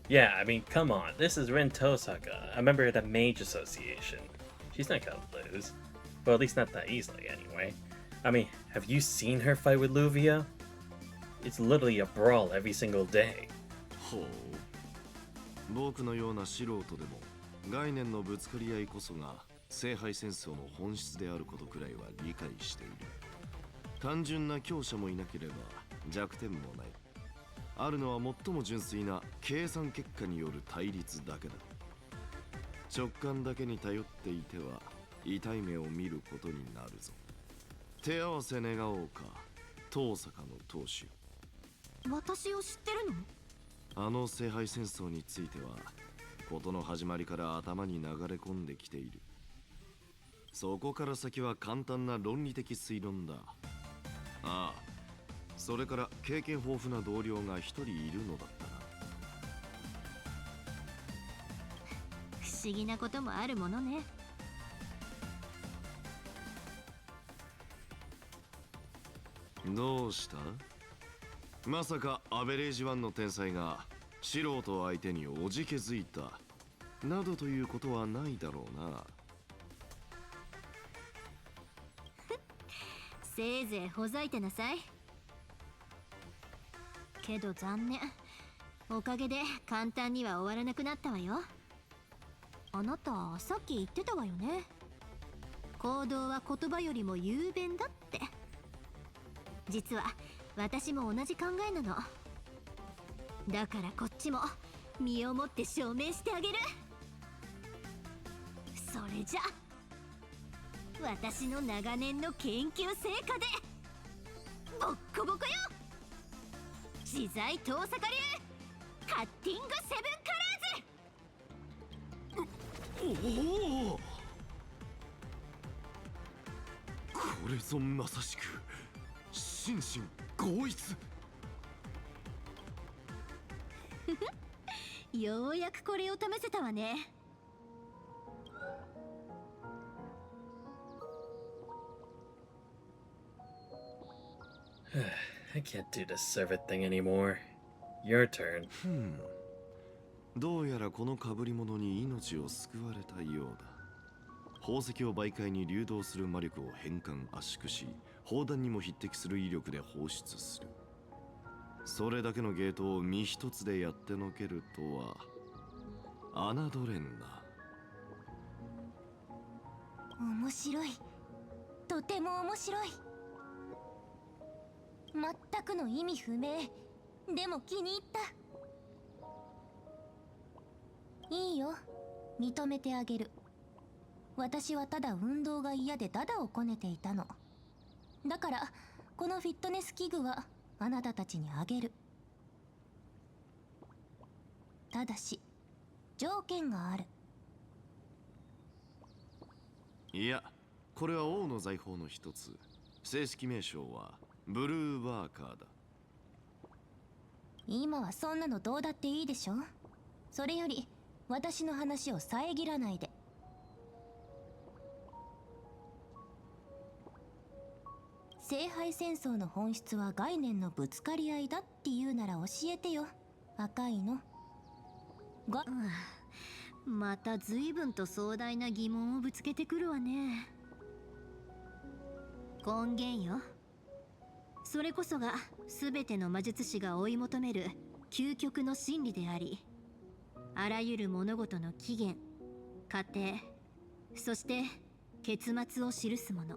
Yeah, I mean, come on. This is Rin Tosaka, a member of the Mage Association. She's not gonna lose. Well, at least not that easily, anyway. I mean, have you seen her fight with Luvia? It's literally a brawl every single day. ほう。僕のような素人でも概念のぶつかり合いこそが聖杯戦争の本質であることくらいは理解している。単純な強者もいなければ弱点もない。あるのは最も純粋な計算結果による対立だけだ。直感だけに頼っていては痛い目を見ることになるぞ。手合わせ願おうか、遠坂の当主。私を知ってるの？あの聖杯戦争については事の始まりから頭に流れ込んできている。そこから先は簡単な論理的推論だ。ああ、それから経験豊富な同僚が一人いるのだったな。不思議なこともあるものね。どうした？まさかアベレージ1の天才が素人相手におじけづいたなどということはないだろうな。せいぜいほざいてなさい。けど残念、おかげで簡単には終わらなくなったわよ。あなたさっき言ってたわよね。行動は言葉よりも雄弁だって。実は私も同じ考えなの。だからこっちも身をもって証明してあげる。それじゃ私の長年の研究成果でボッコボコよ。自在遠坂流カッティングセブンカラーズ。おお、これぞまさしく心身合一。ようやくこれを試せたわね。I can't do the servant thing anymore. Your turn. どうやらこの被り物に命を救われたようだ。宝石を媒介に流動する魔力を変換圧縮し、砲弾にも匹敵する威力で放出する。それだけのゲートを身一つでやってのけるとは侮れんな。面白い、とても面白い。全くの意味不明。でも気に入った。いいよ、認めてあげる。私はただ運動が嫌でダダをこねていたの。だからこのフィットネス器具はあなたたちにあげる。ただし条件がある。いや、これは王の財宝の一つ。正式名称はブルーワーカーだ。今はそんなのどうだっていいでしょ。それより私の話を遮らないで。聖杯戦争の本質は概念のぶつかり合いだっていうなら教えてよ、赤いの。また随分と壮大な疑問をぶつけてくるわね。根源よ。それこそが全ての魔術師が追い求める究極の真理であり、あらゆる物事の起源、過程、そして結末を記すもの。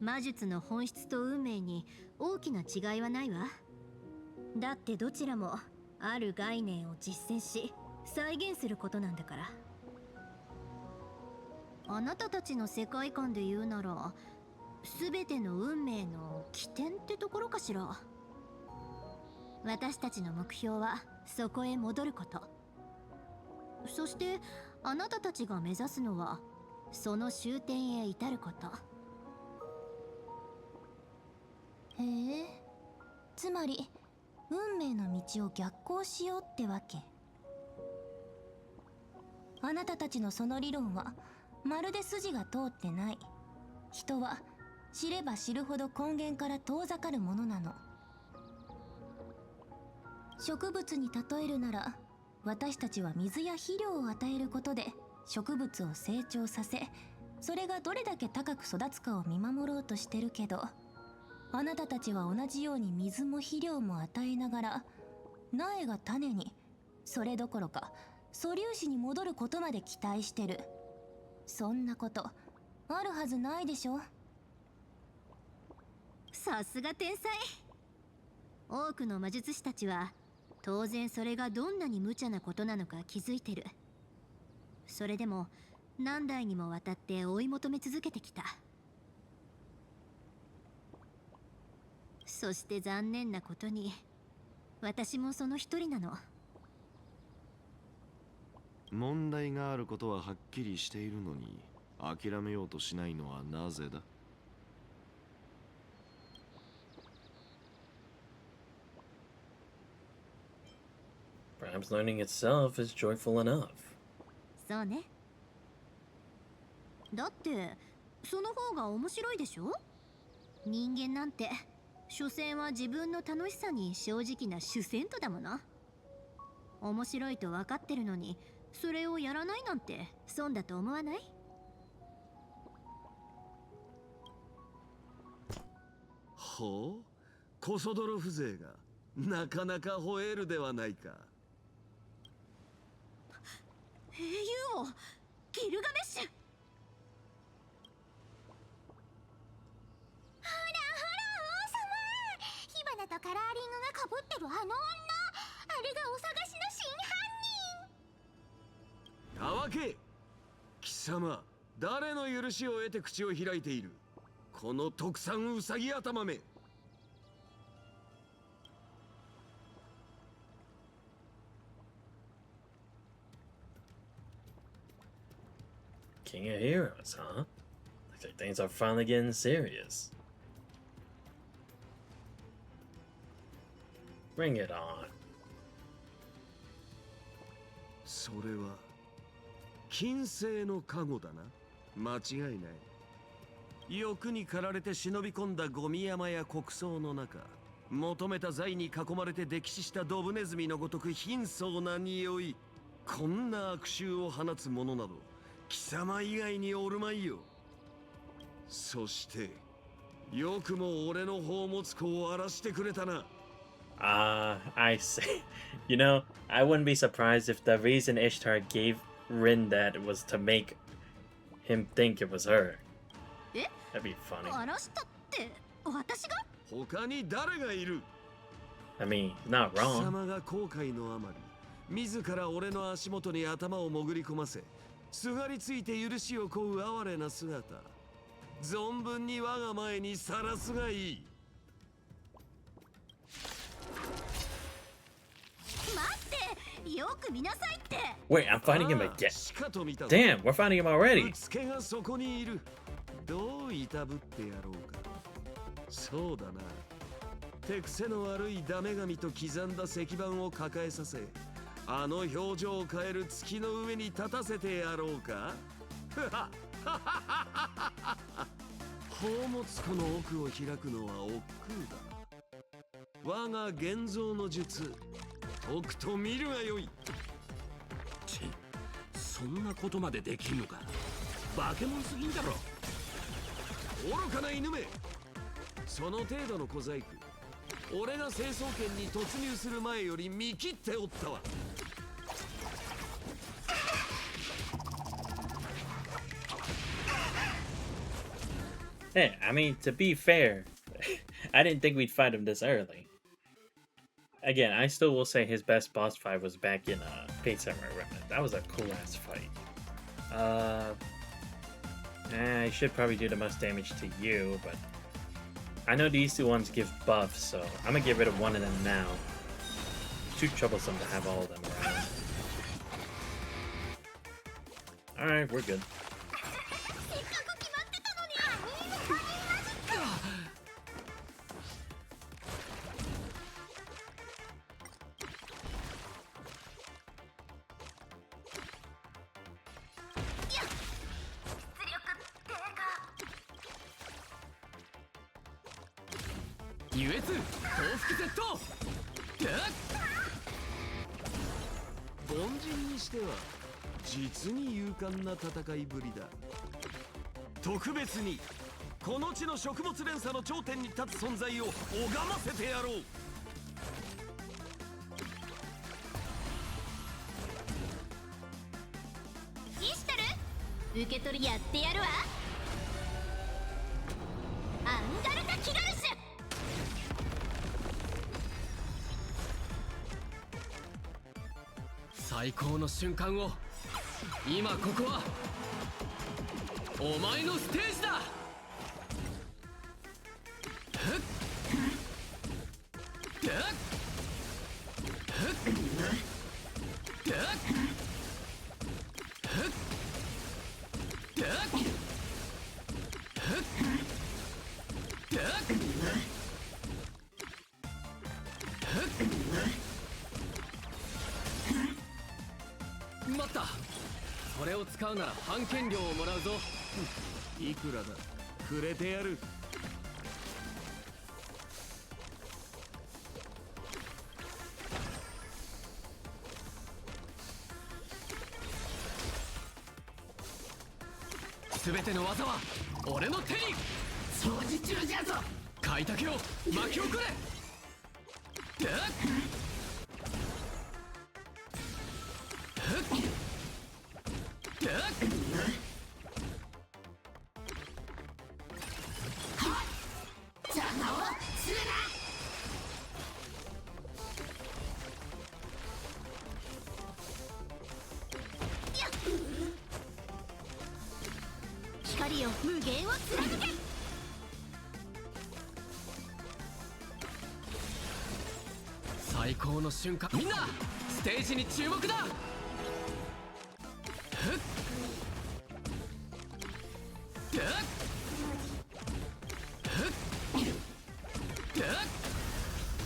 魔術の本質と運命に大きな違いはないわ。だってどちらもある概念を実践し再現することなんだから。あなたたちの世界観で言うなら全ての運命の起点ってところかしら。私たちの目標はそこへ戻ること。そしてあなたたちが目指すのはその終点へ至ること。へえ、つまり運命の道を逆行しようってわけ。あなたたちのその理論はまるで筋が通ってない。人は知れば知るほど根源から遠ざかるものなの。植物に例えるなら、私たちは水や肥料を与えることで植物を成長させ、それがどれだけ高く育つかを見守ろうとしてるけど、あなたたちは同じように水も肥料も与えながら、苗が種に、それどころか素粒子に戻ることまで期待してる。そんなことあるはずないでしょ。さすが天才。多くの魔術師たちは当然それがどんなに無茶なことなのか気づいてる。それでも何代にもわたって追い求め続けてきた。そして残念なことに私もその一人なの。問題があることははっきりしているのに諦めようとしないのはなぜだ？ Perhaps learning itself is joyful enough. そうね。だってその方が面白いでしょ。人間なんて所詮は自分の楽しさに正直な主戦徒だもの。面白いと分かってるのにそれをやらないなんて損だと思わない？ほう、コソドロ風情がなかなか吠えるではないか。英雄王ギルガメッシュ。ほら王様、火花とカラーリングがかぶってるあの女、あれがお探しの真犯人。たわけ、貴様誰の許しを得て口を開いている。この特産ウサギ頭め。King of Heroes, huh? Looks like things are finally getting serious. Bring it on. それは金星の加護だな。間違いない。欲に駆られて忍び込んだゴミ山や穀倉の中、求めた財に囲まれて溺死したドブネズミのごとく貧相な匂い。こんな悪臭を放つ者など貴様以外におるまいよ。そしてよくも俺の宝物庫を荒らしてくれたな。I see. You know, I wouldn't be surprised if the reason Ishtar gave Rin that was to make him think it was her. え？ That'd be funny. 荒らしたって私が？他に誰がいる？ I mean, he's not 貴 wrong. 様が後悔のあまり自ら俺の足元に頭を潜り込ませ、すがりついて許しを請う哀れな姿、存分に我が前にさらすがいい。待って、よく見なさいって。 Wait, I'm fighting him again. しかと見たぞ。 Damn, we're fighting him already. うつけがそこにいる。どういたぶってやろうか。そうだな。手癖の悪いダメ神と刻んだ石板を抱えさせ、あの表情を変える月の上に立たせてやろうか。宝物庫の奥を開くのは億劫だ。我が現像の術、とくと見るがよい。ち、そんなことまでできんのか。化け物すぎんだろ。愚かな犬め。その程度の小細工、俺が成層圏に突入する前より見切っておったわ。Hey, I mean, to be fair, I didn't think we'd fight him this early. Again, I still will say his best boss fight was back in Fate Samurai Remnant. That was a cool ass fight. I should probably do the most damage to you, but I know these two ones give buffs, so I'm gonna get rid of one of them now. Too troublesome to have all of them around. Alright, we're good.凡人にしては実に勇敢な戦いぶりだ。特別にこの地の食物連鎖の頂点に立つ存在を拝ませてやろう。イシタル、受け取りやってやるわ。アンガルタ・キガルシュ。最高の瞬間を、今ここはお前のステージだ。使うなら半券料をもらうぞ。いくらだ、くれてやる。全ての技は俺の手に。掃除中じゃぞ。開拓を巻き起これ。邪魔をするな。光よ無限を貫け。最高の瞬間、みんなステージに注目だ。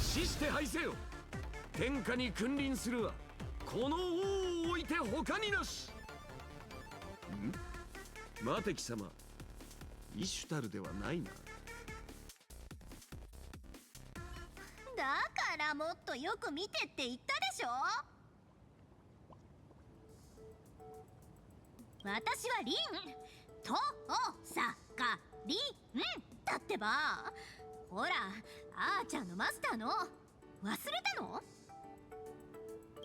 死して敗せよ。天下に君臨するはこの王を置いて他になし。待て貴様、イシュタルではないな。だからもっとよく見てって言ったでしょ。私はリンとおさかりんだってば。ほらあーちゃんのマスターの忘れたの。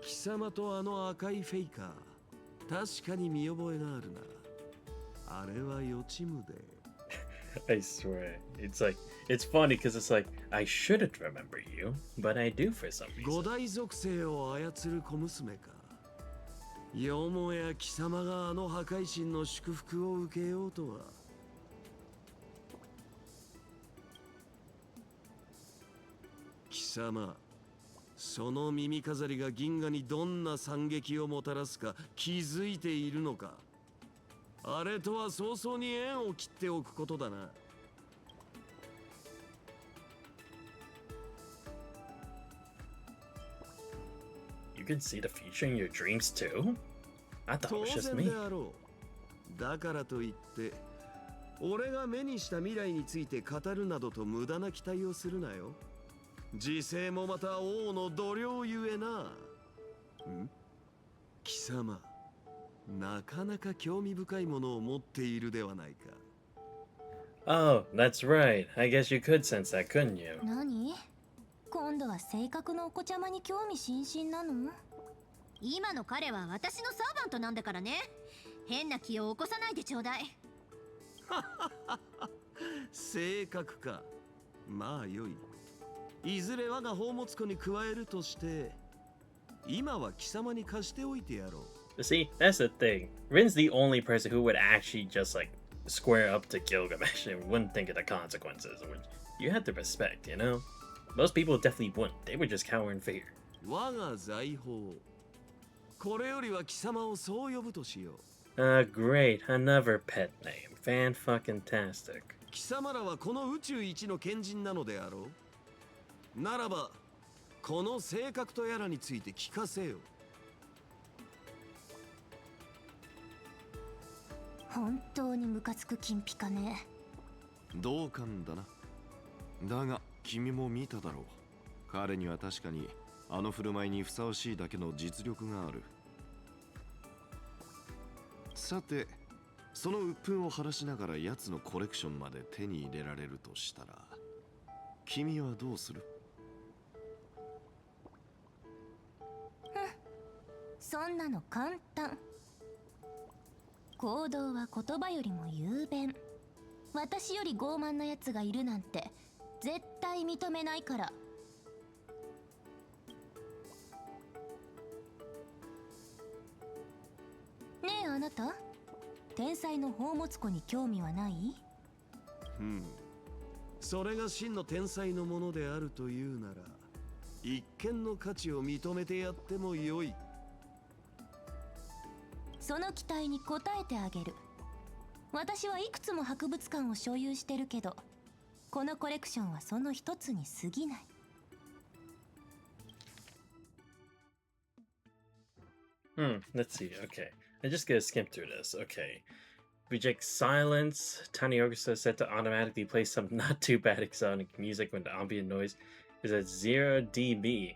貴様とあの赤いフェイカー、確かに見覚えがあるな。あれは予知夢で。I swear. It's funny because it's like, I shouldn't remember you, but I do for some 五 reason. 大属性を操る小娘か。よもや貴様があの破壊神の祝福を受けようとは。貴様、その耳飾りが銀河にどんな惨劇をもたらすか気づいているのか。あれとは早々に縁を切っておくことだな。You can see the future in your dreams too? I thought it 当 was just 然 me. であろう。だからといって俺が目にした未来について語るなどと無駄な期待をするなよ。時勢もまた王の度量ゆえな。貴様、なかなか興味深いものを持っているではないか。Oh, that's right. I guess you could sense that, couldn't you? 何？今度は性格のお子ちゃまに興味津々なの？今の彼は私のサーバントなんだからね。変な気を起こさないでちょうだい。性格か。まあよい。いずれ我が宝物庫に加えるとして、今は貴様に貸しておいてやろう。See, that's the thing. Rin's the only person who would actually just like square up to Gilgamesh and wouldn't think of the consequences, which you have to respect, you know? Most people definitely wouldn't. They would just cower in fear. 我が財宝。これよりは貴様をそう呼ぶとしよう。Great. Another pet name. Fan-fucking-tastic. 貴様らはこの宇宙一の賢人なのであろう。ならば、この性格とやらについて聞かせよ。本当にムカつく金ピカね。同感だな。だが君も見ただろう。彼には確かにあの振る舞いにふさわしいだけの実力がある。さて、その鬱憤を晴らしながら奴のコレクションまで手に入れられるとしたら、君はどうする？そんなの簡単。行動は言葉よりも雄弁。私より傲慢なやつがいるなんて絶対認めないから。ねえあなた、天才の宝物庫に興味はない？それが真の天才のものであるというなら、一見の価値を認めてやってもよい。その期待に応えてあげる。私はいくつも博物館を所有してるけど、このコレクションはその一つに過ぎない。Let's see. Okay. I'm just gonna skim through this. Okay. Reject silence. Tiny orchestra is set to automatically play some not too bad exotic music when the ambient noise is at 0 dB.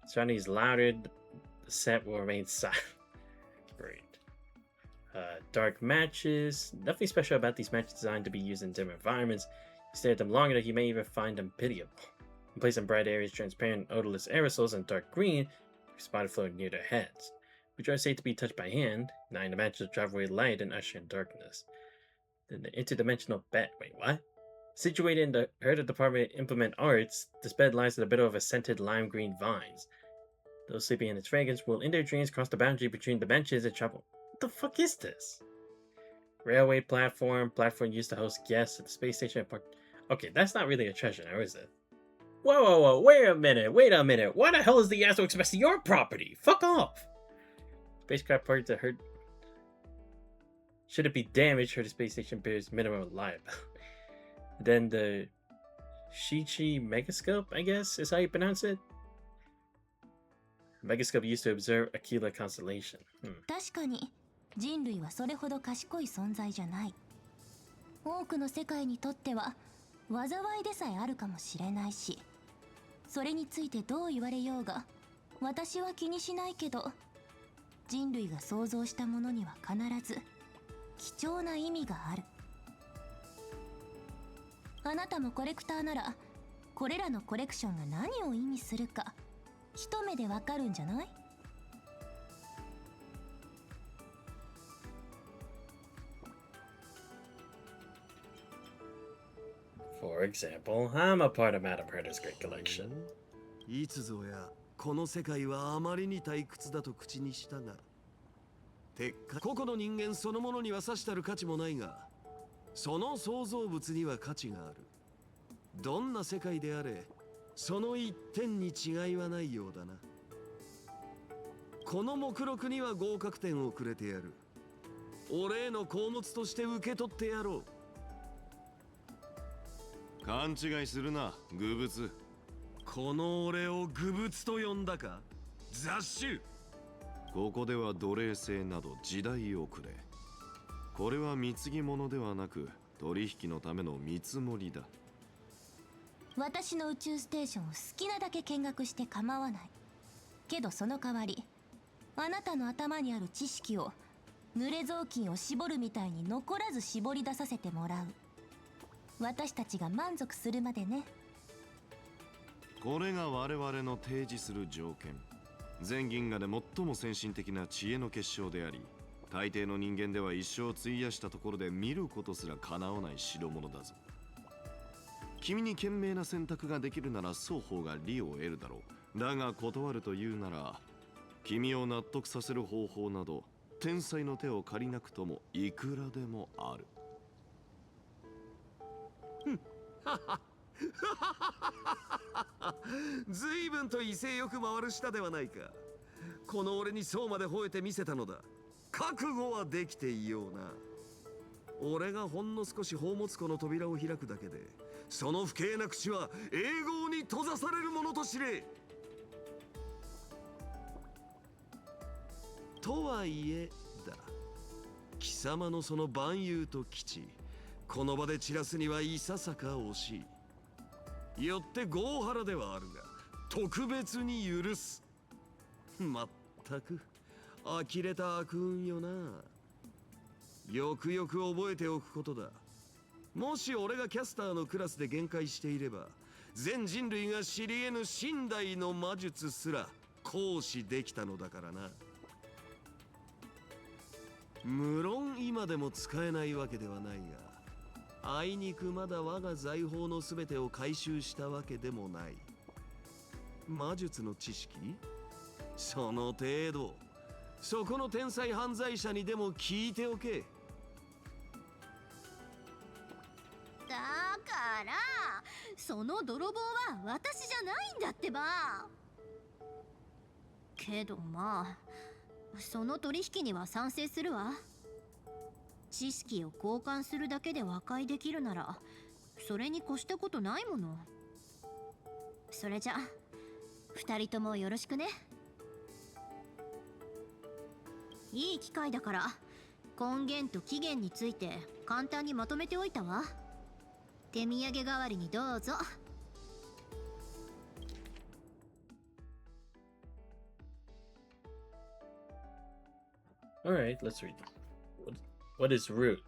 Surrounding is louder, the set will remain silent. Great. Dark matches. Nothing special about these matches designed to be used in dim environments. You stare at them long enough, you may even find them pitiable. You place in bright areas, transparent, odorless aerosols in dark green, spotted floating near their heads, which are safe to be touched by hand. 9 dimensions travel away light and usher in darkness. Then the interdimensional bed. Wait, what? Situated in the Herder Department of Implement Arts, this bed lies in the middle of a scented lime green vines. Those sleeping in its fragrance will, in their dreams, cross the boundary between dimensions and travel. What the fuck is this? Railway platform used to host guests at the space station. Okay, that's not really a treasure now, is it? Whoa, wait a minute. Why the hell is the Astro Express your property? Fuck off! Spacecraft parts that hurt. Should it be damaged, the space station bears minimum liability. Then the Shichi Megascope, I guess, is how you pronounce it. Megascope used to observe Aquila constellation. 確かに人類はそれほど賢い存在じゃない。多くの世界にとっては災いでさえあるかもしれないし、それについてどう言われようが私は気にしないけど、人類が想像したものには必ず貴重な意味がある。あなたもコレクターならこれらのコレクションが何を意味するか一目でわかるんじゃない？ For example, I'm a part of Madame Herder's great collection. いつぞやこの世界はあまりに退屈だと口にしたが、個々の人間そのものにはさしたる価値もないが、その創造物には価値がある。どんな世界であれ、その一点に違いはないようだな。この目録には合格点をくれてやる。俺への宝物として受け取ってやろう。勘違いするな、愚物。この俺を愚物と呼んだか？雑種。ここでは奴隷制など時代遅れ。これは貢ぎ物ではなく取引のための見積もりだ。私の宇宙ステーションを好きなだけ見学して構わない。けどその代わり、あなたの頭にある知識を濡れ雑巾を絞るみたいに残らず絞り出させてもらう。私たちが満足するまでね。これが我々の提示する条件。全銀河で最も先進的な知恵の結晶であり、大抵の人間では一生費やしたところで見ることすら叶わない代物だぞ。君に賢明な選択ができるなら双方が利を得るだろう。だが断るというなら、君を納得させる方法など天才の手を借りなくともいくらでもある。随分と威勢よく回る舌ではないか。この俺にそうまで吠えてみせたのだ。覚悟はできていような。俺がほんの少し宝物庫の扉を開くだけで、その不敬な口は永劫に閉ざされるものと知れ。とはいえだ、貴様のその蛮勇と基地、この場で散らすにはいささか惜しい。よって合原ではあるが、特別に許す。まったく呆れた悪運よな。よくよく覚えておくことだ。もし俺がキャスターのクラスで限界していれば、全人類が知り得ぬ身代の魔術すら行使できたのだからな。無論今でも使えないわけではないが、あいにくまだ我が財宝のすべてを回収したわけでもない。魔術の知識？その程度。そこの天才犯罪者にでも聞いておけ。だからその泥棒は私じゃないんだってば。けどまあその取引には賛成するわ。知識を交換するだけで和解できるならそれに越したことないもの。それじゃ2人ともよろしくね。いい機会だから根源と起源について簡単にまとめておいたわ。手土産代わりにどうぞ。Alright, let's read. What is root?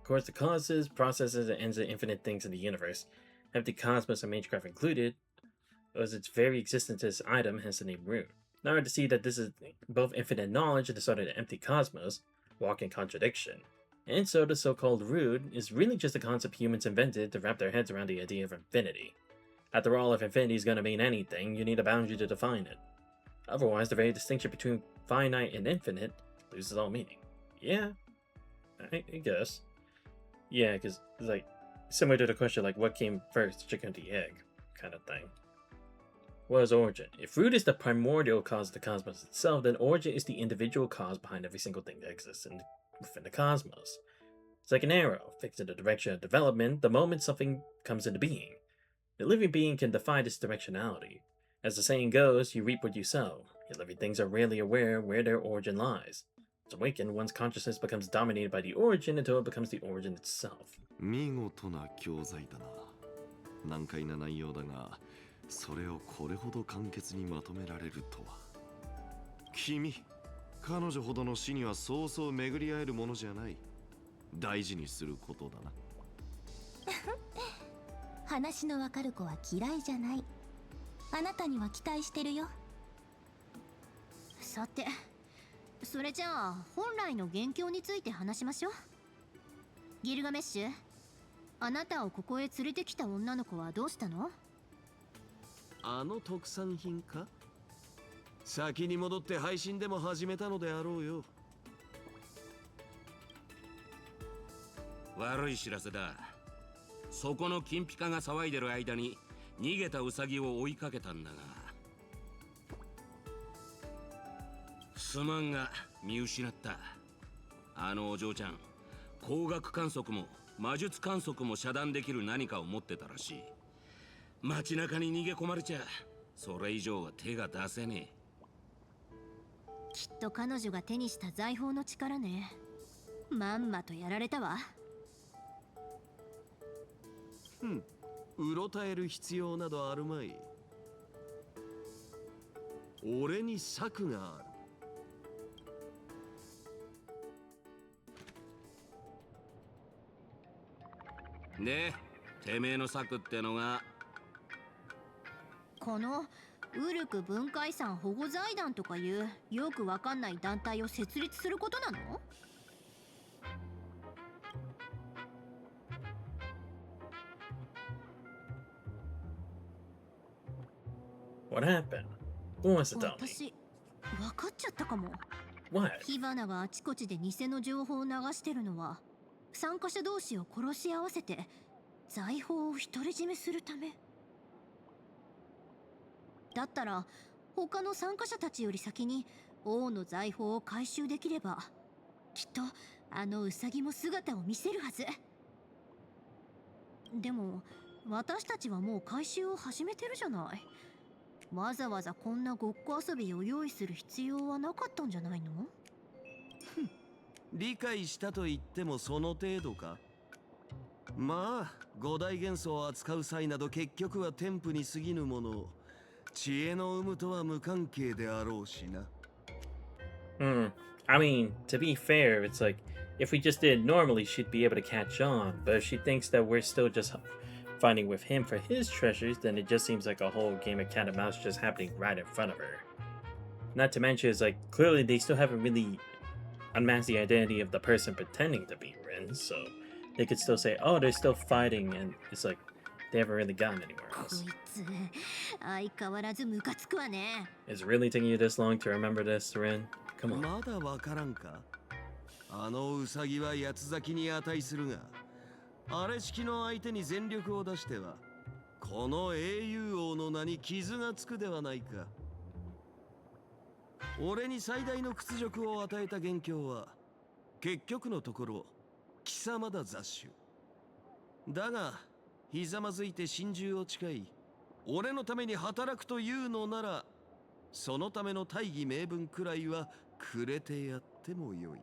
Of course, the causes, processes, and ends of infinite things in the universe, empty cosmos and Magecraft included, as its very existence as item has the name root. Now hard to see that this is both infinite knowledge and the sort of the empty cosmos, walk in contradiction. And so the so-called root is really just a concept humans invented to wrap their heads around the idea of infinity. After all, if infinity is going to mean anything, you need a boundary to define it. Otherwise, the very distinction between finite and infinite loses all meaning. Yeah, I guess. Yeah, because it's like similar to the question like what came first, the chicken or the egg kind of thing. What is origin? If root is the primordial cause of the cosmos itself, then origin is the individual cause behind every single thing that exists within the cosmos. It's like an arrow, fixed in the direction of development the moment something comes into being. The living being can defy this directionality. As the saying goes, you reap what you sow, yet living things are rarely aware where their origin lies. As awakened, one's consciousness becomes dominated by the origin until it becomes the origin itself. 見事な教材だな。難解な内容だが、それをこれほど簡潔にまとめられるとは。君、彼女ほどの死にはそうそう巡り合えるものじゃない。大事にすることだな。話のわかる子は嫌いじゃない。あなたには期待してるよ。さて、それじゃあ本来の元凶について話しましょう。ギルガメッシュ、あなたをここへ連れてきた女の子はどうしたの？あの特産品か？先に戻って配信でも始めたのであろうよ。悪い知らせだ。そこの金ピカが騒いでる間に逃げたウサギを追いかけたんだが、すまんが見失った。あのお嬢ちゃん、光学観測も魔術観測も遮断できる何かを持ってたらしい。街中に逃げ込まれちゃそれ以上は手が出せねえ。きっと彼女が手にした財宝の力ね。まんまとやられたわ。うろたえる必要などあるまい。俺に策がある。で、てめえの策ってのがこのウルク文化遺産保護財団とかいうよくわかんない団体を設立することなの？What happened? Who wants to tell me? 私、わかっちゃったかも。What? 火花があちこちで偽の情報を流してるのは、参加者同士を殺し合わせて財宝を独り占めするため。だったら他の参加者たちより先に王の財宝を回収できれば、きっとあのウサギも姿を見せるはず。でも私たちはもう回収を始めてるじゃない。わざわざこんなごっこ遊びを用意する必要はなかったんじゃないの？理解したと言ってもその程度か。まあ五大元素を扱う際など結局は添付に過ぎぬもの。知恵の有無とは無関係であろうしな。I mean, to be fair, it's like, if we just did it normally, she'd be able to catch on. But if she thinks that we're still just fighting with him for his treasures, then it just seems like a whole game of cat and mouse just happening right in front of her. Not to mention, it's like, clearly they still haven't really unmasked the identity of the person pretending to be Rin, so they could still say, oh, they're still fighting, and it's like, they haven't really gotten anywhere else. こいつ、相変わらずムカつくわね。 It's really taking you this long to remember this, Rin? Come on. まだわからんか。あのウサギは八つ咲きに値するが、あれ式の相手に全力を出しては、この英雄王の名に傷がつくではないか。俺に最大の屈辱を与えた元凶は、結局のところ貴様だ雑種。だがひざまずいて心中を誓い、俺のために働くというのなら、そのための大義名分くらいはくれてやった。てもよい。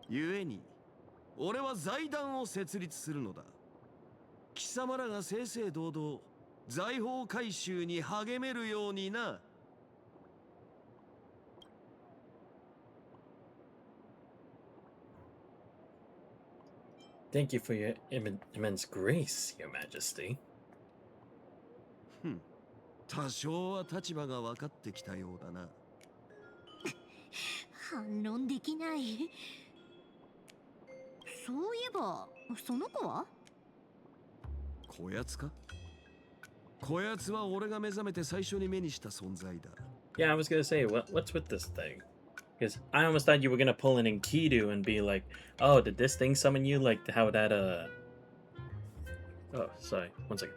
故に俺は財団を設立するのだ。貴様らが正々堂々財宝回収に励めるようにな。Thank you for your immense grace, Your Majesty. 多少は立場が分かってきたようだな。反論できない。そういえばその子は？こやつか？こやつは俺が目覚めて最初に目にした存在だ。Yeah, I was gonna say, what's with this thing? Because I almost thought you were gonna pull in Enkidu and be like, oh, did this thing summon you? Like how that, Oh, sorry. One second.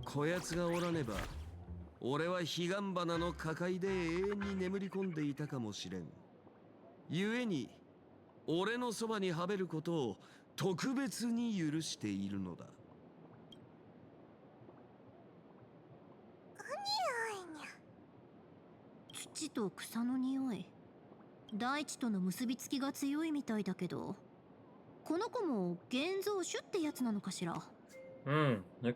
こやつがおらねば、俺は彼岸花の花海で永遠に眠り込んでいたかもしれん。故に、俺のそばにはべることを特別に許しているのだ。土と草の匂い。大地との結びつきが強いみたいだけど、この子も現像種ってやつなのかしら。Okay.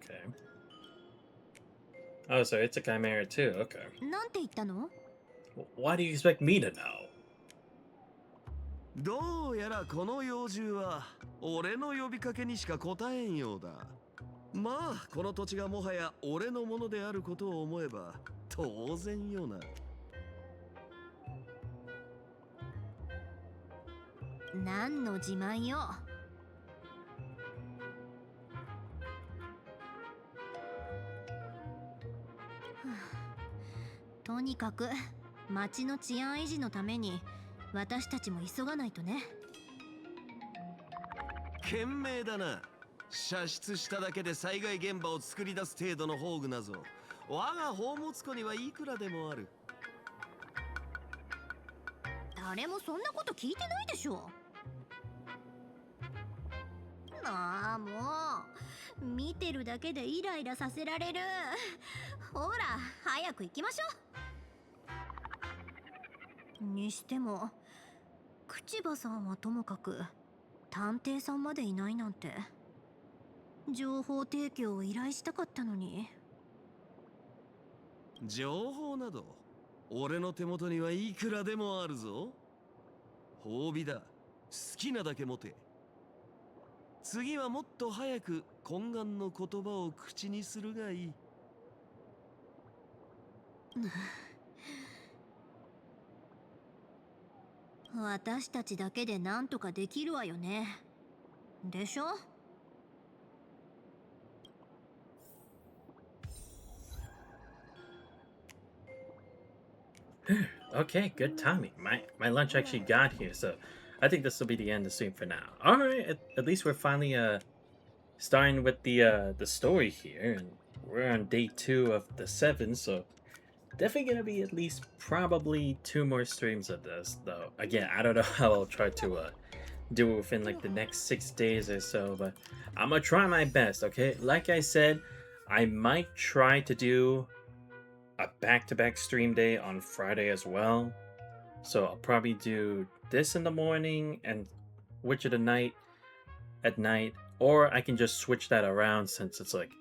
Oh, so it's a chimera too. Okay. なんて言ったの？ Why do you expect me to know? どうやらこの幼獣は俺の呼びかけにしか答えんようだ。まあこの土地がもはや俺のものであることを思えば当然よな。何の自慢よ。とにかく町の治安維持のために私たちも急がないとね。賢明だな。射出しただけで災害現場を作り出す程度の宝具なぞ我が宝物庫にはいくらでもある。誰もそんなこと聞いてないでしょ。ああもう見てるだけでイライラさせられる。ほら早く行きましょう。にしても口場さんはともかく探偵さんまでいないなんて。情報提供を依頼したかったのに。情報など俺の手元にはいくらでもあるぞ。褒美だ。好きなだけ持て。次はもっと早く懇願の言葉を口にするがいい。私たちだけでなんとかできるわよね。でしょ。Okay, good timing. My lunch actually got here, so I think this will be the end of the stream for now. All right, at least we're finally starting with the story here, and we're on day 2 of the 7, so definitely gonna be at least probably 2 more streams of this. Though again, I don't know how I'll try to do it within like the next 6 days or so, but I'm gonna try my best. Okay, like I said, I might try to do a back-to-back stream day on Friday as well. So I'll probably do this in the morning and Witch of the Night at night, or I can just switch that around since it's like,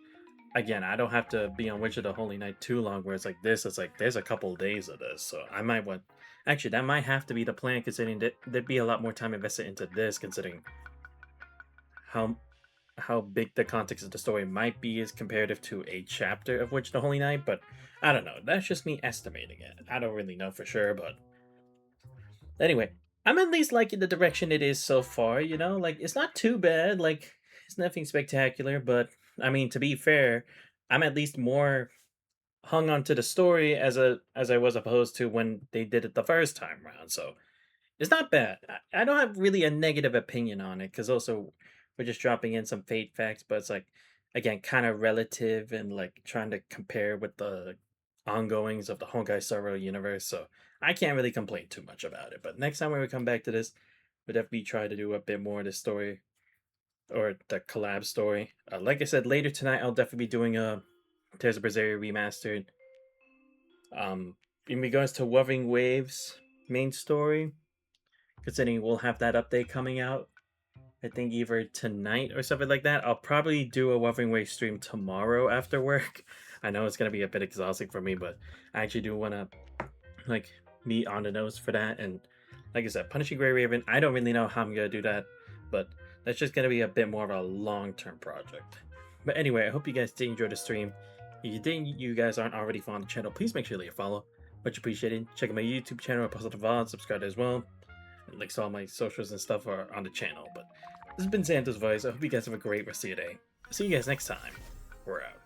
again, I don't have to be on Witch of the Holy Night too long, where it's like this, it's like there's a couple days of this, so I might want, actually that might have to be the plan, considering that there'd be a lot more time invested into this, considering how big the context of the story might be as comparative to a chapter of Witch of the Holy Night, but I don't know. That's just me estimating it. I don't really know for sure, but anyway, I'm at least liking the direction it is so far, you know? Like, it's not too bad, like, it's nothing spectacular, but, I mean, to be fair, I'm at least more hung on to the story as I was opposed to when they did it the first time around, so it's not bad. I don't have really a negative opinion on it, because also we're just dropping in some fate facts, but it's like, again, kind of relative and like trying to compare with the ongoings of the Honkai Star universe, so I can't really complain too much about it. But next time when we come back to this, we'll definitely try to do a bit more of the story, or the collab story. Like I said, later tonight I'll definitely be doing a Tears of Berseria remastered. In regards to Wuthering Waves main story, considering we'll have that update coming out, I think either tonight or something like that. I'll probably do a Wuthering Waves stream tomorrow after work. I know it's gonna be a bit exhausting for me, but I actually do want to like be on the nose for that. And like I said, Punishing Grey Raven, I don't really know how I'm gonna do that, but that's just gonna be a bit more of a long-term project. But anyway, I hope you guys did enjoy the stream. If you didn't, you guys aren't already following the channel, please make sure to leave a follow. Much appreciated. Check out my YouTube channel, I post the VOD, subscribe as well. And links to all my socials and stuff are on the channel. But this has been Santa's Voice. I hope you guys have a great rest of your day. See you guys next time. We're out.